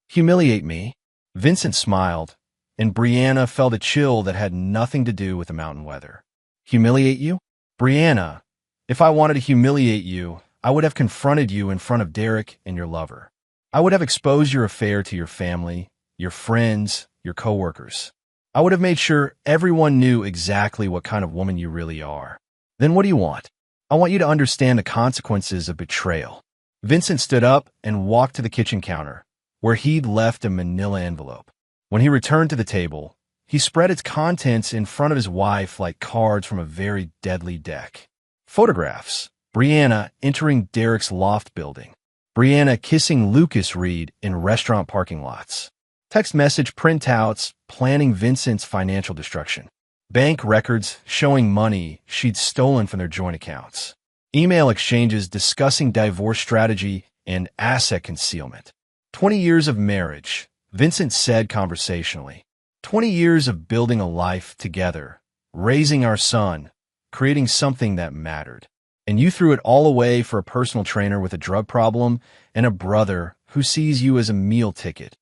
humiliate me?" Vincent smiled, and Brianna felt a chill that had nothing to do with the mountain weather. "Humiliate you?" "Brianna, if I wanted to humiliate you, I would have confronted you in front of Derek and your lover. I would have exposed your affair to your family, your friends, your coworkers. I would have made sure everyone knew exactly what kind of woman you really are. Then what do you want?" "I want you to understand the consequences of betrayal." Vincent stood up and walked to the kitchen counter, where he'd left a manila envelope. When he returned to the table, he spread its contents in front of his wife like cards from a very deadly deck. Photographs. Brianna entering Derek's loft building. Brianna kissing Lucas Reed in restaurant parking lots. Text message printouts planning Vincent's financial destruction. Bank records showing money she'd stolen from their joint accounts. Email exchanges discussing divorce strategy and asset concealment. 20 years of marriage, Vincent said conversationally. 20 years of building a life together, raising our son, creating something that mattered. And you threw it all away for a personal trainer with a drug problem and a brother who sees you as a meal ticket.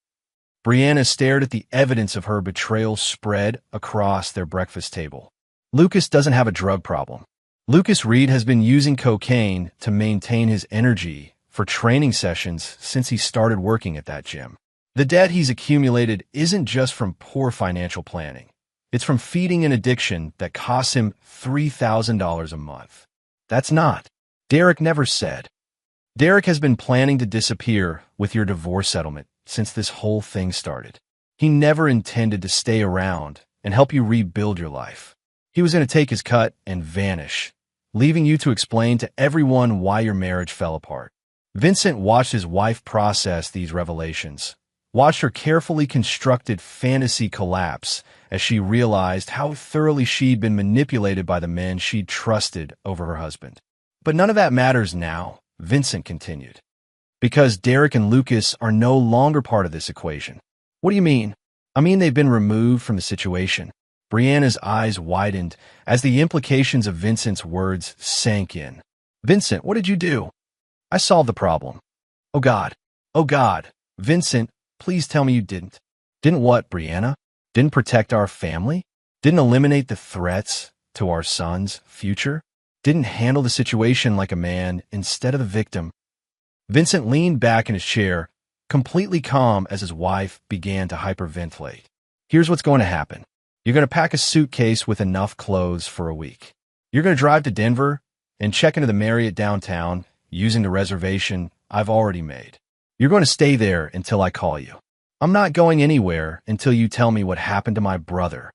Brianna stared at the evidence of her betrayal spread across their breakfast table. "Lucas doesn't have a drug problem." Lucas Reed has been using cocaine to maintain his energy for training sessions since he started working at that gym. The debt he's accumulated isn't just from poor financial planning. It's from feeding an addiction that costs him $3,000 a month. That's not. Derek never said. Derek has been planning to disappear with your divorce settlement since this whole thing started. He never intended to stay around and help you rebuild your life. He was going to take his cut and vanish, leaving you to explain to everyone why your marriage fell apart. Vincent watched his wife process these revelations, watched her carefully constructed fantasy collapse as she realized how thoroughly she'd been manipulated by the men she'd trusted over her husband. But none of that matters now, Vincent continued, because Derek and Lucas are no longer part of this equation. What do you mean? I mean they've been removed from the situation. Brianna's eyes widened as the implications of Vincent's words sank in. Vincent, what did you do? I solved the problem. Oh God. Oh God. Vincent, please tell me you didn't. Didn't what, Brianna? Didn't protect our family? Didn't eliminate the threats to our son's future? Didn't handle the situation like a man instead of the victim? Vincent leaned back in his chair, completely calm as his wife began to hyperventilate. Here's what's going to happen. You're going to pack a suitcase with enough clothes for a week. You're going to drive to Denver and check into the Marriott downtown using the reservation I've already made. You're going to stay there until I call you. I'm not going anywhere until you tell me what happened to my brother.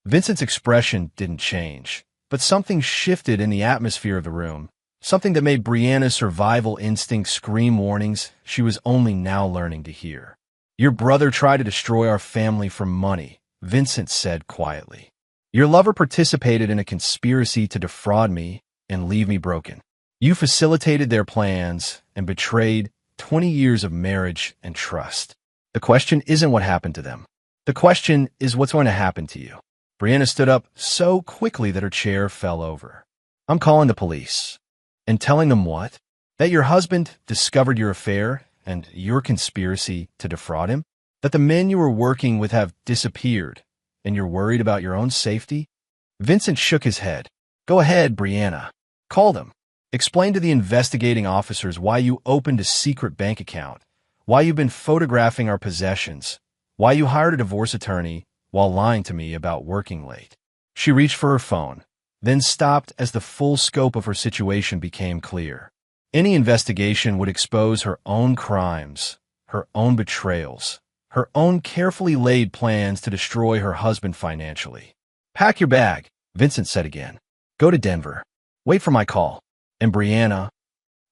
Vincent's expression didn't change, but something shifted in the atmosphere of the room, something that made Brianna's survival instinct scream warnings she was only now learning to hear. Your brother tried to destroy our family for money, Vincent said quietly. Your lover participated in a conspiracy to defraud me and leave me broken. You facilitated their plans and betrayed 20 years of marriage and trust. The question isn't what happened to them. The question is what's going to happen to you. Brianna stood up so quickly that her chair fell over. I'm calling the police. And telling them what? That your husband discovered your affair and your conspiracy to defraud him? That the men you were working with have disappeared and you're worried about your own safety? Vincent shook his head. Go ahead, Brianna. Call them. Explain to the investigating officers why you opened a secret bank account, why you've been photographing our possessions, why you hired a divorce attorney while lying to me about working late. She reached for her phone, then stopped as the full scope of her situation became clear. Any investigation would expose her own crimes, her own betrayals, her own carefully laid plans to destroy her husband financially. Pack your bag, Vincent said again. Go to Denver. Wait for my call. And Brianna,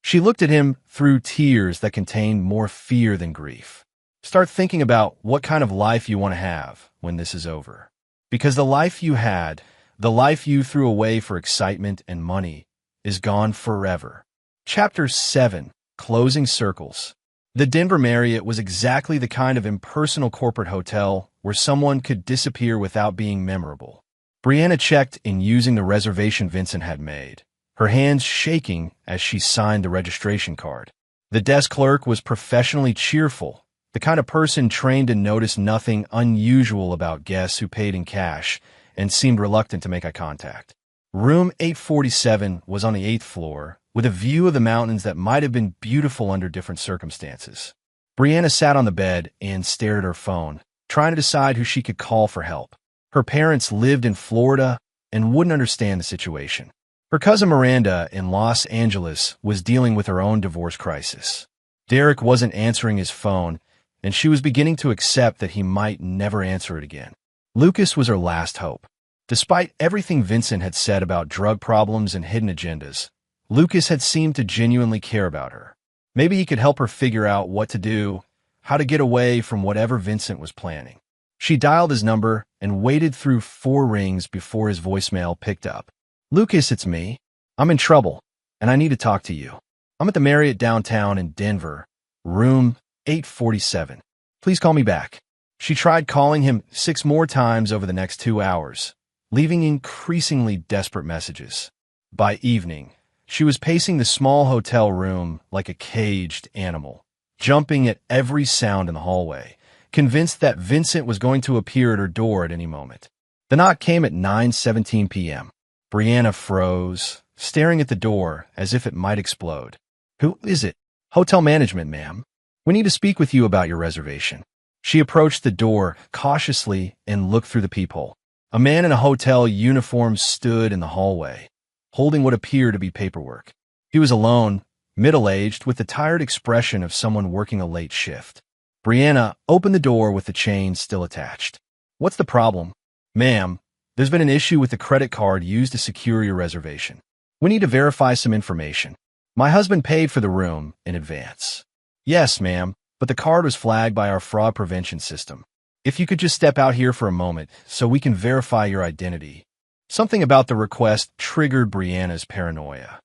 she looked at him through tears that contained more fear than grief. Start thinking about what kind of life you want to have when this is over. Because the life you had, the life you threw away for excitement and money, is gone forever. Chapter 7. Closing Circles. The Denver Marriott was exactly the kind of impersonal corporate hotel where someone could disappear without being memorable. Brianna checked in using the reservation Vincent had made, her hands shaking as she signed the registration card. The desk clerk was professionally cheerful, the kind of person trained to notice nothing unusual about guests who paid in cash and seemed reluctant to make eye contact. Room 847 was on the 8th floor, with a view of the mountains that might have been beautiful under different circumstances. Brianna sat on the bed and stared at her phone, trying to decide who she could call for help. Her parents lived in Florida and wouldn't understand the situation. Her cousin Miranda in Los Angeles was dealing with her own divorce crisis. Derek wasn't answering his phone, and she was beginning to accept that he might never answer it again. Lucas was her last hope. Despite everything Vincent had said about drug problems and hidden agendas, Lucas had seemed to genuinely care about her. Maybe he could help her figure out what to do, how to get away from whatever Vincent was planning. She dialed his number and waited through 4 rings before his voicemail picked up. Lucas, it's me. I'm in trouble, and I need to talk to you. I'm at the Marriott downtown in Denver, room 847. Please call me back. She tried calling him 6 more times over the next 2 hours, leaving increasingly desperate messages. By evening, she was pacing the small hotel room like a caged animal, jumping at every sound in the hallway, convinced that Vincent was going to appear at her door at any moment. The knock came at 9:17 p.m. Brianna froze, staring at the door as if it might explode. "Who is it?" "Hotel management, ma'am. We need to speak with you about your reservation." She approached the door cautiously and looked through the peephole. A man in a hotel uniform stood in the hallway, holding what appeared to be paperwork. He was alone, middle-aged, with the tired expression of someone working a late shift. Brianna opened the door with the chain still attached. "What's the problem?" "Ma'am, there's been an issue with the credit card used to secure your reservation. We need to verify some information. My husband paid for the room in advance." "Yes, ma'am, but the card was flagged by our fraud prevention system. If you could just step out here for a moment so we can verify your identity." Something about the request triggered Brianna's paranoia.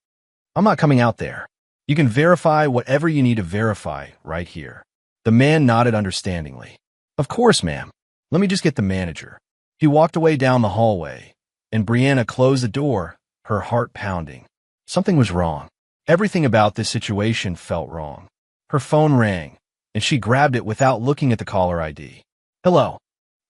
"I'm not coming out there. You can verify whatever you need to verify right here." The man nodded understandingly. "Of course, ma'am. Let me just get the manager." He walked away down the hallway, and Brianna closed the door, her heart pounding. Something was wrong. Everything about this situation felt wrong. Her phone rang, and she grabbed it without looking at the caller ID. "Hello,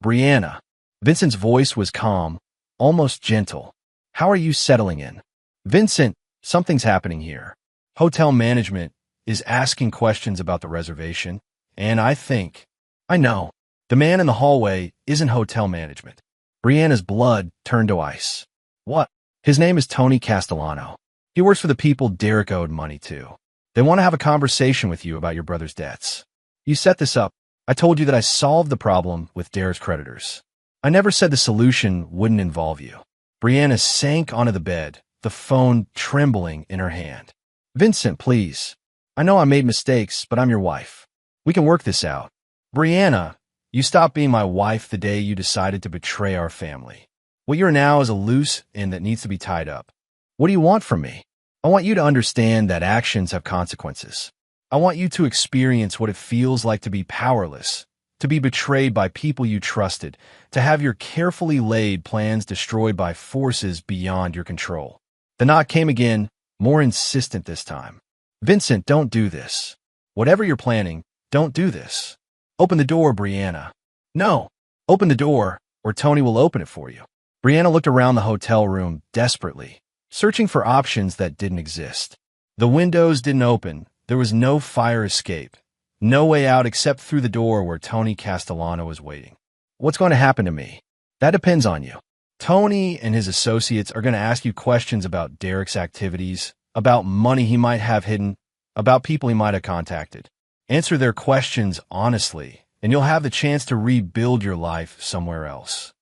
Brianna." Vincent's voice was calm, almost gentle. "How are you settling in?" "Vincent, something's happening here. Hotel management is asking questions about the reservation, and I know. The man in the hallway isn't hotel management." Brianna's blood turned to ice. "What?" "His name is Tony Castellano. He works for the people Derek owed money to. They want to have a conversation with you about your brother's debts." "You set this up. I told you that I solved the problem with Derek's creditors. I never said the solution wouldn't involve you." Brianna sank onto the bed, the phone trembling in her hand. "Vincent, please. I know I made mistakes, but I'm your wife. We can work this out." "Brianna, you stopped being my wife the day you decided to betray our family. What you're now is a loose end that needs to be tied up. What do you want from me?" "I want you to understand that actions have consequences. I want you to experience what it feels like to be powerless, to be betrayed by people you trusted, to have your carefully laid plans destroyed by forces beyond your control." The knock came again, more insistent this time. "Vincent, don't do this. Whatever you're planning, don't do this. Open the door, Brianna." "No, open the door, or Tony will open it for you." Brianna looked around the hotel room desperately, searching for options that didn't exist. The windows didn't open. There was no fire escape, no way out except through the door where Tony Castellano was waiting. "What's going to happen to me?" "That depends on you. Tony and his associates are going to ask you questions about Derek's activities, about money he might have hidden, about people he might have contacted. Answer their questions honestly, and you'll have the chance to rebuild your life somewhere else."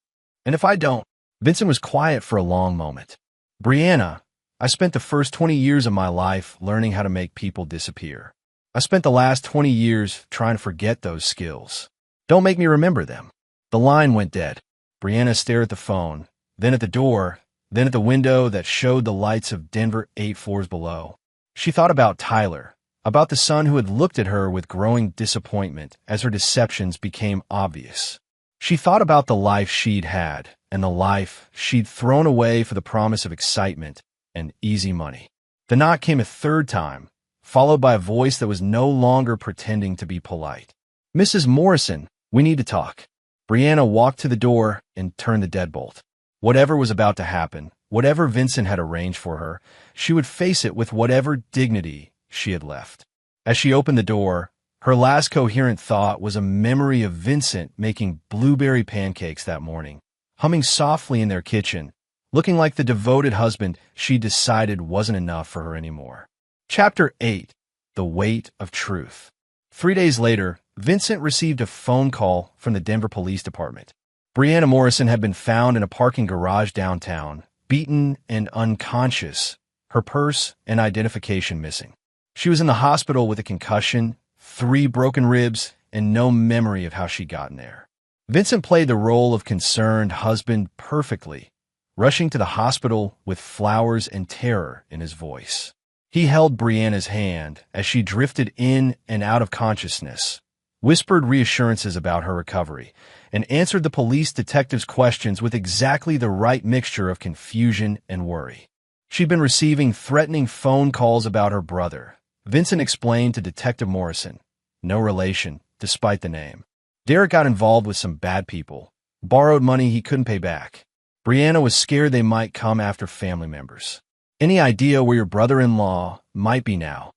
"And if I don't?" Vincent was quiet for a long moment. "Brianna, I spent the first 20 years of my life learning how to make people disappear. I spent the last 20 years trying to forget those skills. Don't make me remember them." The line went dead. Brianna stared at the phone, then at the door, then at the window that showed the lights of Denver 8 floors below. She thought about Tyler, about the son who had looked at her with growing disappointment as her deceptions became obvious. She thought about the life she'd had and the life she'd thrown away for the promise of excitement and easy money. The knock came a third time, followed by a voice that was no longer pretending to be polite. "Mrs. Morrison, we need to talk." Brianna walked to the door and turned the deadbolt. Whatever was about to happen, whatever Vincent had arranged for her, she would face it with whatever dignity she had left. As she opened the door, her last coherent thought was a memory of Vincent making blueberry pancakes that morning, humming softly in their kitchen, looking like the devoted husband she decided wasn't enough for her anymore. Chapter 8. The Weight of Truth. 3 days later, Vincent received a phone call from the Denver Police Department. Brianna Morrison had been found in a parking garage downtown, beaten and unconscious, her purse and identification missing. She was in the hospital with a concussion, 3 broken ribs, and no memory of how she'd gotten there. Vincent played the role of concerned husband perfectly, rushing to the hospital with flowers and terror in his voice. He held Brianna's hand as she drifted in and out of consciousness, whispered reassurances about her recovery, and answered the police detective's questions with exactly the right mixture of confusion and worry. She'd been receiving threatening phone calls about her brother. Vincent explained to Detective Morrison, no relation, despite the name. Derek got involved with some bad people, borrowed money he couldn't pay back. Brianna was scared they might come after family members. Any idea where your brother-in-law might be now?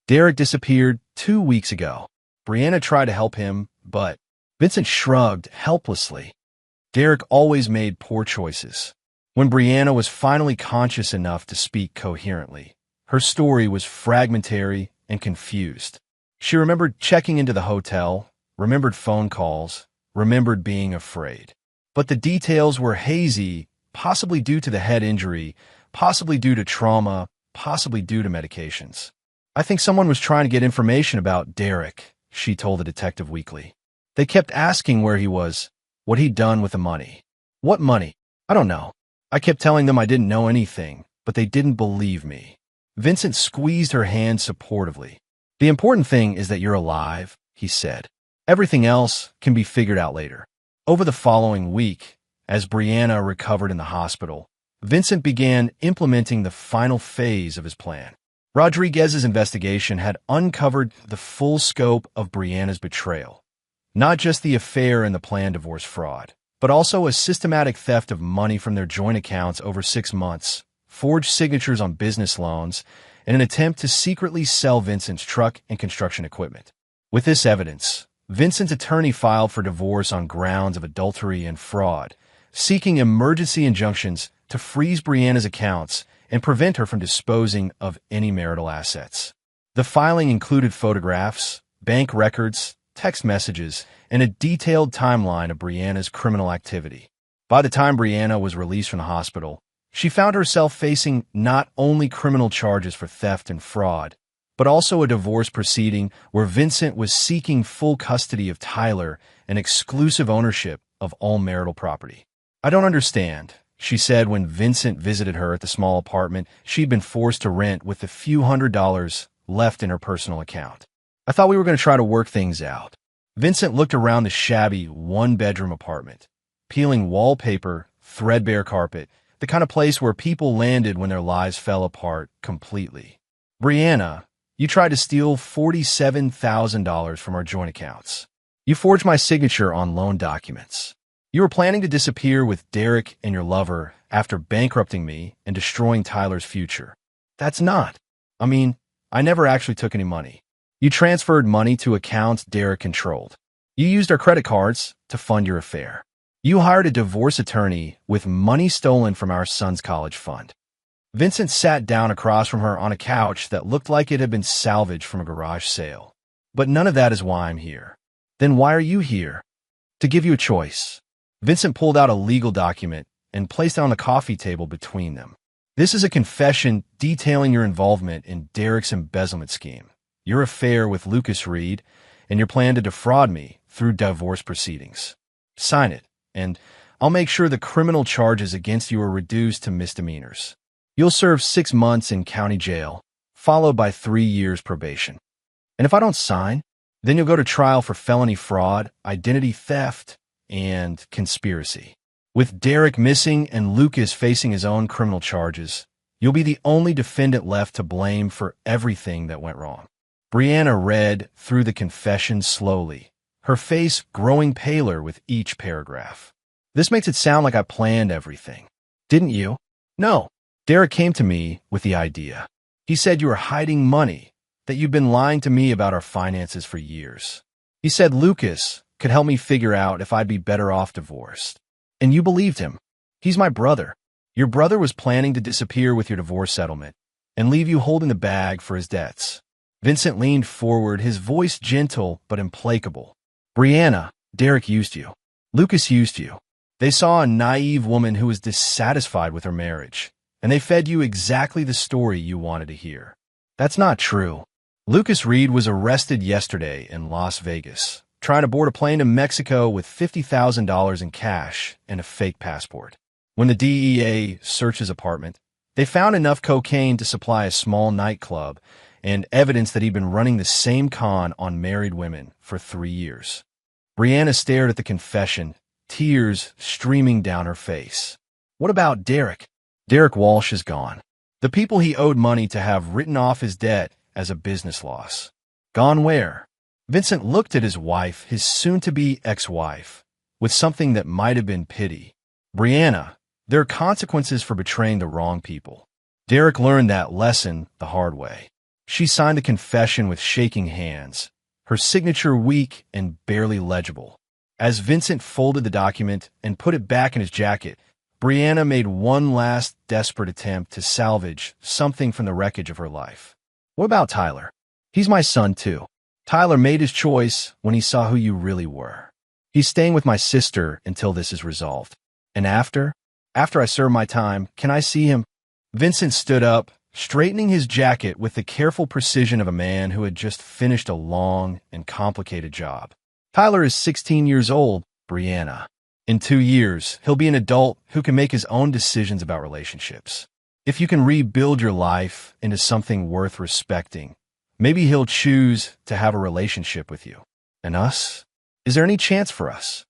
Derek disappeared 2 weeks ago. Brianna tried to help him, but Vincent shrugged helplessly. Derek always made poor choices. When Brianna was finally conscious enough to speak coherently, her story was fragmentary and confused. She remembered checking into the hotel, remembered phone calls, remembered being afraid. But the details were hazy, possibly due to the head injury, possibly due to trauma, possibly due to medications. I think someone was trying to get information about Derek, she told the detective weakly. They kept asking where he was, what he'd done with the money. What money? I don't know. I kept telling them I didn't know anything, but they didn't believe me. Vincent squeezed her hand supportively. The important thing is that you're alive, he said. Everything else can be figured out later. Over the following week, as Brianna recovered in the hospital, Vincent began implementing the final phase of his plan. Rodriguez's investigation had uncovered the full scope of Brianna's betrayal. Not just the affair and the planned divorce fraud, but also a systematic theft of money from their joint accounts over 6 months, forged signatures on business loans, and an attempt to secretly sell Vincent's truck and construction equipment. With this evidence, Vincent's attorney filed for divorce on grounds of adultery and fraud, seeking emergency injunctions to freeze Brianna's accounts and prevent her from disposing of any marital assets. The filing included photographs, bank records, text messages, and a detailed timeline of Brianna's criminal activity. By the time Brianna was released from the hospital, she found herself facing not only criminal charges for theft and fraud, but also a divorce proceeding where Vincent was seeking full custody of Tyler and exclusive ownership of all marital property. I don't understand, she said when Vincent visited her at the small apartment she'd been forced to rent with the few $100s left in her personal account. I thought we were going to try to work things out. Vincent looked around the shabby one-bedroom apartment, peeling wallpaper, threadbare carpet, the kind of place where people landed when their lives fell apart completely. Brianna, you tried to steal $47,000 from our joint accounts. You forged my signature on loan documents. You were planning to disappear with Derek and your lover after bankrupting me and destroying Tyler's future. That's not. I never actually took any money. You transferred money to accounts Derek controlled. You used our credit cards to fund your affair. You hired a divorce attorney with money stolen from our son's college fund. Vincent sat down across from her on a couch that looked like it had been salvaged from a garage sale. But none of that is why I'm here. Then why are you here? To give you a choice. Vincent pulled out a legal document and placed it on the coffee table between them. This is a confession detailing your involvement in Derek's embezzlement scheme, your affair with Lucas Reed, and your plan to defraud me through divorce proceedings. Sign it, and I'll make sure the criminal charges against you are reduced to misdemeanors. You'll serve 6 months in county jail, followed by 3 years probation. And if I don't sign, then you'll go to trial for felony fraud, identity theft, and conspiracy. With Derek missing and Lucas facing his own criminal charges, you'll be the only defendant left to blame for everything that went wrong. Brianna read through the confession slowly, her face growing paler with each paragraph. This makes it sound like I planned everything. Didn't you? No. Derek came to me with the idea. He said you were hiding money, that you'd been lying to me about our finances for years. He said Lucas could help me figure out if I'd be better off divorced. And you believed him. He's my brother. Your brother was planning to disappear with your divorce settlement and leave you holding the bag for his debts. Vincent leaned forward, his voice gentle but implacable. Brianna, Derek used you. Lucas used you. They saw a naive woman who was dissatisfied with her marriage, and they fed you exactly the story you wanted to hear. That's not true. Lucas Reed was arrested yesterday in Las Vegas, trying to board a plane to Mexico with $50,000 in cash and a fake passport. When the DEA searched his apartment, they found enough cocaine to supply a small nightclub and evidence that he'd been running the same con on married women for 3 years. Brianna stared at the confession, tears streaming down her face. What about Derek? Derek Walsh is gone. The people he owed money to have written off his debt as a business loss. Gone where? Vincent looked at his wife, his soon-to-be ex-wife, with something that might have been pity. Brianna, there are consequences for betraying the wrong people. Derek learned that lesson the hard way. She signed the confession with shaking hands, her signature weak and barely legible. As Vincent folded the document and put it back in his jacket, Brianna made one last desperate attempt to salvage something from the wreckage of her life. What about Tyler? He's my son, too. Tyler made his choice when he saw who you really were. He's staying with my sister until this is resolved. And after I serve my time, can I see him? Vincent stood up, straightening his jacket with the careful precision of a man who had just finished a long and complicated job. Tyler is 16 years old, Brianna. In 2 years, he'll be an adult who can make his own decisions about relationships. If you can rebuild your life into something worth respecting, maybe he'll choose to have a relationship with you. And us? Is there any chance for us?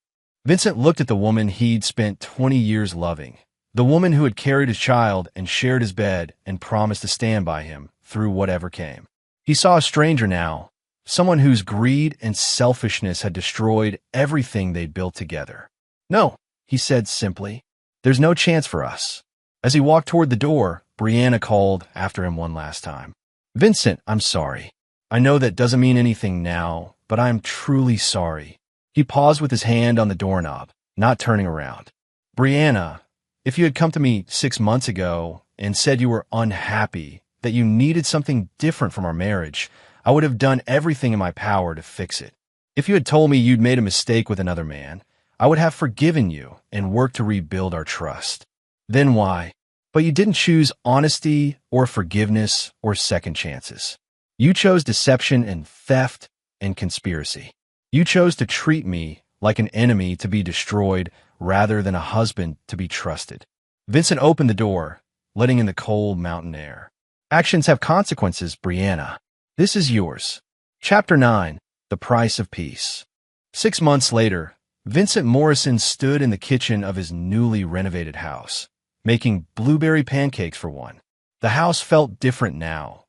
Vincent looked at the woman he'd spent 20 years loving, the woman who had carried his child and shared his bed and promised to stand by him through whatever came. He saw a stranger now, someone whose greed and selfishness had destroyed everything they'd built together. No, he said simply. There's no chance for us. As he walked toward the door, Brianna called after him one last time. Vincent, I'm sorry. I know that doesn't mean anything now, but I'm truly sorry. He paused with his hand on the doorknob, not turning around. Brianna, if you had come to me 6 months ago and said you were unhappy, that you needed something different from our marriage, I would have done everything in my power to fix it. If you had told me you'd made a mistake with another man, I would have forgiven you and worked to rebuild our trust. Then why? But you didn't choose honesty or forgiveness or second chances. You chose deception and theft and conspiracy. You chose to treat me like an enemy to be destroyed rather than a husband to be trusted. Vincent opened the door, letting in the cold mountain air. Actions have consequences, Brianna. This is yours. Chapter 9, The Price of Peace. 6 months later, Vincent Morrison stood in the kitchen of his newly renovated house, making blueberry pancakes for one. The house felt different now.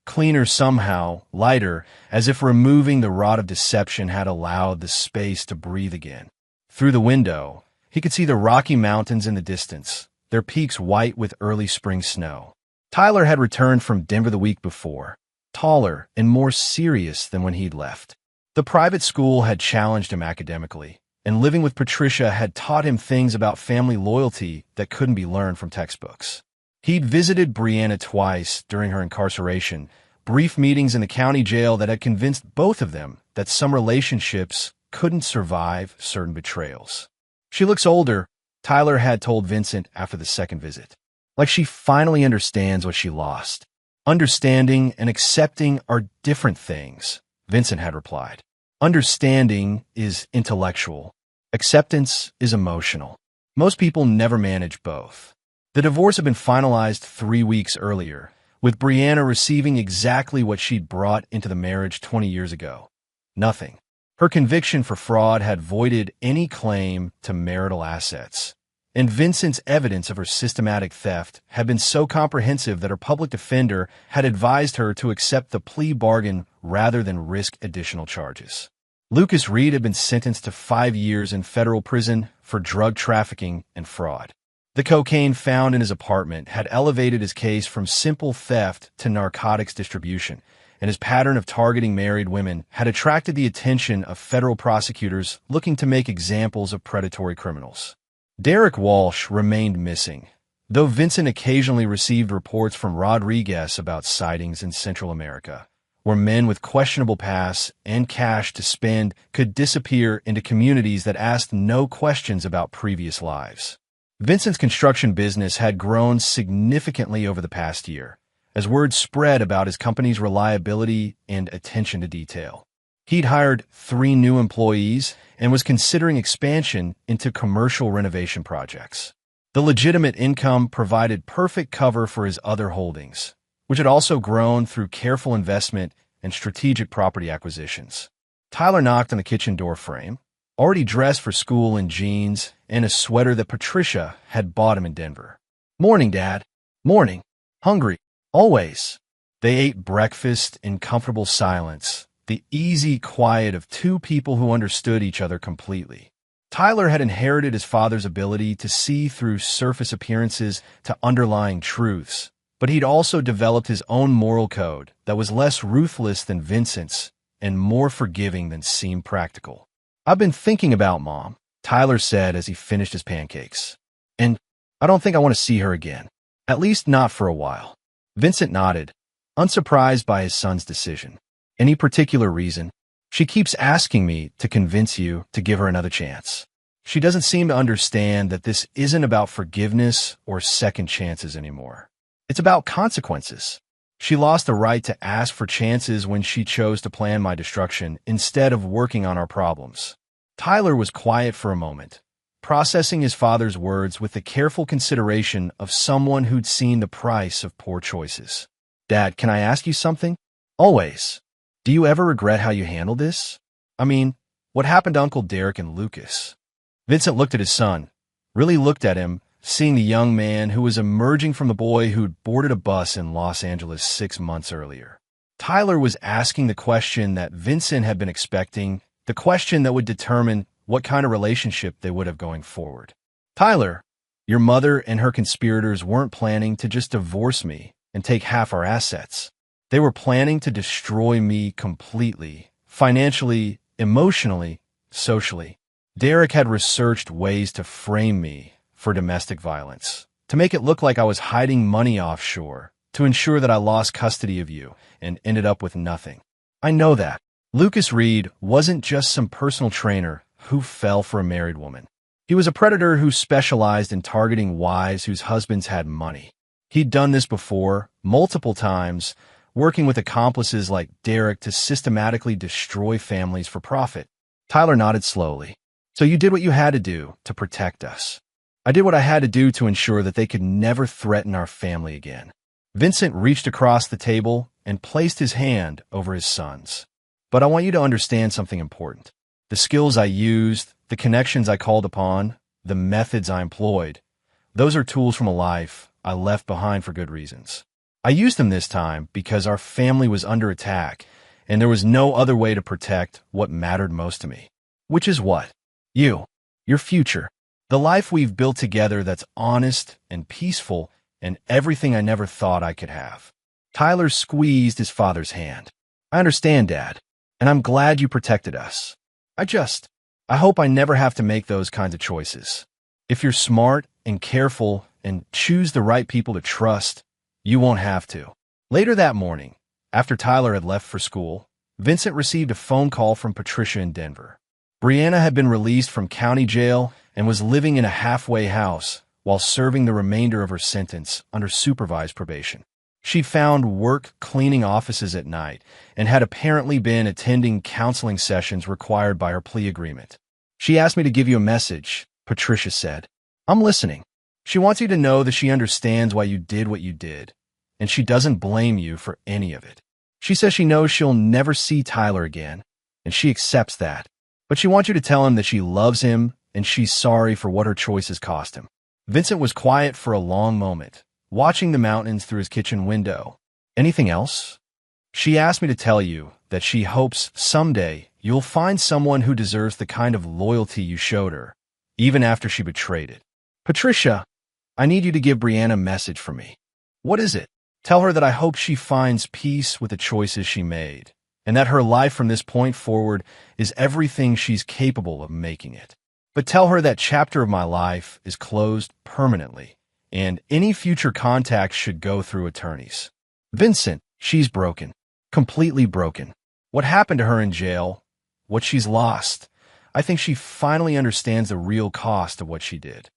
Cleaner somehow, lighter, as if removing the rot of deception had allowed the space to breathe again. Through the window, he could see the Rocky Mountains in the distance, their peaks white with early spring snow. Tyler had returned from Denver the week before, taller and more serious than when he'd left. The private school had challenged him academically, and living with Patricia had taught him things about family loyalty that couldn't be learned from textbooks. He'd visited Brianna twice during her incarceration, brief meetings in the county jail that had convinced both of them that some relationships couldn't survive certain betrayals. She looks older, Tyler had told Vincent after the second visit. Like she finally understands what she lost. Understanding and accepting are different things, Vincent had replied. Understanding is intellectual. Acceptance is emotional. Most people never manage both. The divorce had been finalized 3 weeks earlier, with Brianna receiving exactly what she'd brought into the marriage 20 years ago. Nothing. Her conviction for fraud had voided any claim to marital assets, and Vincent's evidence of her systematic theft had been so comprehensive that her public defender had advised her to accept the plea bargain rather than risk additional charges. Lucas Reed had been sentenced to 5 years in federal prison for drug trafficking and fraud. The cocaine found in his apartment had elevated his case from simple theft to narcotics distribution, and his pattern of targeting married women had attracted the attention of federal prosecutors looking to make examples of predatory criminals. Derek Walsh remained missing, though Vincent occasionally received reports from Rodriguez about sightings in Central America, where men with questionable pasts and cash to spend could disappear into communities that asked no questions about previous lives. Vincent's construction business had grown significantly over the past year, as word spread about his company's reliability and attention to detail. He'd hired 3 new employees and was considering expansion into commercial renovation projects. The legitimate income provided perfect cover for his other holdings, which had also grown through careful investment and strategic property acquisitions. Tyler knocked on the kitchen door frame, already dressed for school in jeans and a sweater that Patricia had bought him in Denver. "Morning, Dad. Morning. Hungry. Always." They ate breakfast in comfortable silence, the easy quiet of 2 people who understood each other completely. Tyler had inherited his father's ability to see through surface appearances to underlying truths, but he'd also developed his own moral code that was less ruthless than Vincent's and more forgiving than seemed practical. "I've been thinking about Mom," Tyler said as he finished his pancakes. "And I don't think I want to see her again. At least not for a while." Vincent nodded, unsurprised by his son's decision. "Any particular reason?" "She keeps asking me to convince you to give her another chance. She doesn't seem to understand that this isn't about forgiveness or second chances anymore. It's about consequences. She lost the right to ask for chances when she chose to plan my destruction instead of working on our problems." Tyler was quiet for a moment, processing his father's words with the careful consideration of someone who'd seen the price of poor choices. "Dad, can I ask you something?" "Always. Do you ever regret how you handled this? I mean, what happened to Uncle Derek and Lucas?" Vincent looked at his son, really looked at him, seeing the young man who was emerging from the boy who'd boarded a bus in Los Angeles 6 months earlier. Tyler was asking the question that Vincent had been expecting, the question that would determine what kind of relationship they would have going forward. "Tyler, your mother and her conspirators weren't planning to just divorce me and take half our assets. They were planning to destroy me completely, financially, emotionally, socially. Derek had researched ways to frame me for domestic violence, to make it look like I was hiding money offshore, to ensure that I lost custody of you and ended up with nothing. I know that. Lucas Reed wasn't just some personal trainer who fell for a married woman. He was a predator who specialized in targeting wives whose husbands had money. He'd done this before, multiple times, working with accomplices like Derek to systematically destroy families for profit." Tyler nodded slowly. "So you did what you had to do to protect us." "I did what I had to do to ensure that they could never threaten our family again." Vincent reached across the table and placed his hand over his son's. "But I want you to understand something important. The skills I used, the connections I called upon, the methods I employed, those are tools from a life I left behind for good reasons. I used them this time because our family was under attack, and there was no other way to protect what mattered most to me. Which is what? You. Your future. The life we've built together that's honest and peaceful and everything I never thought I could have." Tyler squeezed his father's hand. "I understand, Dad, and I'm glad you protected us. I hope I never have to make those kinds of choices. If you're smart and careful and choose the right people to trust, you won't have to." Later that morning, after Tyler had left for school, Vincent received a phone call from Patricia in Denver. Brianna had been released from county jail and was living in a halfway house while serving the remainder of her sentence under supervised probation. She found work cleaning offices at night and had apparently been attending counseling sessions required by her plea agreement. "She asked me to give you a message," Patricia said. "I'm listening. She wants you to know that she understands why you did what you did, and she doesn't blame you for any of it. She says she knows she'll never see Tyler again, and she accepts that. But she wants you to tell him that she loves him and she's sorry for what her choices cost him." Vincent was quiet for a long moment, watching the mountains through his kitchen window. "Anything else?" "She asked me to tell you that she hopes someday you'll find someone who deserves the kind of loyalty you showed her, even after she betrayed it." "Patricia, I need you to give Brianna a message for me." "What is it?" "Tell her that I hope she finds peace with the choices she made, and that her life from this point forward is everything she's capable of making it. But tell her that chapter of my life is closed permanently, and any future contacts should go through attorneys." "Vincent, she's broken. Completely broken. What happened to her in jail, what she's lost, I think she finally understands the real cost of what she did.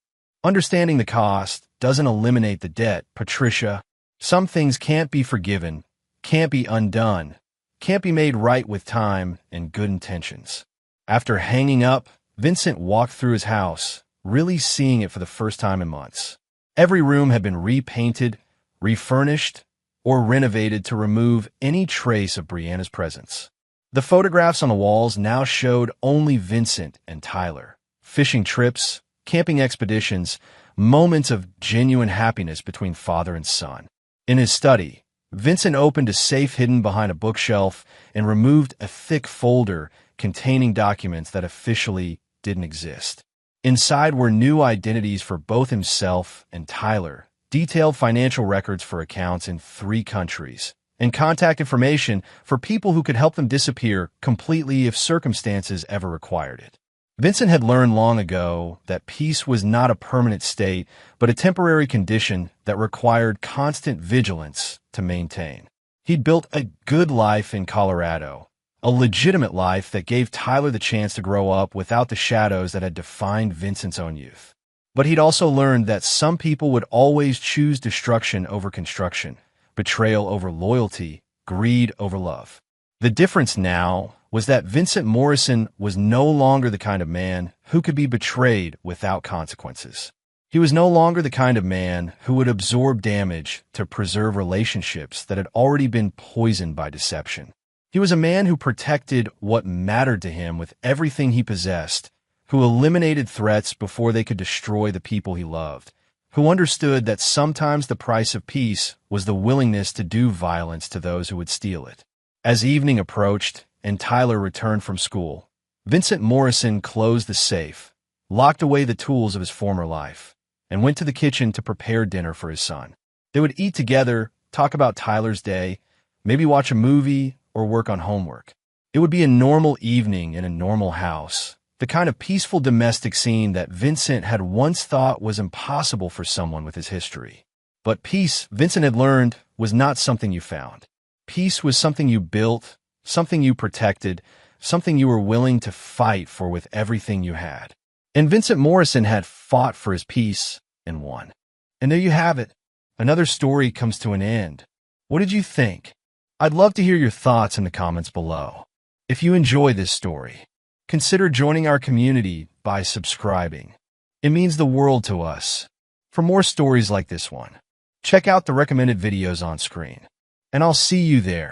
Understanding the cost doesn't eliminate the debt, Patricia. Some things can't be forgiven, can't be undone, can't be made right with time and good intentions." After hanging up, Vincent walked through his house, really seeing it for the first time in months. Every room had been repainted, refurnished, or renovated to remove any trace of Brianna's presence. The photographs on the walls now showed only Vincent and Tyler. Fishing trips, camping expeditions, moments of genuine happiness between father and son. In his study, Vincent opened a safe hidden behind a bookshelf and removed a thick folder containing documents that officially didn't exist. Inside were new identities for both himself and Tyler, detailed financial records for accounts in 3 countries, and contact information for people who could help them disappear completely if circumstances ever required it. Vincent had learned long ago that peace was not a permanent state, but a temporary condition that required constant vigilance to maintain. He'd built a good life in Colorado, a legitimate life that gave Tyler the chance to grow up without the shadows that had defined Vincent's own youth. But he'd also learned that some people would always choose destruction over construction, betrayal over loyalty, greed over love. The difference now was that Vincent Morrison was no longer the kind of man who could be betrayed without consequences. He was no longer the kind of man who would absorb damage to preserve relationships that had already been poisoned by deception. He was a man who protected what mattered to him with everything he possessed, who eliminated threats before they could destroy the people he loved, who understood that sometimes the price of peace was the willingness to do violence to those who would steal it. As evening approached and Tyler returned from school, Vincent Morrison closed the safe, locked away the tools of his former life, and went to the kitchen to prepare dinner for his son. They would eat together, talk about Tyler's day, maybe watch a movie or work on homework. It would be a normal evening in a normal house, the kind of peaceful domestic scene that Vincent had once thought was impossible for someone with his history. But peace, Vincent had learned, was not something you found. Peace was something you built, something you protected, something you were willing to fight for with everything you had. And Vincent Morrison had fought for his peace and won. And there you have it. Another story comes to an end. What did you think? I'd love to hear your thoughts in the comments below. If you enjoy this story, consider joining our community by subscribing. It means the world to us. For more stories like this one, check out the recommended videos on screen. And I'll see you there.